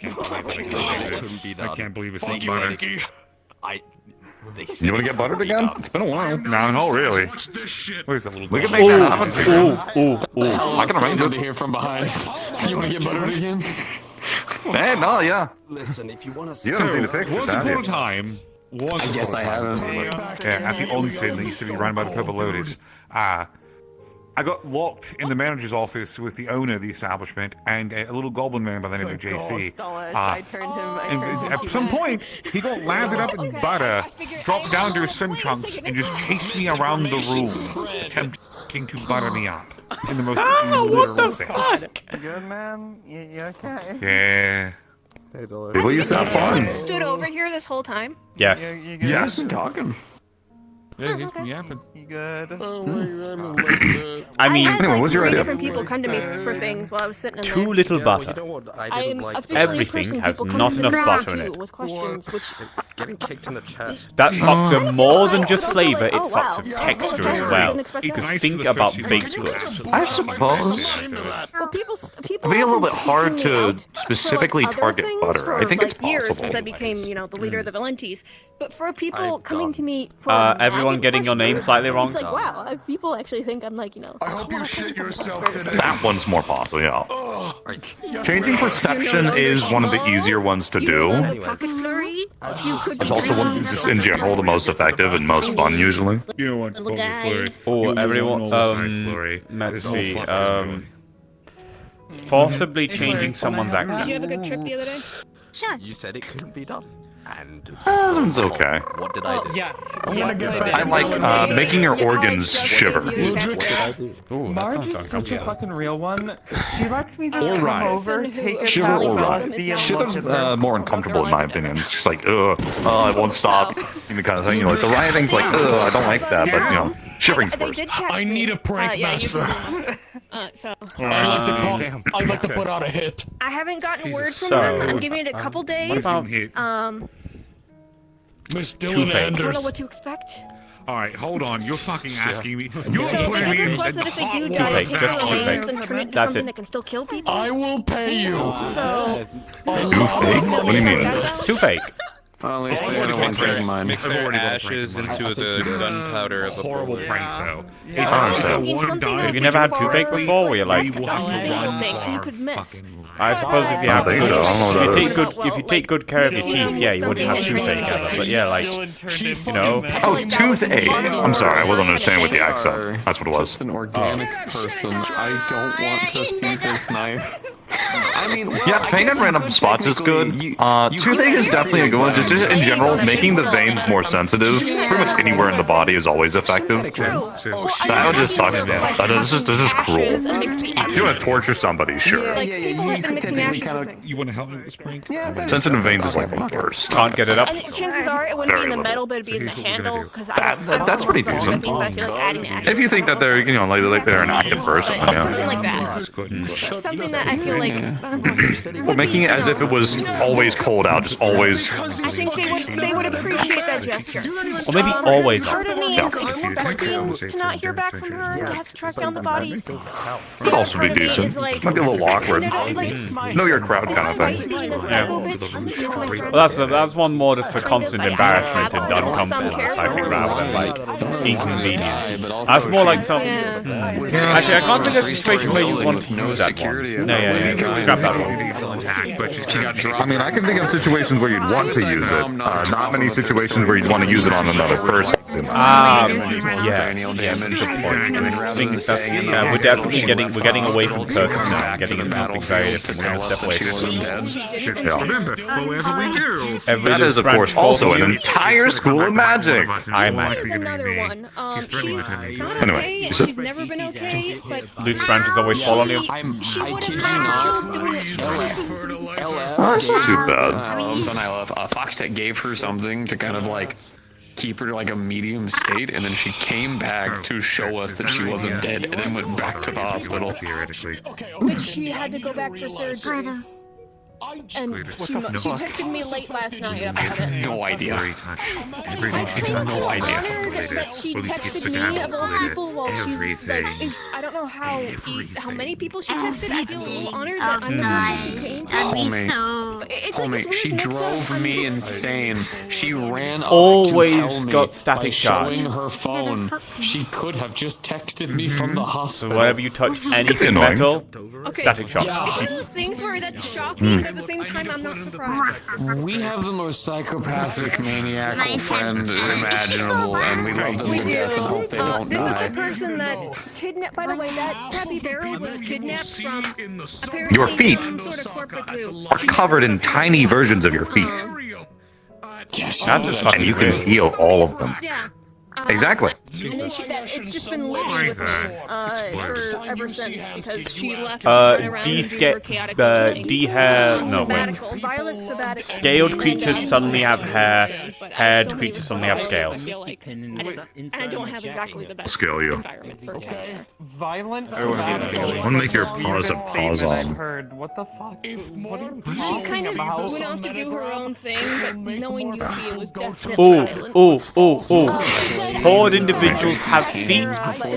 can't believe it's not butter. You want to get buttered again? It's been a while. No, really. We can make that happen. I can arrange to hear from behind. You want to get buttered again? Hey, no, yeah. Listen, if you want to. You haven't seen the pictures, Once have upon you? a time. I guess I haven't. Yeah, at the onsen that used to be run by the Purple Lotus. I got locked in the manager's office with the owner of the establishment and a little goblin man by the name of JC. I turned him. And at some point, he got lathered up in butter, dropped down to his swim trunks, and just chased me around the room, attempting to butter me up. In the most literal sense. You good, man? You okay? Yeah. People used to have fun. Stood over here this whole time. Yes. You good? Yes, I'm talking. Yeah, he's been yapping. You good? I mean, had, anyway, what's your three idea? different people come to me for things while I was sitting in too there. little butter. I'm officially Everything cursing has people not coming to enough me butter in it. with questions, which Getting kicked in the chest. That fucks with more than just flavor, it Oh, fucks wow. with texture as I well. didn't expect Because that. think about baked goods. I suppose. Well, people It'd be a little bit hard to specifically other target things butter. for, I think it's years possible. since I became, the leader of the Valentis. But for people coming to me for Everyone magic getting your name questions, slightly wrong. It's like, wow, people actually think I'm like, I hope you shit yourself today. That one's more possible, yeah. Changing perception is one of the easier ones to do. pocket flurry. You could It's also one, just in general, the most effective and most fun, usually. You know what? Flurry. Oh, You everyone. won't know the size flurry. Let's It's all see. fucking Forcibly changing someone's Did you accent. have a good trip the other day? Sure. You said it couldn't be done. And That one's okay. what did I do? Yes. I like making your organs shiver. Ooh, that Marge sounds is such a uncomfortable. fucking real one. She lets me just Or come ride. over, take a Shiver or bath, ride. see a Shiver's look at her. more uncomfortable in my opinion. It's just like, ugh, oh, it won't stop. The kind of thing. You know, like the writhing's like, ugh, I don't like that. But shivering's worse. I need a prank master. I like to put out a hit. I haven't gotten word from So, them. I'm giving it a couple days. What about Miss Two Dylan fake. I don't know Anders. what to expect. Alright, hold on. You're fucking asking me. You're So putting me in request the that if they hot do water. die, fake, take just the two remains fake. and turn it into That's something it. that can still kill people. I will pay you. So Two fake? What do you mean? Too fake. Well, at least they don't want to take mine. Mix their ashes into the gunpowder of a horrible bullet. prank, though. Yeah. It's a one time. Have you never had toothache before? Where you're like, I suppose if you have, if you take good care of your teeth, yeah, you wouldn't have toothache ever. But yeah, like, you know. Oh, toothache. I'm sorry, I wasn't understanding with the accent. That's what it was. Just an organic person. I don't want to see this knife. I mean, well, yeah, pain in random spots is good. Toothache is definitely a good one. Just in general, making the veins more sensitive, pretty much anywhere in the body is always effective. That just sucks, though. This is cruel. If you want to torture somebody, sure. You want to help me with this prank? Sensitive veins is like the worst. Can't get it up. And chances are it wouldn't be in the metal, but it'd be in the handle. Because That's pretty decent. If you think that they're, you know, like they're an active person, yeah. Something like that. Something that I feel like. But making it as if it was always cold out, just always. I think they would appreciate that gesture. Or maybe always. Part of me is expecting to not hear back from her. I have to track down the body. Would also be decent. Might be a little awkward. Know your crowd kind of thing. Yeah. Well, that's one more just for constant embarrassment and uncomfortableness, I think, rather than like inconvenience. That's more like some. Actually, I can't think of a situation where you want to use that one. No, yeah. Scrap that one. I mean, I can think of situations where you'd want to use it. Not many situations where you'd want to use it on another person. Yeah. Good point. I think that's, we're definitely getting away from curses now. Getting into something very different. We're gonna step away from them. Remember, whatever we do. That is, of course, also an entire school of magic. I imagine. Another one. Anyway, she's never been okay, but loose branches always fall on you. I kid you not. Oh, that's not too bad. Foxtech gave her something to kind of like keep her like a medium state, and then she came back to show us that she wasn't dead, and then went back to the hospital. which she had to go back for surgery. And she texted me late last night about it. No idea. No idea. That she texted me of all people while she's like, I don't know how many people she texted. I feel a little honored that I'm the person she came to. Homie, she drove me insane. She ran up Always to tell me got static by charge. showing her phone. She could have just texted me from the hospital. So whenever you touch anything metal, static shock. It's one of those things where that's shocking, but at the same time, I'm not surprised. We have the most psychopathic, maniacal friend imaginable, and we love them to death and hope they don't This die. is the person that kidnapped. By the way, that capybara was kidnapped from apparently Your feet some sort of corporate zoo. are covered in tiny versions of your feet. That's just fucking And you can weird. feel all of them. Yeah. Exactly. And then it's just been living with me ever since because she left to run around and do her chaotic Scaled creatures suddenly have hair. Haired creatures suddenly have scales. And I don't have exactly the best Scale you. environment for Violent. I want to make your paws a pause on. Heard. What the fuck? What are you She talking kind of about? went off to do her own thing, but knowing Yuffie, it was definitely violent. Oh. Pawed individuals have feet.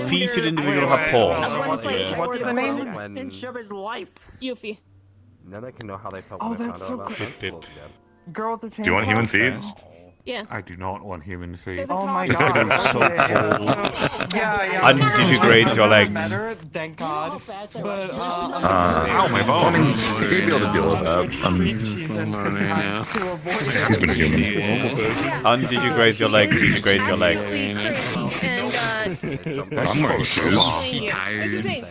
Feeted individuals have paws. What's the name? Pinch of his life. Yuffie. Now they can know how they felt Oh, when they that's found so out about good. vegetables again. Girl with the chainsaw. Do you want human feet? Yeah. I do not want human feet. Oh my It's god. gonna be so cold. Yeah. Undigigrades your legs. Better, thank God. But Ow, my bone. You'd be able to deal with that. He's been human. Undigigrades your leg. Digigrades your legs. I'm wearing shoes. That's the thing.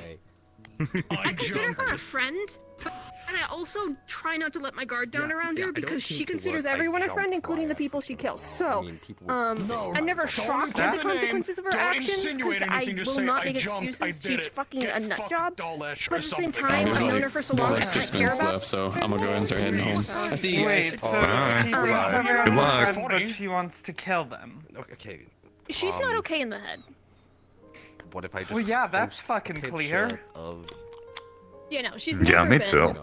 I consider her a friend, and I also try not to let my guard down around her because she considers everyone a friend, including the people she kills. So, I'm never shocked at the consequences of her actions because I will not make excuses. She's fucking a nut job. But at the same time, I've known her for so long. There's like 6 minutes left, so I'm gonna go ahead and start heading home. I'll see you guys. Good luck. But she wants to kill them. Okay. She's not okay in the head. What if I just? Well, yeah, that's fucking clear. Yeah, no, she's Yeah, never me been. too.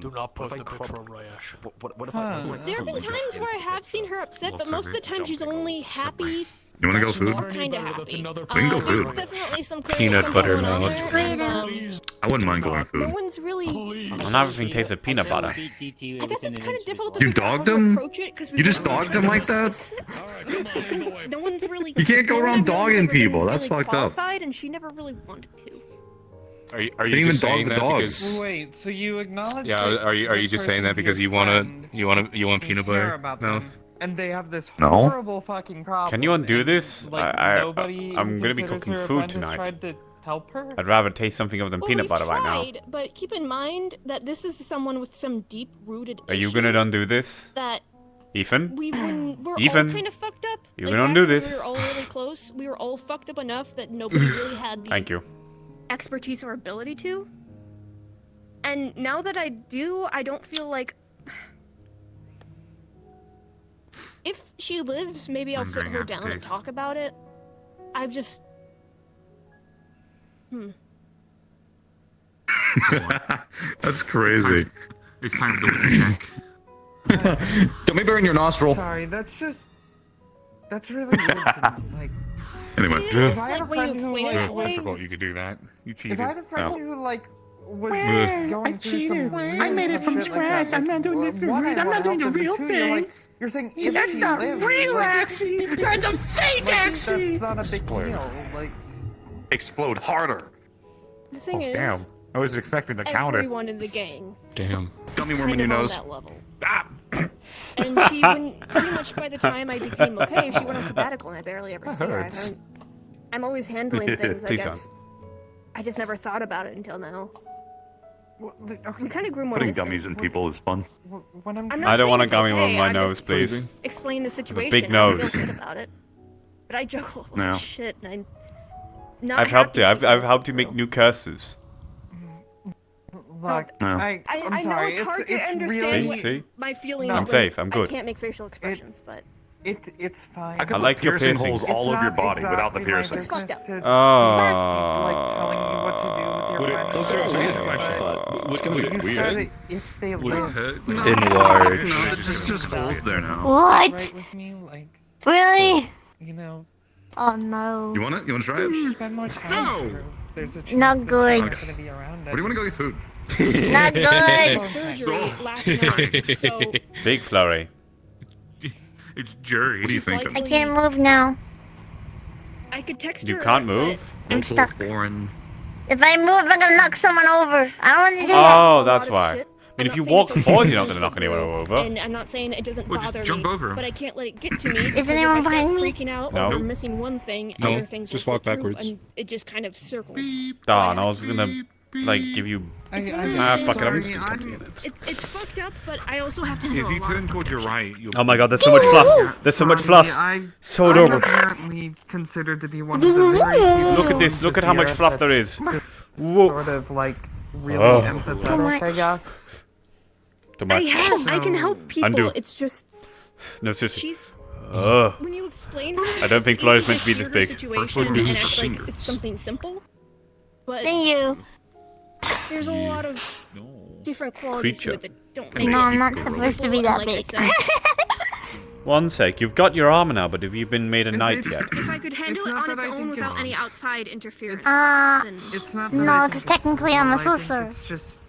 Do not post a picture of Rayesh. What if There have been times where I have seen her upset, but most of the time she's only happy You want to go food? I'm kind of happy. We can go food. Definitely some Peanut butter mouth. I wouldn't mind going No food. one's really. Well, not everything tastes of peanut butter. I guess it's kind of difficult to You figure out how dogged to him? approach it, 'cause we You just don't dogged him like that? Because no one's really. You can't go no around one really dogging ever been people. That's really fucked up. qualified, and she never really wanted to. Are you Didn't even just saying dog the that dogs. because? Wait, so you acknowledge? Yeah, that are you this just saying that person's because your you want friend, peanut care butter about mouth? them, and they have this No. horrible fucking problem. Can you undo and, this? Like, I'm nobody gonna be considers cooking her a food friend has tonight. tried to help her? I'd rather taste something other than Well, peanut we've butter right now. tried, but keep in mind that this is someone with some deep-rooted. Are you gonna undo this? That Ethan? we're Ethan? all kind of fucked up. You Like, can back undo when this. We were all really close. We were all fucked up enough that nobody really had the Thank you. expertise or ability to. And now that I do, I don't feel like. If she lives, maybe I'll sit her down and talk about it. I've just. That's crazy. It's time for the wiki check. Don't be burn your nostril. Sorry, that's really weird to me. Like, Anyway. if I had a Like when you friend who explain it that like, I forgot you could do that. You cheated. if I had a friend No. who like was I going through cheated. some weird I made it from shit scratch. Like that, I'm not doing it for one, I real. I'm wanna not doing help the them, real two, thing. You're saying if That's she not lives, real, like, Axie. That's a fake Axie. That's not a big deal. Like, Explode harder. The thing is, Damn. I was expecting the counter. everyone in the gang Damn. Gummy is worm in kind your of on nose. that level. And she wouldn't, pretty much by the time I became okay, she went on sabbatical and I barely ever see her. hurts. I'm always handling things, I Please guess. I just never thought about it until now. We kind of grew more Putting distant. gummies in people is fun. when I'm I'm I don't want a saying it's gummy okay, on my I nose, just please. explain the situation. big and nose. I feel good about it. But I juggle a lot No. of shit and I'm not I've helped happy you. she I've goes helped you make new curses. Look, No. I'm I know sorry. it's hard to understand See? what See? my feelings. I'm when safe, I'm good. I can't make facial expressions, but It's fine. I could I put like your piercing piercings. holes all over your body without the exactly my piercing. it's fucked up. to, Oh. like telling you what to do with your friends. So here's a question. What's gonna get You weird? said if they Would it live, hurt? No, Enlarge. No, there's just holes there now. What? right with me, like, Really? you know, Oh no. You want it? You want to try it? spend more time No. with her. There's a chance Not that good. she's not gonna be around. Where do you want to go get food? Not good. surgery last night, so Big flurry. It's jury. What are you thinking? I can't move now. I could text You her. can't but move? I'm stuck. Foreign. If I move, I'm gonna knock someone over. I don't want to do that. Oh, a that's lot of why. shit. I mean, I'm if you not saying walk it's okay forward, to you're not push gonna knock anyone through, over. And I'm not saying it doesn't Well, just bother jump me, over 'em. but I can't let it get to me. because anyone if I start behind me? freaking out No. or missing one thing, No, other things just will walk slip through, backwards. and it just kind of circles. Darn, I was gonna, like, give you... It's one of Ah, those fuck it, I'm things just where gonna continue it. It's fucked up, but I also have to If handle you a lot turn of towards your fucking right, you'll. Oh my god, there's so much fluff! There's so much fluff! So I'm adorable. apparently considered to be one of the very few Look at this, people look at how much here fluff there that's is. Whoa. Sort of like really Oh. empathetic, I guess. Too I much. I can help people. Undo. It's just No, seriously. she's Ugh. when you explain her. I don't think it's Florida's easy meant to be hear this her big. Situation Purple and news act like fingers. it's something simple, but Thank you. there's a lot of different qualities to Creature. it that don't make No, it I'm not simple, supposed to be and that like I big. said, One sec, you've got your armor now, but have you been made a knight yet? if I could handle It's it not on that its I own think without it's- any outside interference, then It's not that No, I 'cause think it's technically I'm a simple, I think sorcerer. It's just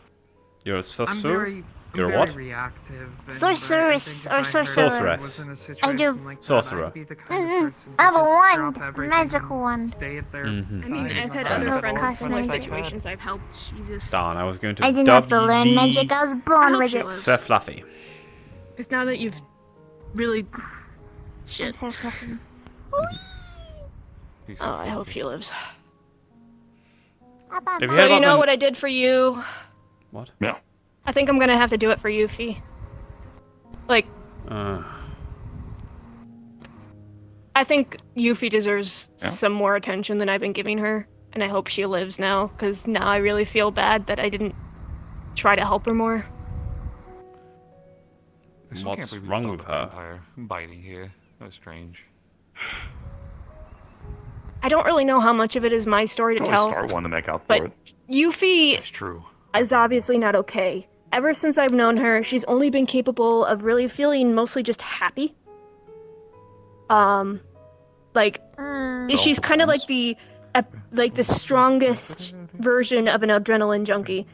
You're a I'm sorcerer? very You're a very what? reactive. and Sorceress I think if or I heard sorceress. I was in a I situation do. like that, Sorcerer. I'd be the kind of person I have to a just wand, drop everything magical and wand. Stay at their Mhm. I mean, side I've had and other not friends cost in like like situations I've helped. She just Darn, I was going to I didn't have to learn magic. I was born with it. Sir Fluffy. because now that you've really I'm shit. so fluffy. Oh, I hope she lives. Have you So heard you about know the- what I did for you? What? Yeah. I think I'm gonna have to do it for Yuffie. Like, I think Yuffie deserves some more attention than I've been giving her, and I hope she lives now, because now I really feel bad that I didn't try to help her more. I still can't What's believe we wrong stopped with the her? vampire biting here. That was strange. I don't really know how much of it is my story to You tell, always start one to make out for but it. Yuffie That's true. is obviously not okay. Ever since I've known her, she's only been capable of really feeling mostly just happy. Like, she's kind of like the strongest version of an adrenaline junkie.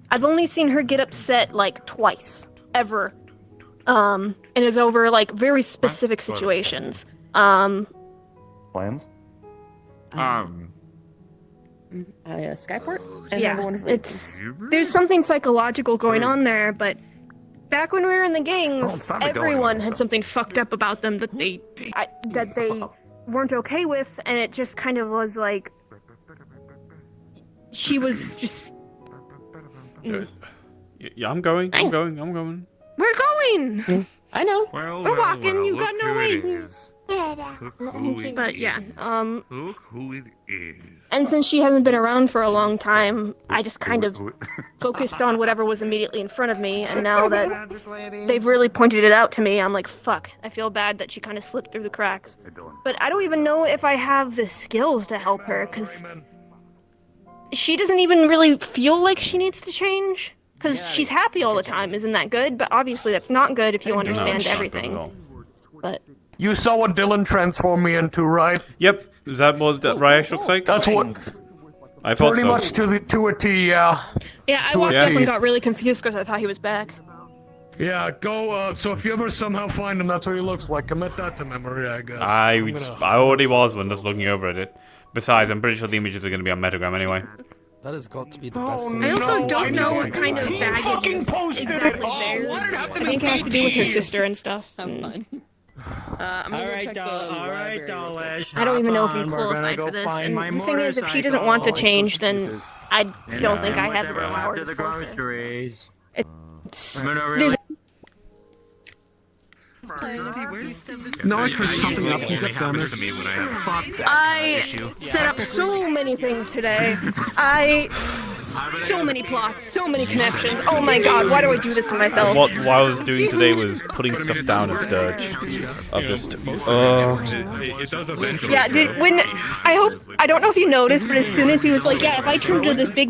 I've only seen her get upset like twice, ever. And it's over like very specific situations. Plans? Skyport? Yeah, there's something psychological going on there, but back when we were in the gangs, everyone had something fucked up about them that they weren't okay with, and it just kind of was like she was just. Yeah, I'm going. We're going. I know. We're walking. You got no way. But yeah, Look who it is. and since she hasn't been around for a long time, I just kind of focused on whatever was immediately in front of me, and now that they've really pointed it out to me, I'm like, fuck, I feel bad that she kind of slipped through the cracks. But I don't even know if I have the skills to help her, because she doesn't even really feel like she needs to change, because she's happy all the time. Isn't that good? But obviously that's not good if you understand everything. But you saw what Dylan transformed me into, right? Yep. Is that what Raish looks like? That's what. I thought pretty so. much to a T, yeah. Yeah, I walked up and got really confused because I thought he was back. Yeah, go, so if you ever somehow find him, that's what he looks like. Commit that to memory, I guess. I already was when just looking over at it. Besides, I'm pretty sure the images are going to be on Metagram anyway. That has got to be the best thing. I also don't know what kind of baggage is exactly there. I think it has to do with her sister and stuff. I'm fine. I'm gonna Alright, check the Dolish. I don't even know if I'm qualified for this. And the thing is, if she doesn't want to change, then I don't think I have the power to force her. There's No, I pressed something up, you got done. I set up so many things today. So many plots, so many connections. Oh my god, why do I do this to myself? What I was doing today was putting stuff down as Sturge. Of just, It does eventually. Yeah, I don't know if you noticed, but as soon as he was like, yeah, if I turn to this big